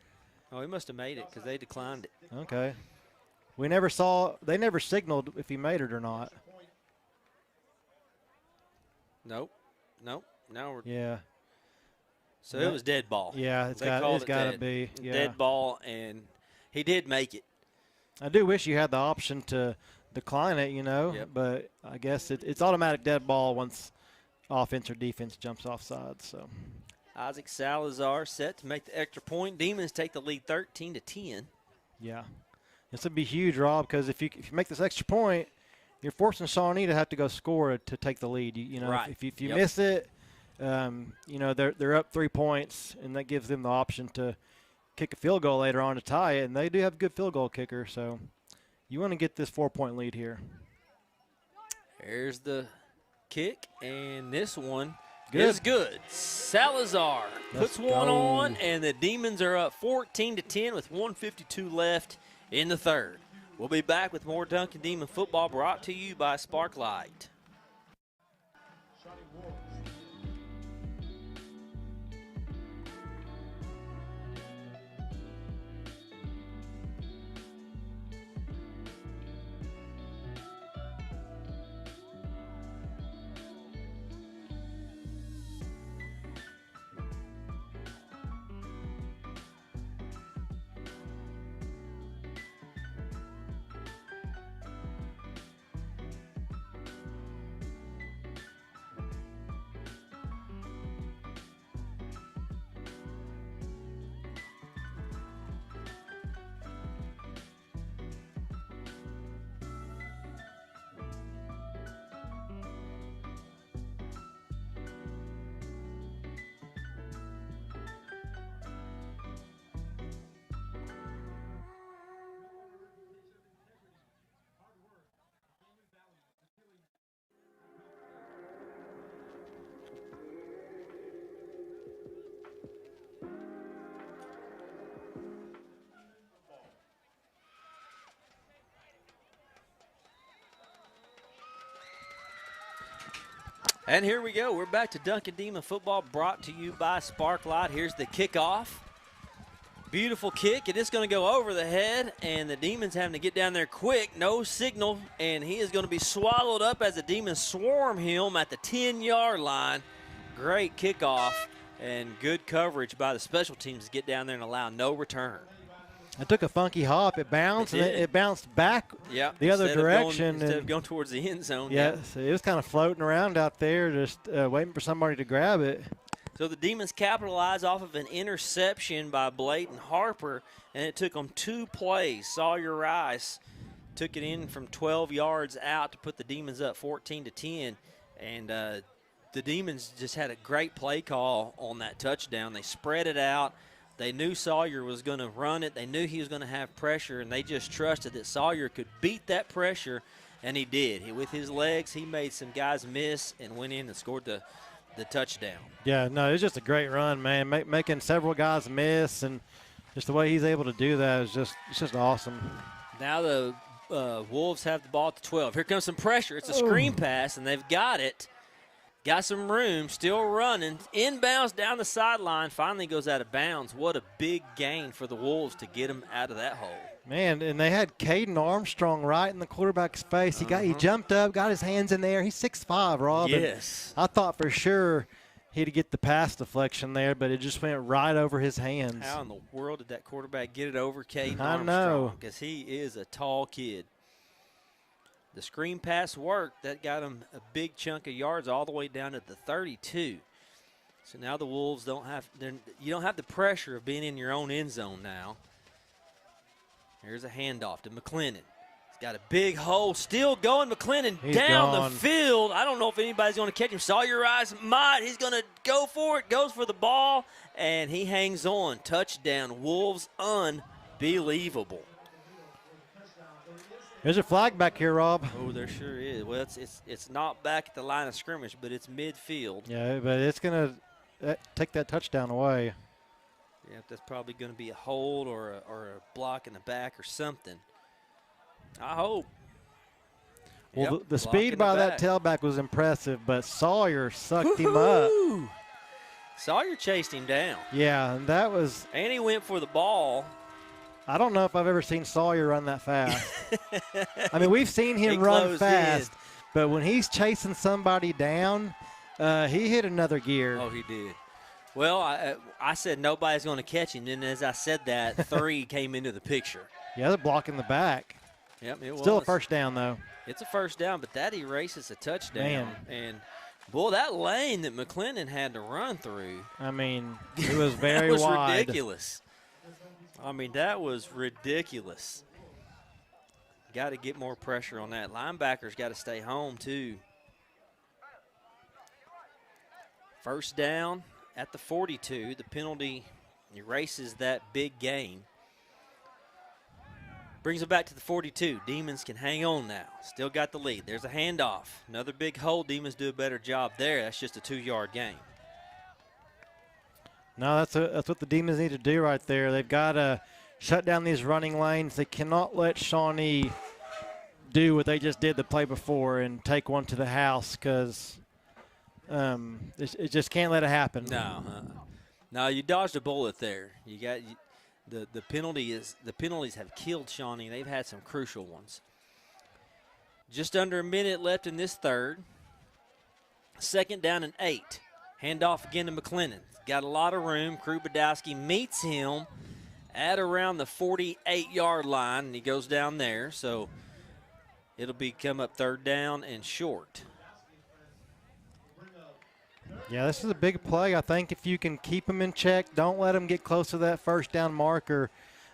Oh, he must have made it because they declined it. Okay. We never saw – they never signaled if he made it or not. Nope. Now we're – Yeah. So it was dead ball. Yeah, it's got to be. Yeah. Dead ball, and he did make it. I do wish you had the option to decline it, Yep. but I guess it's automatic dead ball once offense or defense jumps offside. So Isaac Salazar set to make the extra point. Demons take the lead 13-10. Yeah. This would be huge, Rob, because if you make this extra point, you're forcing Shawnee to have to go score to take the lead. Right. If you miss it, they're up 3 points, and that gives them the option to kick a field goal later on to tie it, and they do have a good field goal kicker, so you want to get this 4-point lead here. There's the kick, and this one is good. Salazar puts one on, and the Demons are up 14-10 with 1:52 left in the third. We'll be back with more Duncan Demon football brought to you by Sparklight. And here we go. We're back to Duncan Demon football brought to you by Sparklight. Here's the kickoff. Beautiful kick. It is going to go over the head, and the Demons having to get down there quick. No signal, and he is going to be swallowed up as the Demons swarm him at the 10-yard line. Great kickoff and good coverage by the special teams to get down there and allow no return. It took a funky hop. It bounced, and it bounced back the other direction. Instead of going towards the end zone. Yeah, so it was kind of floating around out there, just waiting for somebody to grab it. So the Demons capitalized off of an interception by Bladen Harper, and it took them 2 plays. Sawyer Rice took it in from 12 yards out to put the Demons up 14-10. And the Demons just had a great play call on that touchdown. They spread it out. They knew Sawyer was going to run it. They knew he was going to have pressure, and they just trusted that Sawyer could beat that pressure, and he did. With his legs, he made some guys miss and went in and scored the touchdown. Yeah, no, it was just a great run, man, making several guys miss, and just the way he's able to do that is just awesome. Now the Wolves have the ball at the 12. Here comes some pressure. It's a screen pass, and they've got it. Got some room, still running. Inbounds down the sideline, finally goes out of bounds. What a big gain for the Wolves to get him out of that hole. Man, and they had Caden Armstrong right in the quarterback's face. He jumped up, got his hands in there. He's 6'5", Rob. Yes. I thought for sure he'd get the pass deflection there, but it just went right over his hands. How in the world did that quarterback get it over Caden I Armstrong? know. Because he is a tall kid. The screen pass worked. That got him a big chunk of yards all the way down to the 32. So now the Wolves you don't have the pressure of being in your own end zone now. Here's a handoff to McClennan. He's got a big hole, still going. McClennan down the field. I don't know if anybody's going to catch him. Sawyer Rice might. He's going to go for it, goes for the ball, and he hangs on. Touchdown, Wolves, unbelievable. There's a flag back here, Rob. Oh, there sure is. Well, it's not back at the line of scrimmage, but it's midfield. Yeah, but it's going to take that touchdown away. Yeah, that's probably going to be a hold or a block in the back or something. I hope. Well, Yep, the speed by that tailback was impressive, but Sawyer sucked him up. Sawyer chased him down. Yeah, and that was. And he went for the ball. I don't know if I've ever seen Sawyer run that fast. I mean, we've seen him run fast, but when he's chasing somebody down, he hit another gear. Oh, he did. Well, I said nobody's going to catch him. Then as I said that, 3 came into the picture. Yeah, they're blocking the back. Yep, it was. Still a first down, though. It's a first down, but that erases a touchdown. Man. And, boy, that lane that McClendon had to run through. I mean, it was very that was wide. ridiculous. I mean, that was ridiculous. Got to get more pressure on that. Linebackers got to stay home, too. First down at the 42. The penalty erases that big gain. Brings it back to the 42. Demons can hang on now. Still got the lead. There's a handoff. Another big hole. Demons do a better job there. That's just a 2-yard gain. No, that's what the Demons need to do right there. They've got to shut down these running lanes. They cannot let Shawnee do what they just did the play before and take one to the house because it just can't let it happen. No, you dodged a bullet there. You got the penalties have killed Shawnee. They've had some crucial ones. Just under a minute left in this third. Second down and 8. Handoff again to McClendon. Got a lot of room. Krubadowski meets him at around the 48-yard line, and he goes down there. So it'll come up third down and short. Yeah, this is a big play. I think if you can keep them in check, don't let them get close to that first down marker,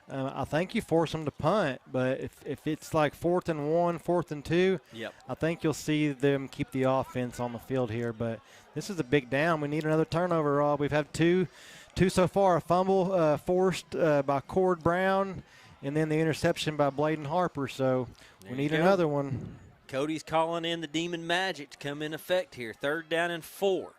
I think you force them to punt. But if it's like 4th and 1, 4th and 2, yep, I think you'll see them keep the offense on the field here. But this is a big down. We need another turnover, Rob. We've had two so far, a fumble forced by Cord Brown, and then the interception by Bladen Harper. So we need another one. Cody's calling in the Demon Magic to come in effect here. Third down and 4.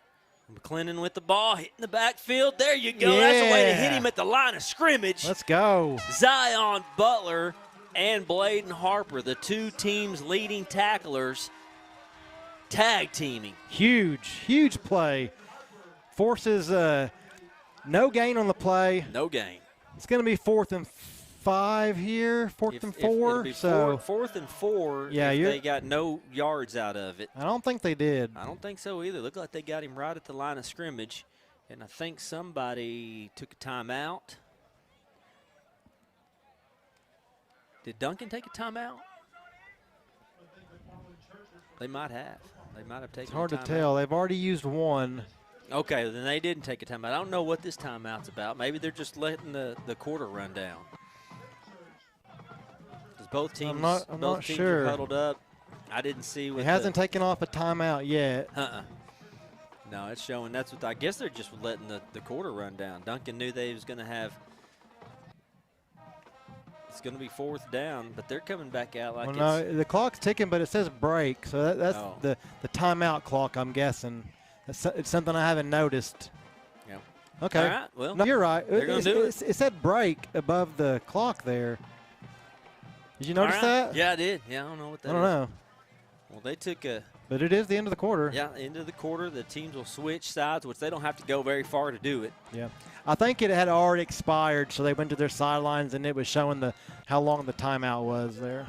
McClendon with the ball, hitting the backfield. There you go. Yeah. That's a way to hit him at the line of scrimmage. Let's go. Zion Butler and Bladen Harper, the 2 teams' leading tacklers, tag teaming. Huge play. Forces no gain on the play. No gain. It's going to be 4th and 5 here, 4th and 4. It'll be so 4th and 4. Yeah, if they got no yards out of it. I don't think they did. I don't think so either. Looked like they got him right at the line of scrimmage, and I think somebody took a timeout. Did Duncan take a timeout? They might have. They might have taken. It's hard a to timeout. tell. They've already used one. Okay, then they didn't take a timeout. I don't know what this timeout's about. Maybe they're just letting the quarter run down. Because both teams, I'm not sure. Are huddled up. I didn't see what it hasn't taken off a timeout yet. No, it's showing. That's what I guess they're just letting the quarter run down. Duncan knew they was going to have. It's going to be 4th down, but they're coming back out like no, the clock's ticking, but it says break, so that's the timeout clock. I'm guessing. It's something I haven't noticed. Yeah. Okay. All right. Well, no, you're right. They're going to do it. It said break above the clock there. Did you notice that? Yeah, I did. Yeah, I don't know what that is. I don't know. Well, they took a. But it is the end of the quarter. Yeah, end of the quarter. The teams will switch sides, which they don't have to go very far to do it. Yeah. I think it had already expired, so they went to their sidelines, and it was showing how long the timeout was there.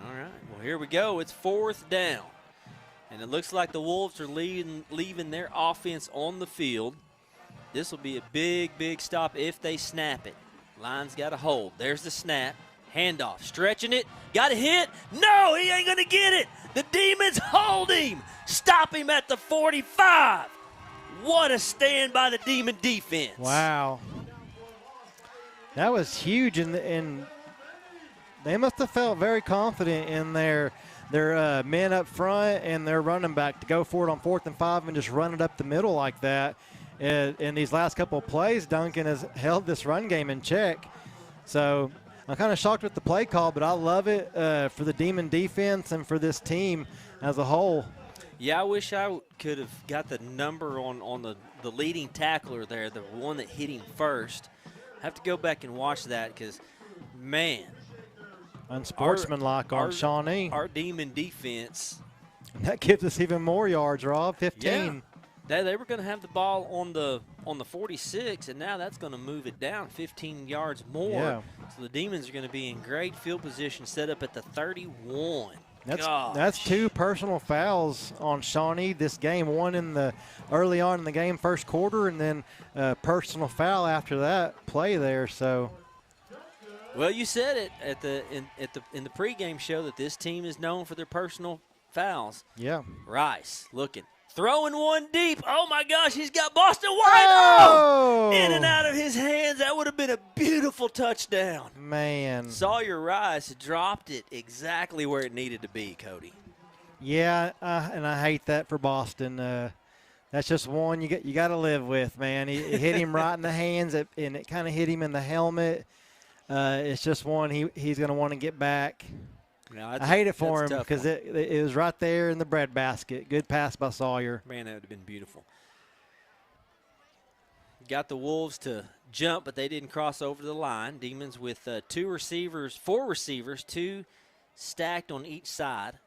All right. Well, here we go. It's 4th down. And it looks like the Wolves are leaving their offense on the field. This will be a big stop if they snap it. Line's got a hold. There's the snap. Handoff. Stretching it. Got a hit. No, he ain't going to get it. The Demons hold him. Stop him at the 45. What a stand by the Demon defense. Wow. That was huge, and they must have felt very confident in their men up front and their running back to go for it on 4th and 5 and just run it up the middle like that. In these last couple of plays, Duncan has held this run game in check. So I'm kind of shocked with the play call, but I love it for the Demon defense and for this team as a whole. Yeah, I wish I could have got the number on the leading tackler there, the one that hit him first. I have to go back and watch that because, man, Unsportsmanlike on Shawnee. Our Demon defense. That gives us even more yards, Rob. 15. Yeah. They were going to have the ball on the 46, and now that's going to move it down 15 yards more. Yeah. So the Demons are going to be in great field position, set up at the 31. That's 2 personal fouls on Shawnee this game. One early on in the game, first quarter, and then personal foul after that play there. So. Well, you said it in the pregame show that this team is known for their personal fouls. Yeah. Rice looking. Throwing one deep. Oh, my gosh, he's got Boston wide open. In and out of his hands. That would have been a beautiful touchdown. Man. Sawyer Rice dropped it exactly where it needed to be, Cody. Yeah, and I hate that for Boston. That's just one you got to live with, man. It hit him right in the hands, and it kind of hit him in the helmet. It's just one he's going to want to get back. No, I hate it for him because it was right there in the breadbasket. Good pass by Sawyer. Man, that would have been beautiful. Got the Wolves to jump, but they didn't cross over the line. Demons with 4 receivers, 2 stacked on each side.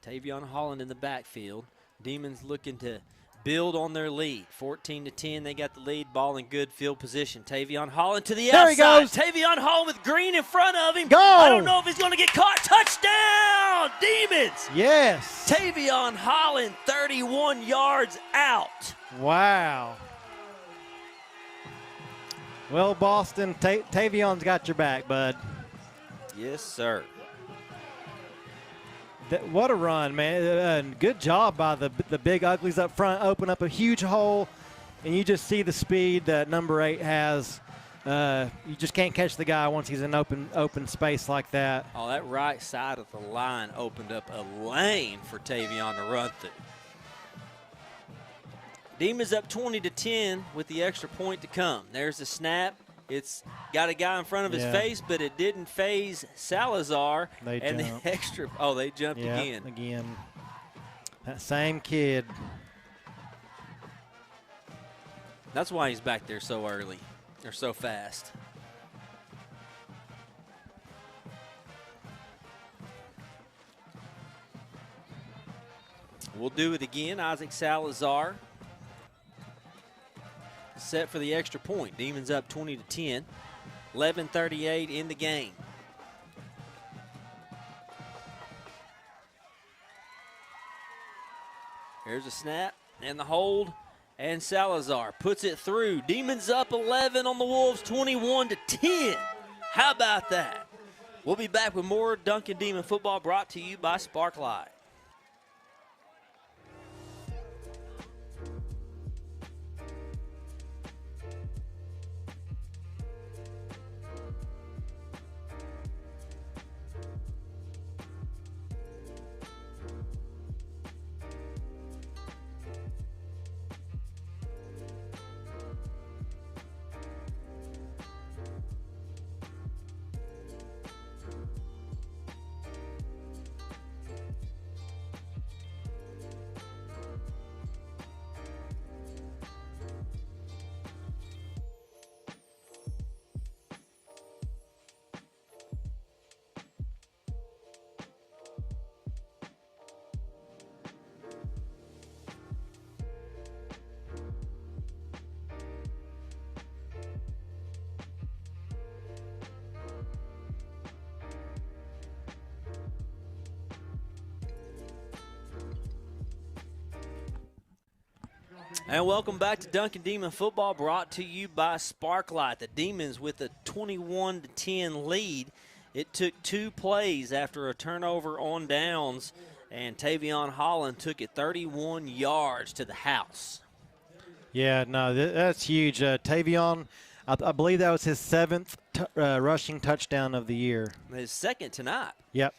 Tavion Holland in the backfield. Demons looking to build on their lead. 14-10, they got the lead. Ball in good field position. Tavion Holland to the outside. There he goes. Tavion Holland with Green in front of him. Go! I don't know if he's going to get caught. Touchdown, Demons! Yes. Tavion Holland, 31 yards out. Wow. Well, Boston, Tavion's got your back, bud. Yes, sir. What a run, man. Good job by the big uglies up front. Open up a huge hole, and you just see the speed that number 8 has. You just can't catch the guy once he's in open space like that. Oh, that right side of the line opened up a lane for Tavion to run through. Demons up 20-10 with the extra point to come. There's the snap. It's got a guy in front of his face, but it didn't phase Salazar. They jumped again. Again. That same kid. That's why he's back there so early or so fast. We'll do it again. Isaac Salazar set for the extra point. Demons up 20-10. 11:38 in the game. Here's a snap and the hold, and Salazar puts it through. Demons up 11 on the Wolves, 21-10. How about that? We'll be back with more Duncan Demon football brought to you by Sparklight. And welcome back to Duncan Demon football brought to you by Sparklight. The Demons with a 21-10 lead. It took 2 plays after a turnover on downs, and Tavion Holland took it 31 yards to the house. Yeah, no, that's huge. Tavion, I believe that was his 7th rushing touchdown of the year. His 2nd tonight. Yep.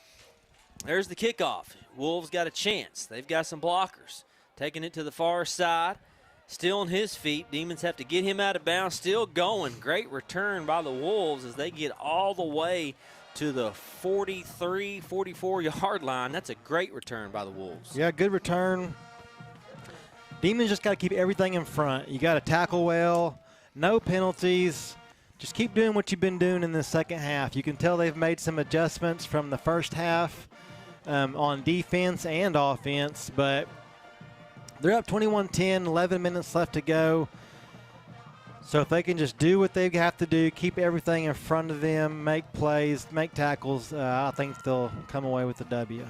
There's the kickoff. Wolves got a chance. They've got some blockers. Taking it to the far side. Still on his feet. Demons have to get him out of bounds. Still going. Great return by the Wolves as they get all the way to the 43, 44-yard line. That's a great return by the Wolves. Yeah, good return. Demons just got to keep everything in front. You got to tackle well. No penalties. just keep doing what you've been doing in the second half. You can tell they've made some adjustments from the first half on defense and offense, but they're up 21-10, 11 minutes left to go. So if they can just do what they have to do, keep everything in front of them, make plays, make tackles, I think they'll come away with the W.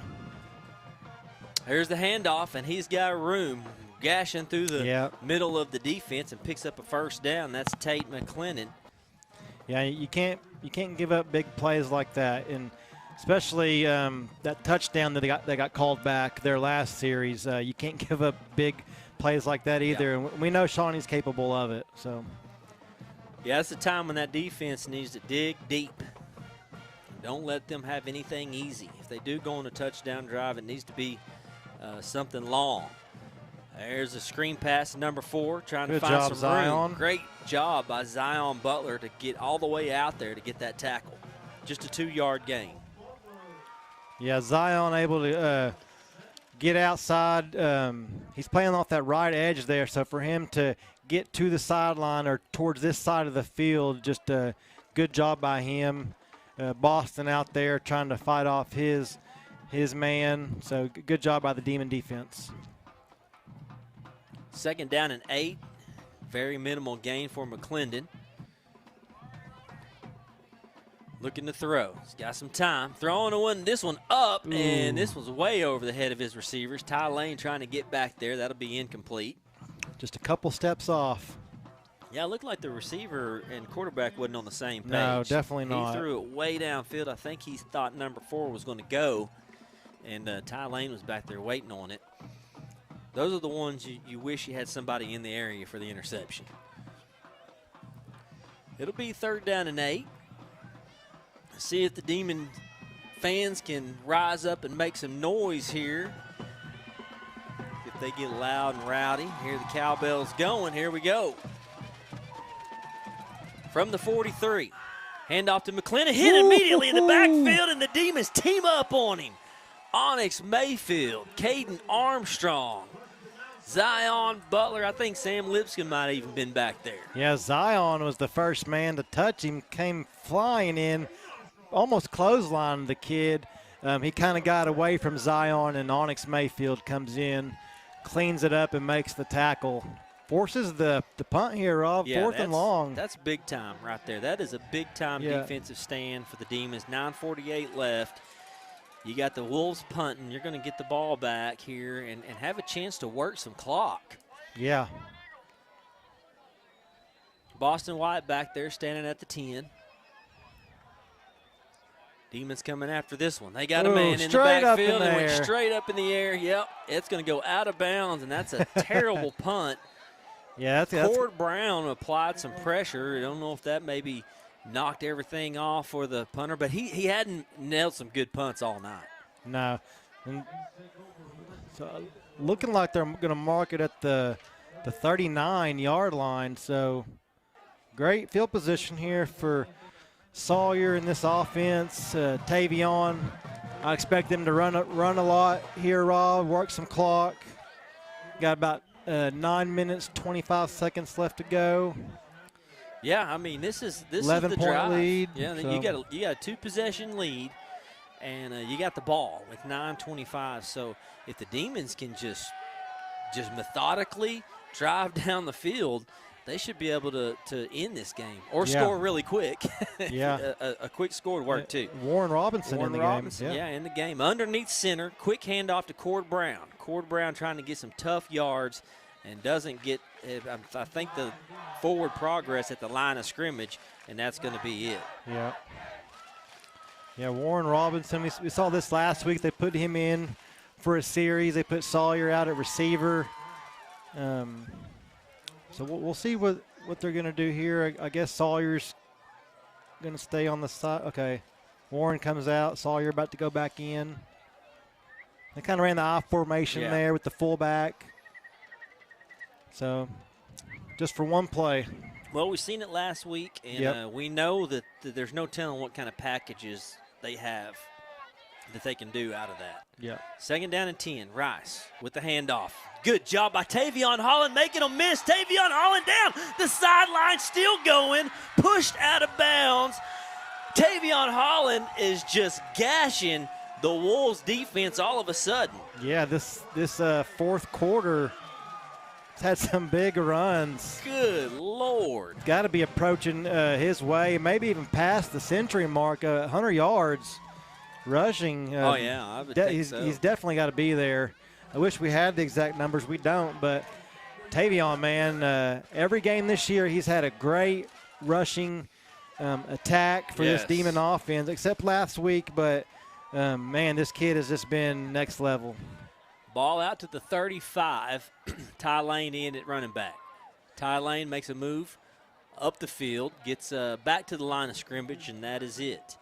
Here's the handoff, and he's got room gashing through the middle of the defense and picks up a first down. That's Tate McClendon. Yeah, you can't give up big plays like that, and especially that touchdown that they got called back their last series. You can't give up big plays like that either, and we know Shawnee's capable of it. So, yeah, it's the time when that defense needs to dig deep. Don't let them have anything easy. If they do go on a touchdown drive, it needs to be something long. There's a screen pass, number 4, trying to find some Zion. room. Great job by Zion Butler to get all the way out there to get that tackle. Just a 2-yard gain. Yeah, Zion able to get outside. He's playing off that right edge there, so for him to get to the sideline or towards this side of the field, just a good job by him. Boston out there trying to fight off his man, so good job by the Demon defense. 2nd down and 8. Very minimal gain for McClendon. Looking to throw. He's got some time. Throwing this one up, and this was way over the head of his receivers. Ty Lane trying to get back there. That'll be incomplete. Just a couple steps off. Yeah, it looked like the receiver and quarterback wasn't on the same page. No, definitely not. He threw it way downfield. I think he thought number 4 was going to go, and Ty Lane was back there waiting on it. Those are the ones you wish you had somebody in the area for the interception. It'll be 3rd down and 8. See if the Demon fans can rise up and make some noise here. If they get loud and rowdy. Here the cowbells going. Here we go. From the 43. Handoff to McClendon. Hit immediately in the backfield, and the Demons team up on him. Onyx Mayfield, Caden Armstrong, Zion Butler. I think Sam Lipscomb might have even been back there. Yeah, Zion was the first man to touch him, came flying in, almost clotheslined the kid. He kind of got away from Zion, and Onyx Mayfield comes in, cleans it up, and makes the tackle. Forces the punt here, Rob, 4th and long. That's big time right there. That is a big-time defensive stand for the Demons. 9:48 left. You got the Wolves punting. You're going to get the ball back here and have a chance to work some clock. Yeah. Boston White back there standing at the 10. Demons coming after this one. They got a man in the backfield and went straight up in the air. Yep, it's going to go out of bounds, and that's a terrible punt. Yeah, Cord Brown applied some pressure. I don't know if that maybe knocked everything off for the punter, but he hadn't nailed some good punts all night. No. And so looking like they're going to mark it at the 39-yard line. So great field position here for Sawyer in this offense. Tavion, I expect them to run a lot here, Rob, work some clock. Got about 9 minutes, 25 seconds left to go. Yeah, I mean, this is the 11-point drive. lead. Yeah, so. you got a 2-possession lead, and you got the ball with 9:25. So if the Demons can just methodically drive down the field, they should be able to end this game or score really quick. Yeah, a quick score would work too. Warren Robinson in the game. Yeah, in the game. Underneath center, quick handoff to Cord Brown. Cord Brown trying to get some tough yards and doesn't get, I think, the forward progress at the line of scrimmage, and that's going to be it. Yeah. Yeah, Warren Robinson, we saw this last week. They put him in for a series. They put Sawyer out at receiver. So we'll see what they're going to do here. I guess Sawyer's going to stay on the side. Okay. Warren comes out. Sawyer about to go back in. They kind of ran the I formation there with the fullback. So just for one play. Well, we've seen it last week, and we know that there's no telling what kind of packages they have that they can do out of that. Yeah. Second down and 10. Rice with the handoff. Good job by Tavion Holland making them miss. Tavion Holland down. The sideline still going. Pushed out of bounds. Tavion Holland is just gashing the Wolves defense all of a sudden. Yeah, this fourth quarter had some big runs. Good Lord. Got to be approaching his way, maybe even past the century mark, 100 yards rushing. Oh, yeah, I would think so. He's definitely got to be there. I wish we had the exact numbers. We don't, but Tavion, man, every game this year he's had a great rushing attack for this Demon offense, except last week, but, man, this kid has just been next level. Ball out to the 35. Ty Lane in at running back. Ty Lane makes a move up the field, gets back to the line of scrimmage, and that is it.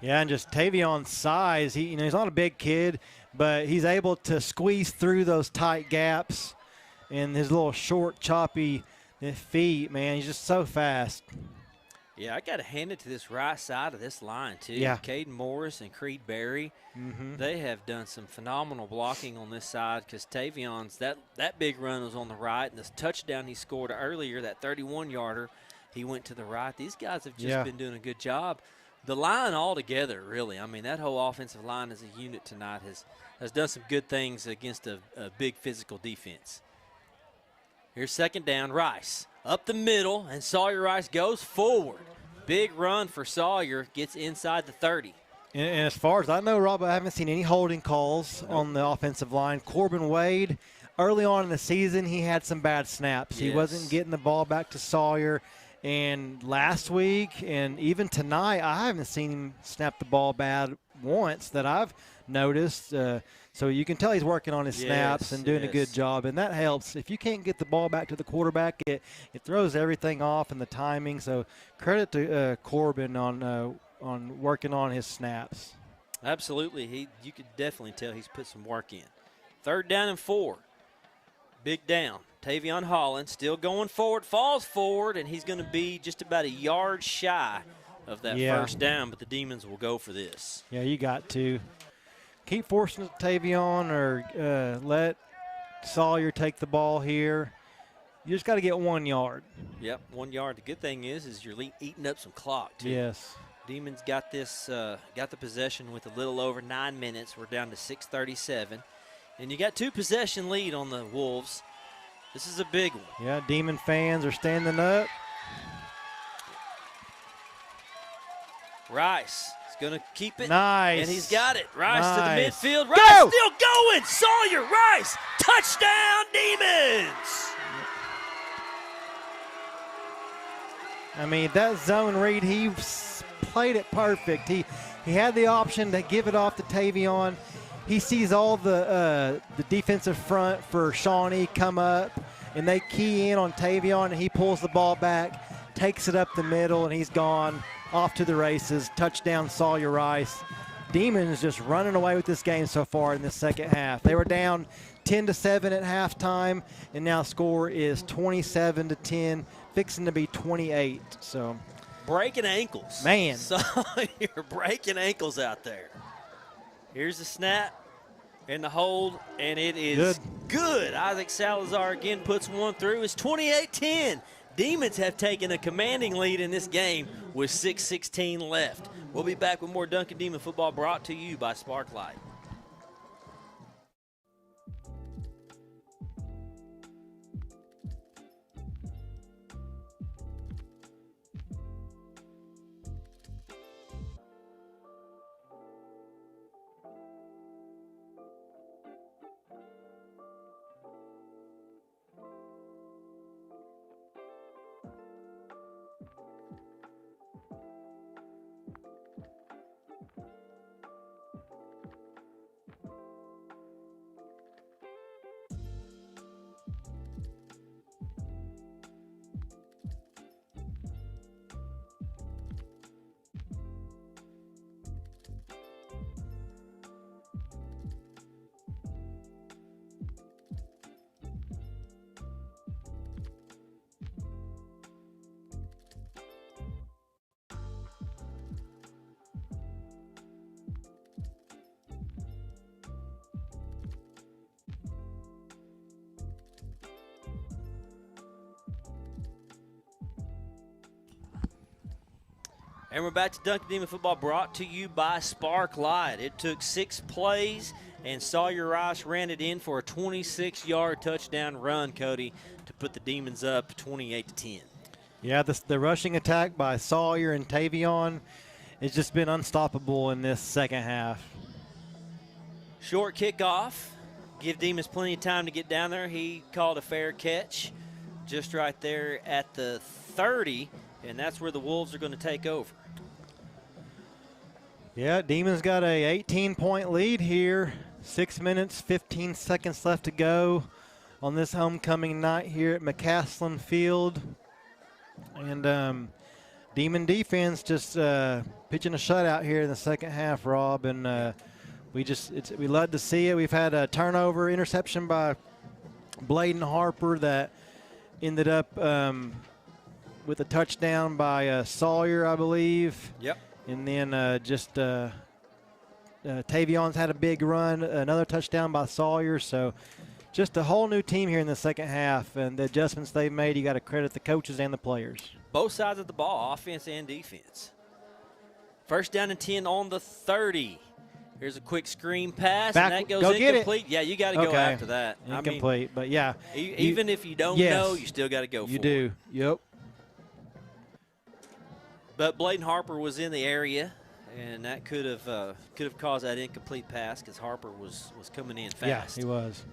Yeah, and just Tavion's size, he's not a big kid, but he's able to squeeze through those tight gaps and his little short, choppy feet, man. He's just so fast. Yeah, I got to hand it to this right side of this line, too. Yeah. Caden Morris and Creed Berry, they have done some phenomenal blocking on this side because Tavion's, that big run was on the right, and this touchdown he scored earlier, that 31-yarder, he went to the right. These guys have just been doing a good job. The line altogether, really, I mean, that whole offensive line as a unit tonight has done some good things against a big physical defense. Here's second down, Rice. Up the middle, and Sawyer Rice goes forward. Big run for Sawyer, gets inside the 30. And as far as I know, Rob, I haven't seen any holding calls on the offensive line. Corbin Wade, early on in the season, he had some bad snaps. He wasn't getting the ball back to Sawyer. And last week and even tonight, I haven't seen him snap the ball bad once that I've noticed. So you can tell he's working on his snaps and doing a good job, and that helps. If you can't get the ball back to the quarterback, it throws everything off and the timing. So credit to Corbin on working on his snaps. Absolutely. You could definitely tell he's put some work in. Third down and 4. Big down. Tavion Holland still going forward, falls forward, and he's going to be just about a yard shy of that first down, but the Demons will go for this. Yeah, you got to. Keep forcing it to Tavion or let Sawyer take the ball here. You just got to get 1 yard. Yep, 1 yard. The good thing is you're eating up some clock, too. Yes. Demons got the possession with a little over 9 minutes. We're down to 6:37. And you got 2 possession lead on the Wolves. This is a big one. Yeah, Demon fans are standing up. Rice is going to keep it. Nice. And he's got it. Rice to the midfield. Go! Rice still going. Sawyer, Rice, touchdown Demons. I mean, that zone read, he played it perfect. He had the option to give it off to Tavion. He sees all the defensive front for Shawnee come up, and they key in on Tavion, and he pulls the ball back, takes it up the middle, and he's gone off to the races. Touchdown, Sawyer Rice. Demons just running away with this game so far in the second half. They were down 10-7 at halftime, and now score is 27-10, fixing to be 28. So breaking ankles. Man. So you're breaking ankles out there. Here's the snap and the hold, and it is good. Isaac Salazar again puts one through. It's 28-10. Demons have taken a commanding lead in this game with 6:16 left. We'll be back with more Duncan Demon football brought to you by Sparklight. And we're back to Duncan Demon Football, brought to you by Spark Light. It took 6 plays, and Sawyer Rice ran it in for a 26-yard touchdown run, Cody, to put the Demons up 28-10. Yeah, the rushing attack by Sawyer and Tavion has just been unstoppable in this second half. Short kickoff. Give Demons plenty of time to get down there. He called a fair catch just right there at the 30, and that's where the Wolves are going to take over. Yeah, Demons got a 18-point lead here. 6 minutes, 15 seconds left to go on this homecoming night here at McCaslin Field. And Demon defense just pitching a shutout here in the second half, Rob. And we love to see it. We've had a turnover interception by Bladen Harper that ended up with a touchdown by Sawyer, I believe. Yep. And then Tavion's had a big run, another touchdown by Sawyer. So just a whole new team here in the second half. And the adjustments they've made, you got to credit the coaches and the players. Both sides of the ball, offense and defense. First down and 10 on the 30. Here's a quick screen pass, and that goes incomplete. Yeah, you got to go after that. Incomplete, but yeah. Even if you don't know, you still got to go for it. You do, yep. But Bladen Harper was in the area, and that could have caused that incomplete pass because Harper was coming in fast. Yeah, he was.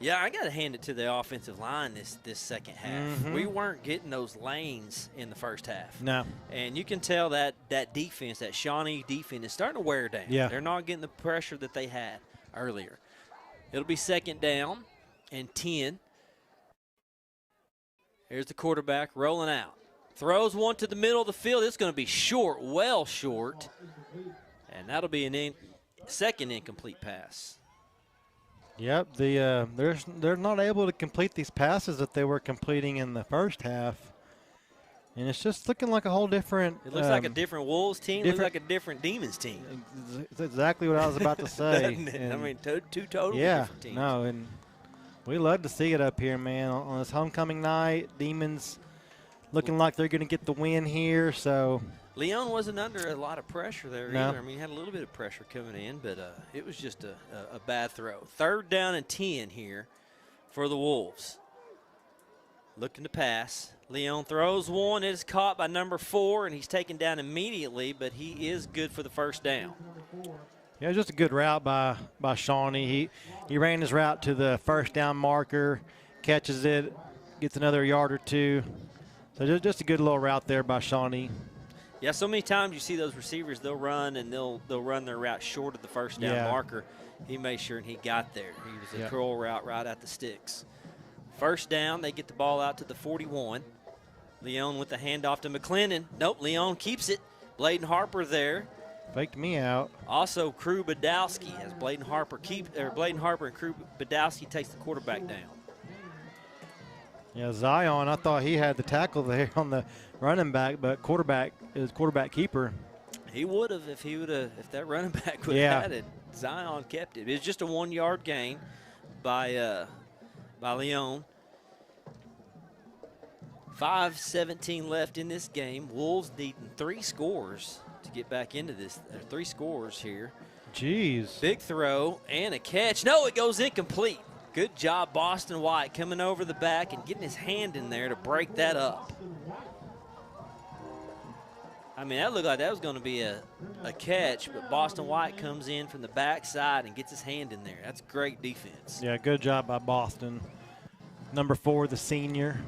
Yeah, I got to hand it to the offensive line this second half. Mm-hmm. We weren't getting those lanes in the first half. No. And you can tell that defense, that Shawnee defense, is starting to wear down. Yeah. They're not getting the pressure that they had earlier. It'll be second down and 10. Here's the quarterback rolling out. Throws one to the middle of the field. It's going to be short, well short. And that'll be a second incomplete pass. Yep, they're not able to complete these passes that they were completing in the first half. And it's just looking like a whole different – It looks like a different Wolves team. It looks like a different Demons team. That's exactly what I was about to say. I mean, two totally different teams. No, and we love to see it up here, man. On this homecoming night, Demons looking like they're going to get the win here. So Leon wasn't under a lot of pressure there no. either. I mean, he had a little bit of pressure coming in, but it was just a bad throw. Third down and 10 here for the Wolves. Looking to pass. Leon throws one. It is caught by number 4, and he's taken down immediately, but he is good for the first down. Yeah, just a good route by Shawnee. He ran his route to the first down marker, catches it, gets another yard or two. So just a good little route there by Shawnee. Yeah, so many times you see those receivers, they'll run and they'll run their route short of the first down marker. He made sure and he got there. He was a curl route right at the sticks. First down, they get the ball out to the 41. Leon with the handoff to McClendon. Nope, Leon keeps it. Bladen Harper there. Faked me out. Also, Crew Badowski as Bladen Harper and Crew Badowski takes the quarterback down. Yeah, Zion, I thought he had the tackle there on the running back, but quarterback keeper. He would have if that running back would have had it. Zion kept it. It was just a 1-yard gain by Leon. 5:17 left in this game. Wolves needing 3 scores to get back into this. 3 scores here. Jeez. Big throw and a catch. No, it goes incomplete. Good job, Boston White, coming over the back and getting his hand in there to break that up. I mean, that looked like that was going to be a catch, but Boston White comes in from the backside and gets his hand in there. That's great defense. Yeah, good job by Boston. Number 4, the senior.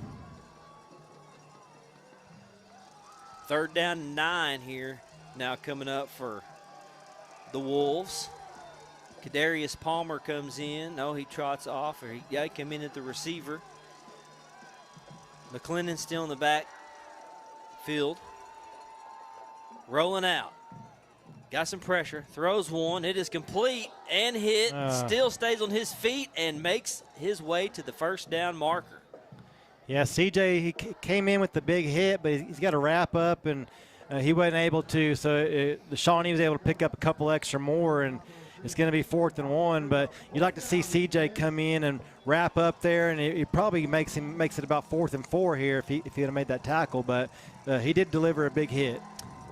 Third down and 9 here now coming up for the Wolves. Kadarius Palmer comes in. No, he trots off. He came in at the receiver. McClendon still in the back field. Rolling out. Got some pressure. Throws one. It is complete and hit. Still stays on his feet and makes his way to the first down marker. Yeah, CJ, he came in with the big hit, but he's got to wrap up, and he wasn't able to. So the Shawnee was able to pick up a couple extra more, and it's going to be 4th and 1. But you'd like to see CJ come in and wrap up there, and it probably makes it about 4th and 4 here if he had made that tackle. But he did deliver a big hit.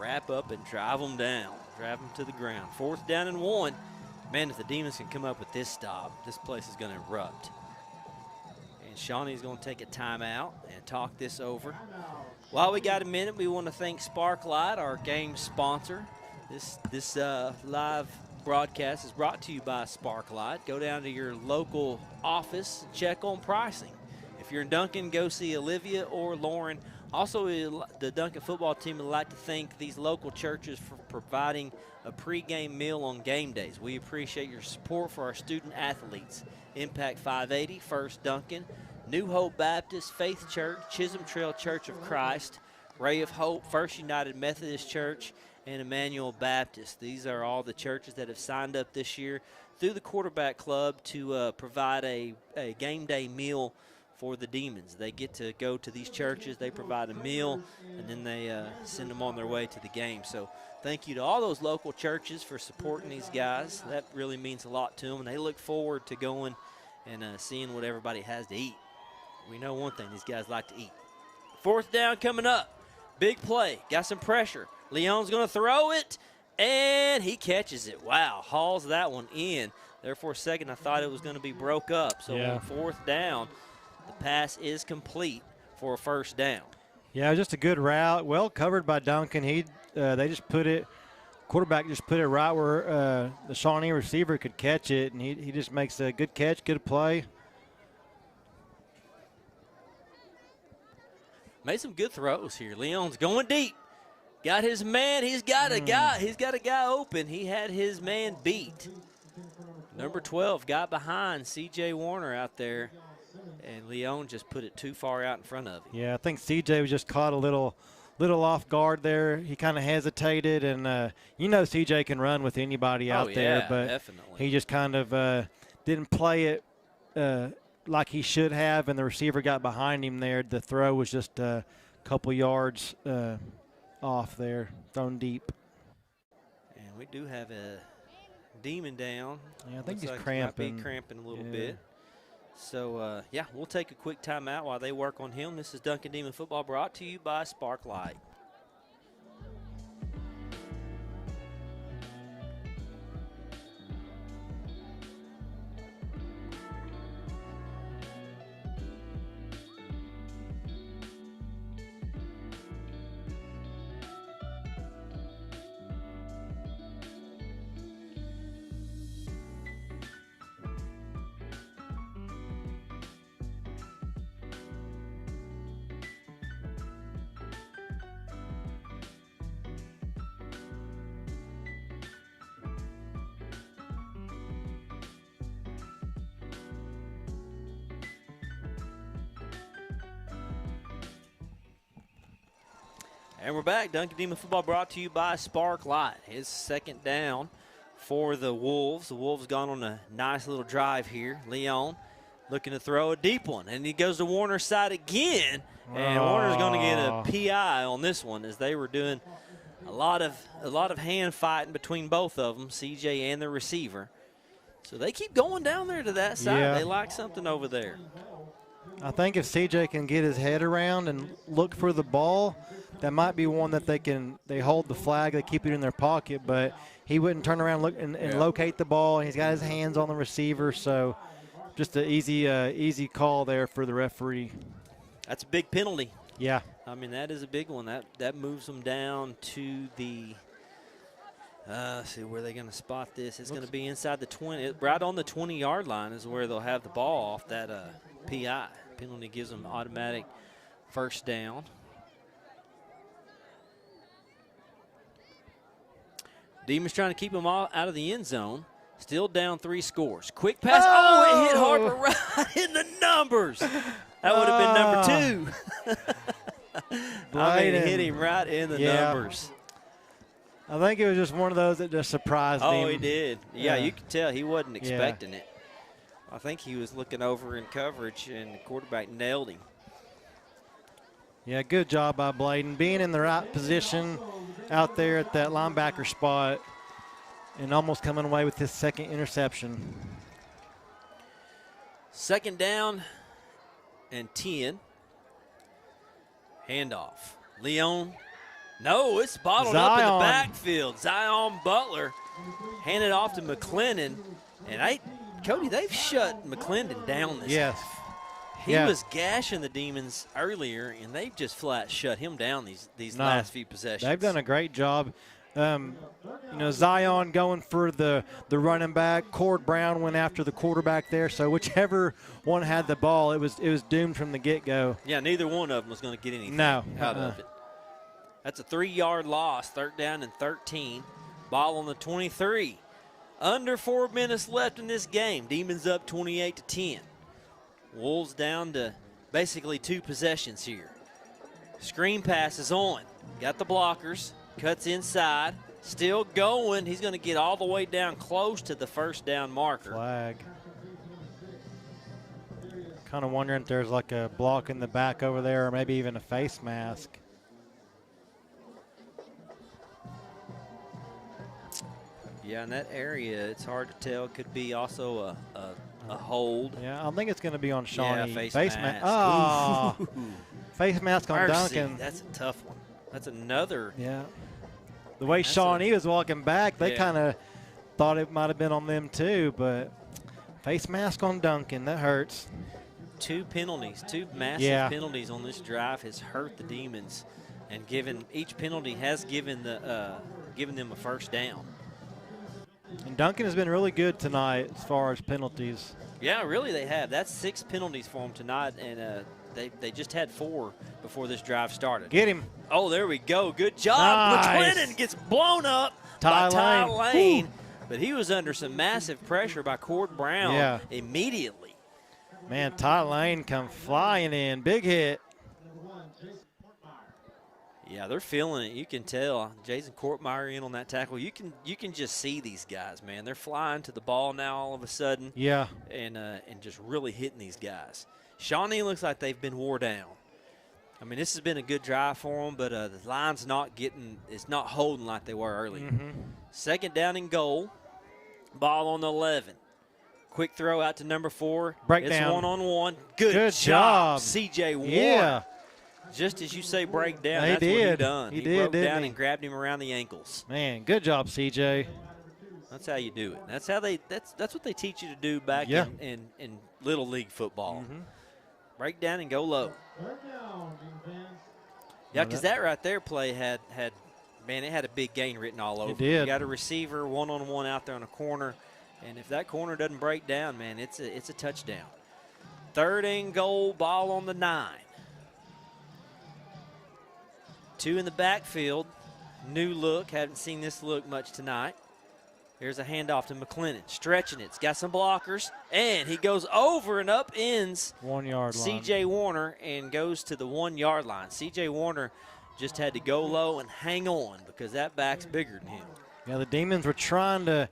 wrap up and drive them down, drive them to the ground. 4th down and 1. Man, if the Demons can come up with this stop, this place is going to erupt. And Shawnee's going to take a timeout and talk this over. While we got a minute, we want to thank Sparklight, our game sponsor. This live broadcast is brought to you by Sparklight. Go down to your local office, check on pricing. If you're in Duncan, go see Olivia or Lauren. Also, the Duncan football team would like to thank these local churches for providing a pregame meal on game days. We appreciate your support for our student athletes. Impact 580, First Duncan, New Hope Baptist, Faith Church, Chisholm Trail Church of Christ, Ray of Hope, First United Methodist Church, and Emmanuel Baptist. These are all the churches that have signed up this year through the Quarterback Club to provide a game day meal for the Demons. They get to go to these churches, they provide a meal, and then they send them on their way to the game. So thank you to all those local churches for supporting these guys. That really means a lot to them, and they look forward to going and seeing what everybody has to eat. We know one thing, these guys like to eat. 4th down coming up. Big play, got some pressure. Leon's going to throw it, and he catches it. Wow, hauls that one in. There for a second, I thought it was going to be broke up. So on 4th down, the pass is complete for a 1st down. Yeah, just a good route, well covered by Duncan. They just put it, quarterback just put it right where the Shawnee receiver could catch it, and he just makes a good catch, good play. Made some good throws here. Leon's going deep. Got his man. He's got a guy. He's got a guy open. He had his man beat. Number 12 got behind C.J. Warner out there, and Leon just put it too far out in front of him. Yeah, I think C.J. was just caught a little off guard there. He kind of hesitated, and C.J. can run with anybody out there, but definitely. He just kind of didn't play it like he should have, and the receiver got behind him there. The throw was just a couple yards off there, thrown deep. And we do have a Demon down. Yeah, I think he's cramping. Might be cramping a little bit. So, we'll take a quick timeout while they work on him. This is Duncan Demon Football brought to you by Sparklight. And we're back. Duncan Demon Football brought to you by Sparklight. His 2nd down for the Wolves. The Wolves gone on a nice little drive here. Leon looking to throw a deep one, and he goes to Warner's side again. And Warner's going to get a PI on this one, as they were doing a lot of hand fighting between both of them, CJ and the receiver. So they keep going down there to that side. Yeah. They like something over there. I think if CJ can get his head around and look for the ball, that might be one that they hold the flag, they keep it in their pocket, but he wouldn't turn around and locate the ball. He's got his hands on the receiver, so just an easy call there for the referee. That's a big penalty. Yeah. I mean, that is a big one. That moves them down to the let's see where they're going to spot this. It's going to be inside the 20. Right on the 20-yard line is where they'll have the ball off that PI. Penalty gives them automatic 1st down. Demons trying to keep them all out of the end zone. Still down 3 scores. Quick pass. Oh, it hit Harper right in the numbers. That would have been number 2. I mean, it hit him right in the numbers. I think it was just one of those that just surprised him. Oh, he did. Yeah, you could tell he wasn't expecting it. I think he was looking over in coverage, and the quarterback nailed him. Yeah, good job by Bladen. Being in the right position out there at that linebacker spot and almost coming away with his 2nd interception. 2nd down and 10. Handoff. Leon No, it's bottled up in the Zion. backfield. Zion Butler handed off to McClendon. And Cody, they've shut McClendon down this half. He was gashing the Demons earlier, and they've just flat shut him down these last few possessions. They've done a great job. Zion going for the running back. Cord Brown went after the quarterback there. So whichever one had the ball, it was doomed from the get-go. Yeah, neither one of them was going to get anything out of it. That's a 3-yard loss, 3rd down and 13. Ball on the 23. Under 4 minutes left in this game. Demons up 28-10. Wolves down to basically 2 possessions here. Screen pass is on. Got the blockers. Cuts inside. Still going. He's going to get all the way down close to the 1st down marker. Flag. Kind of wondering if there's like a block in the back over there or maybe even a face mask. Yeah, in that area, it's hard to tell. Could be also a hold. Yeah, I think it's going to be on Shawnee. Yeah, face mask. Oh, face mask on Duncan. That's a tough one. That's another. Yeah. The way Shawnee was walking back, they kind of thought it might have been on them too, but face mask on Duncan, that hurts. 2 penalties, 2 massive penalties on this drive has hurt the Demons, and each penalty has given them a 1st down. And Duncan has been really good tonight as far as penalties. Yeah, really they have. That's 6 penalties for them tonight, and they just had 4 before this drive started. Get him. Oh, there we go. Good job. Nice. McClendon gets blown up by Ty Lane, but he was under some massive pressure by Cord Brown immediately. Man, Ty Lane come flying in. Big hit. Yeah, they're feeling it. You can tell. Jason Kortmeyer in on that tackle. You can just see these guys, man. They're flying to the ball now all of a sudden. Yeah. And just really hitting these guys. Shawnee looks like they've been wore down. I mean, this has been a good drive for them, but the line's it's not holding like they were earlier. 2nd down and goal. Ball on the 11. Quick throw out to number 4. Breakdown. It's one-on-one. Good job, C.J. Warner. Yeah. Just as you say break down, He that's did. what he done. He broke did, down he? and grabbed him around the ankles. Man, good job, CJ. That's how you do it. That's what they teach you to do back in Little League football. Break down and go low. Yeah, because that right there play had it had a big gain written all over. It did. You got a receiver one-on-one out there on a corner, and if that corner doesn't break down, man, it's a touchdown. 3rd and goal, ball on the 9. 2 in the backfield. New look. Haven't seen this look much tonight. Here's a handoff to McClendon. Stretching it. It's got some blockers. And he goes over and up ends 1 yard line. C.J. Warner and goes to the 1 yard line. C.J. Warner just had to go low and hang on because that back's bigger than him. Yeah, the Demons were trying to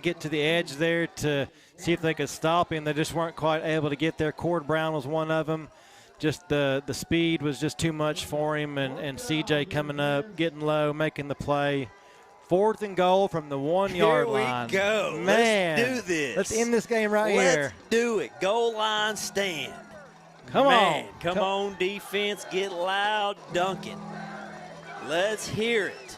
get to the edge there to see if they could stop him. They just weren't quite able to get there. Cord Brown was one of them. Just the speed was just too much for him, and C.J. coming up, getting low, making the play. 4th and goal from the 1 yard line. Here we go. Man, let's do this. Let's end this game right here. Let's do it. Goal line stand. Come on. Come on, defense. Get loud, Duncan. Let's hear it.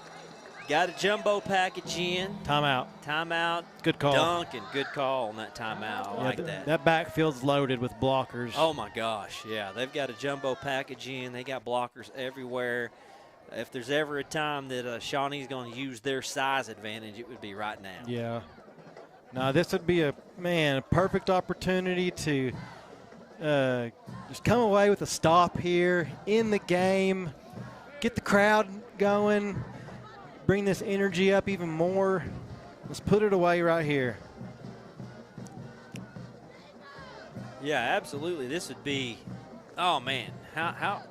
Got a jumbo package in. Timeout. Good call. Duncan, good call on that timeout. I like that. That backfield's loaded with blockers. Oh, my gosh. Yeah, they've got a jumbo package in. They got blockers everywhere. If there's ever a time that Shawnee's going to use their size advantage, it would be right now. Yeah. Now, this would be a perfect opportunity to just come away with a stop here in the game, get the crowd going, bring this energy up even more. Let's put it away right here. Yeah, absolutely. This would be, oh, man, how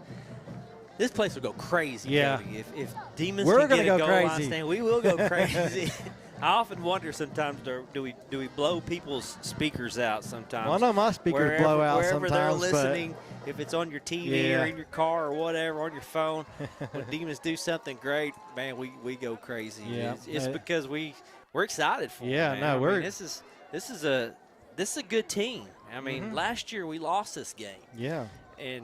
this place will go crazy. Yeah. Cody. If Demons We're can get gonna a go goal line crazy. stand, we will go crazy. I often wonder sometimes, do we blow people's speakers out sometimes? Well, I know my speakers blow out wherever sometimes. they're listening, if it's on your TV Yeah. or in your car or whatever, on your phone, when Demons do something great, man, we go crazy. Yeah. It's because we're excited for Yeah, them, no, man. I we're- mean, this is a good team. I mean, last year we lost this game. Yeah. And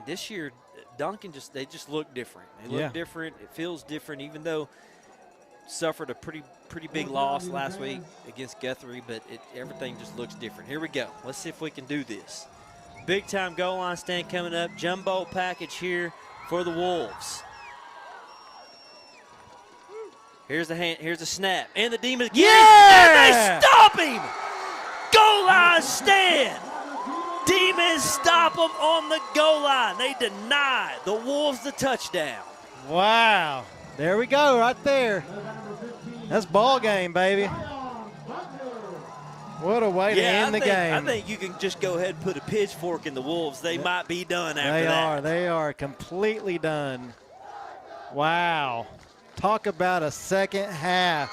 this year, Duncan they just look different. They look different. It feels different, even though suffered a pretty big loss last week against Guthrie, but everything just looks different. Here we go. Let's see if we can do this. Big time goal line stand coming up. Jumbo package here for the Wolves. Here's the snap, and the Demons get and they stop him. Goal line stand. Demons stop them on the goal line. They deny the Wolves the touchdown. Wow. There we go, right there. That's ball game, baby. What a way to end the game. I think you can just go ahead and put a pitchfork in the Wolves. They might be done after that. They are completely done. Wow. Talk about a second half.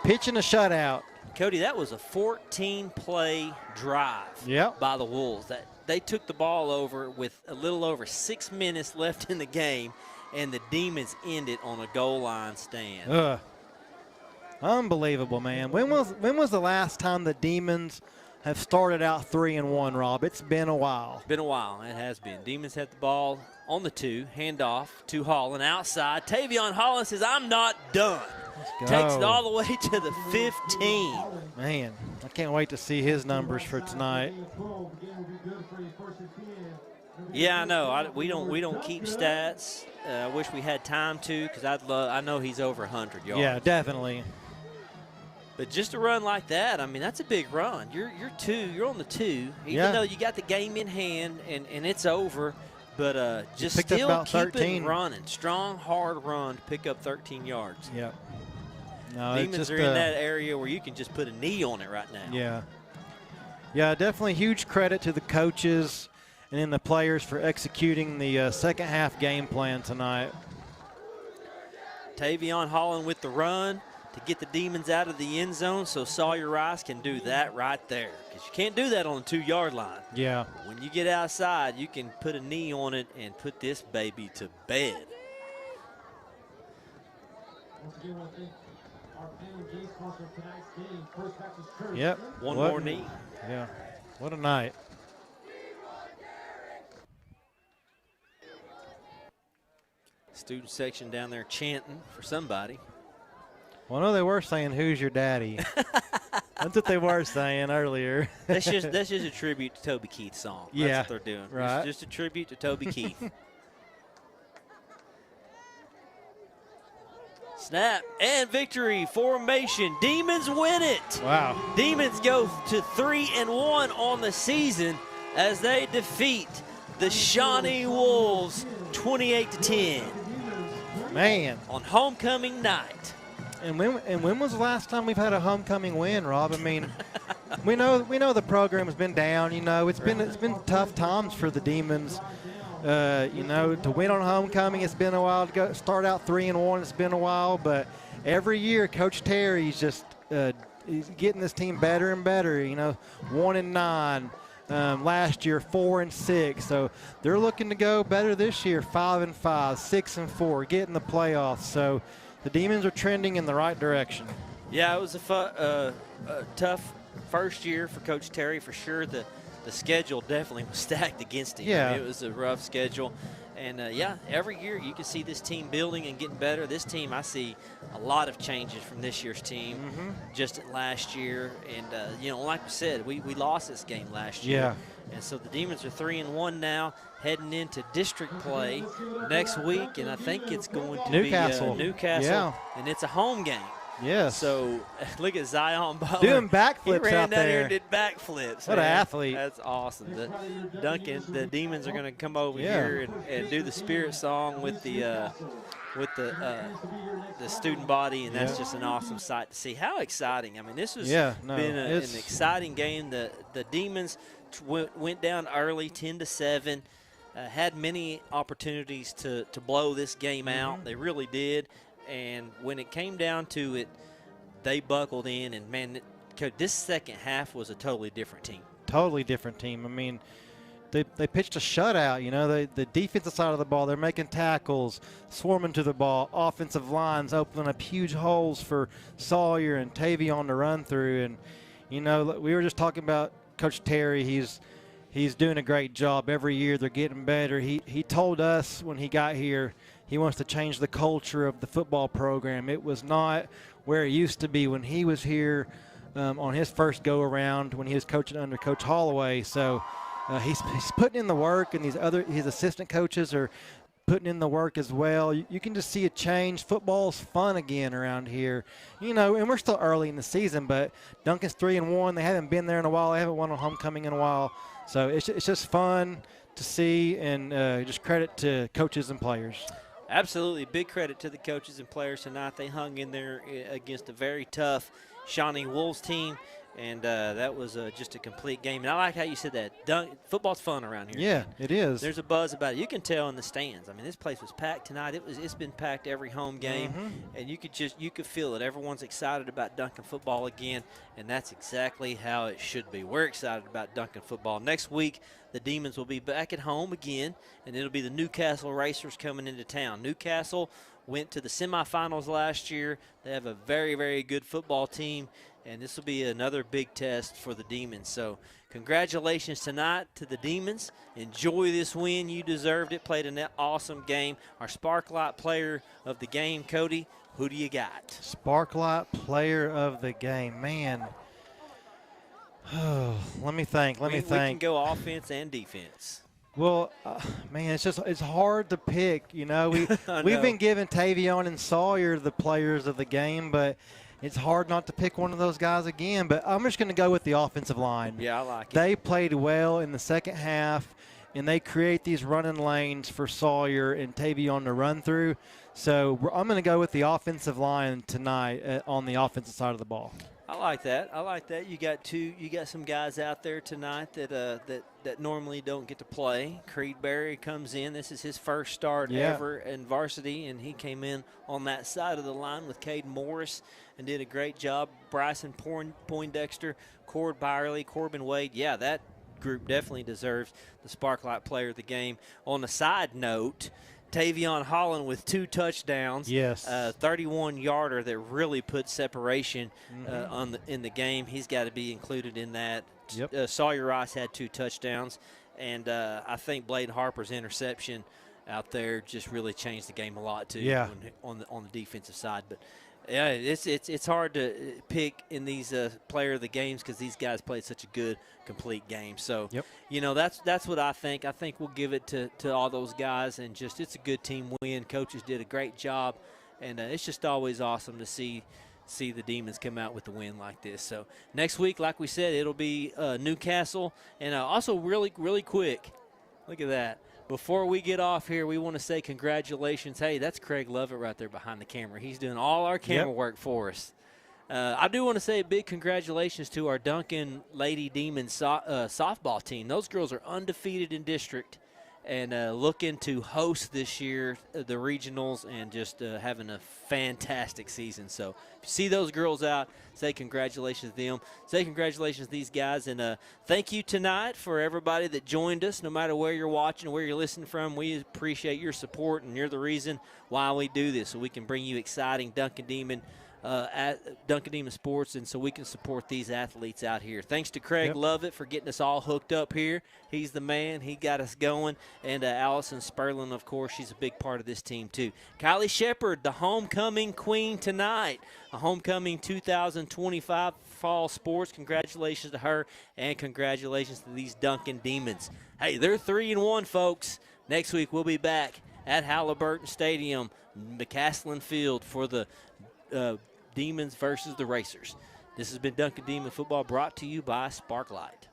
Pitching a shutout. Cody, that was a 14-play drive by the Wolves. They took the ball over with a little over 6 minutes left in the game, and the Demons ended on a goal line stand. Unbelievable, man. When was the last time the Demons have started out 3-1, Rob? It's been a while. Been a while. It has been. Demons had the ball on the 2, handoff to Holland outside. Tavion Holland says, "I'm not done." Takes it all the way to the 15. Man, I can't wait to see his numbers for tonight. Yeah, I know. We don't keep stats. I wish we had time to, because I know he's over 100 yards. Yeah, definitely. But just a run like that, I mean, that's a big run. You're on the 2, even though you got the game in hand and it's over. But just still keep it running. Strong, hard run to pick up 13 yards. Yep. No, Demons are in that area where you can just put a knee on it right now. Yeah. Yeah, definitely huge credit to the coaches and then the players for executing the second half game plan tonight. Tavion Holland with the run to get the Demons out of the end zone, so Sawyer Rice can do that right there, because you can't do that on the 2-yard line. Yeah. When you get outside, you can put a knee on it and put this baby to bed. Yep. One more knee. Yeah. What a night. Student section down there chanting for somebody. Well, no, they were saying, "Who's your daddy?" That's what they were saying earlier. That's just a tribute to Toby Keith's song. That's what they're doing. Right. It's just a tribute to Toby Keith. Snap and victory formation. Demons win it. Wow. Demons go to 3-1 on the season as they defeat the Shawnee Wolves 28-10. Man. On homecoming night. And when was the last time we've had a homecoming win, Rob? I mean, we know the program has been down. You know, it's been tough times for the Demons. You know, to win on homecoming, it's been a while. To start out 3-1, it's been a while. But every year, Coach Terry's just he's getting this team better and better. You know, 1-9. Last year, 4-6. So they're looking to go better this year, 5-5, 6-4, get in the playoffs. So the Demons are trending in the right direction. Yeah, it was a tough first year for Coach Terry for sure. The schedule definitely was stacked against him. Yeah. It was a rough schedule. And, every year you can see this team building and getting better. This team, I see a lot of changes from this year's team just last year. And, like we said, we lost this game last year. Yeah. And so the Demons are 3-1 now, heading into district play next week. And I think it's going to Newcastle. be Newcastle. Yeah. And it's a home game. Yes. So look at Zion Butler. Doing backflips he ran out down there. here and did backflips. What an athlete. That's awesome. The Demons are going to come over here and do the Spirit song with the student body, and that's just an awesome sight to see. How exciting. I mean, this has been an exciting game. The Demons went down early, 10-7. Had many opportunities to blow this game out. They really did. And when it came down to it, they buckled in. And, man, this second half was a totally different team. Totally different team. I mean, they pitched a shutout. You know, the defensive side of the ball, they're making tackles, swarming to the ball. Offensive lines opening up huge holes for Sawyer and Tavion to run through. And, you know, we were just talking about Coach Terry. he's doing a great job. Every year they're getting better. He told us when he got here he wants to change the culture of the football program. It was not where it used to be when he was here on his first go-around when he was coaching under Coach Holloway. So he's putting in the work, and his assistant coaches are putting in the work as well. You can just see a change. Football's fun again around here, and we're still early in the season, but Duncan's 3-1. They haven't been there in a while. They haven't won a homecoming in a while. So it's just fun to see, and just credit to coaches and players. Absolutely. Big credit to the coaches and players tonight. They hung in there against a very tough Shawnee Wolves team, and that was just a complete game. And I like how you said that. Football's fun around here. Yeah, it is. There's a buzz about it. You can tell in the stands. I mean, this place was packed tonight. It's been packed every home game, and you could feel it. Everyone's excited about Duncan football again, and that's exactly how it should be. We're excited about Duncan football. Next week, the Demons will be back at home again, and it'll be the Newcastle Racers coming into town. Newcastle went to the semifinals last year. They have a very, very good football team, and this will be another big test for the Demons. So congratulations tonight to the Demons. Enjoy this win. You deserved it. Played an awesome game. Our Sparklight player of the game, Cody, who do you got? Sparklight player of the game. Man. Oh, let me think. We can go offense and defense. Well, man, it's hard to pick. We've been giving Tavion and Sawyer the players of the game, but it's hard not to pick one of those guys again. But I'm just going to go with the offensive line. Yeah, I like it. They played well in the second half, and they create these running lanes for Sawyer and Tavion to run through. So I'm going to go with the offensive line tonight on the offensive side of the ball. I like that. You got some guys out there tonight that normally don't get to play. Creed Berry comes in. This is his first start ever in varsity, and he came in on that side of the line with Caden Morris and did a great job. Bryson Poindexter, Cord Byerly, Corbin Wade. Yeah, that group definitely deserves the Sparklight player of the game. On a side note, Tavion Holland with 2 touchdowns. Yes. 31-yarder that really put separation in the game. He's got to be included in that. Yep. Sawyer Rice had 2 touchdowns. And I think Bladen Harper's interception out there just really changed the game a lot, too, on the defensive side. But, yeah, it's hard to pick in these player of the games because these guys played such a good, complete game. So, that's what I think. I think we'll give it to all those guys, and just it's a good team win. Coaches did a great job, and it's just always awesome to see the Demons come out with the win like this. So next week, like we said, it'll be Newcastle, and also really, really quick, look at that. Before we get off here, we want to say congratulations. Hey, that's Craig Lovett right there behind the camera. He's doing all our camera work for us. I do want to say a big congratulations to our Duncan Lady Demons softball team. Those girls are undefeated in district and looking to host this year the regionals and just having a fantastic season. So if you see those girls out, say congratulations to them. Say congratulations to these guys. And thank you tonight for everybody that joined us, no matter where you're watching or where you're listening from. We appreciate your support, and you're the reason why we do this, so we can bring you exciting Duncan Demon Sports, and so we can support these athletes out here. Thanks to Craig Lovett for getting us all hooked up here. He's the man. He got us going. And Allison Sperlin, of course, she's a big part of this team too. Kylie Shepard, the homecoming queen tonight. A homecoming 2025 fall sports. Congratulations to her, and congratulations to these Duncan Demons. Hey, they're 3-1, folks. Next week we'll be back at Halliburton Stadium, McCaslin Field, for the Demons versus the Racers. This has been Duncan Demon Football, brought to you by Sparklight.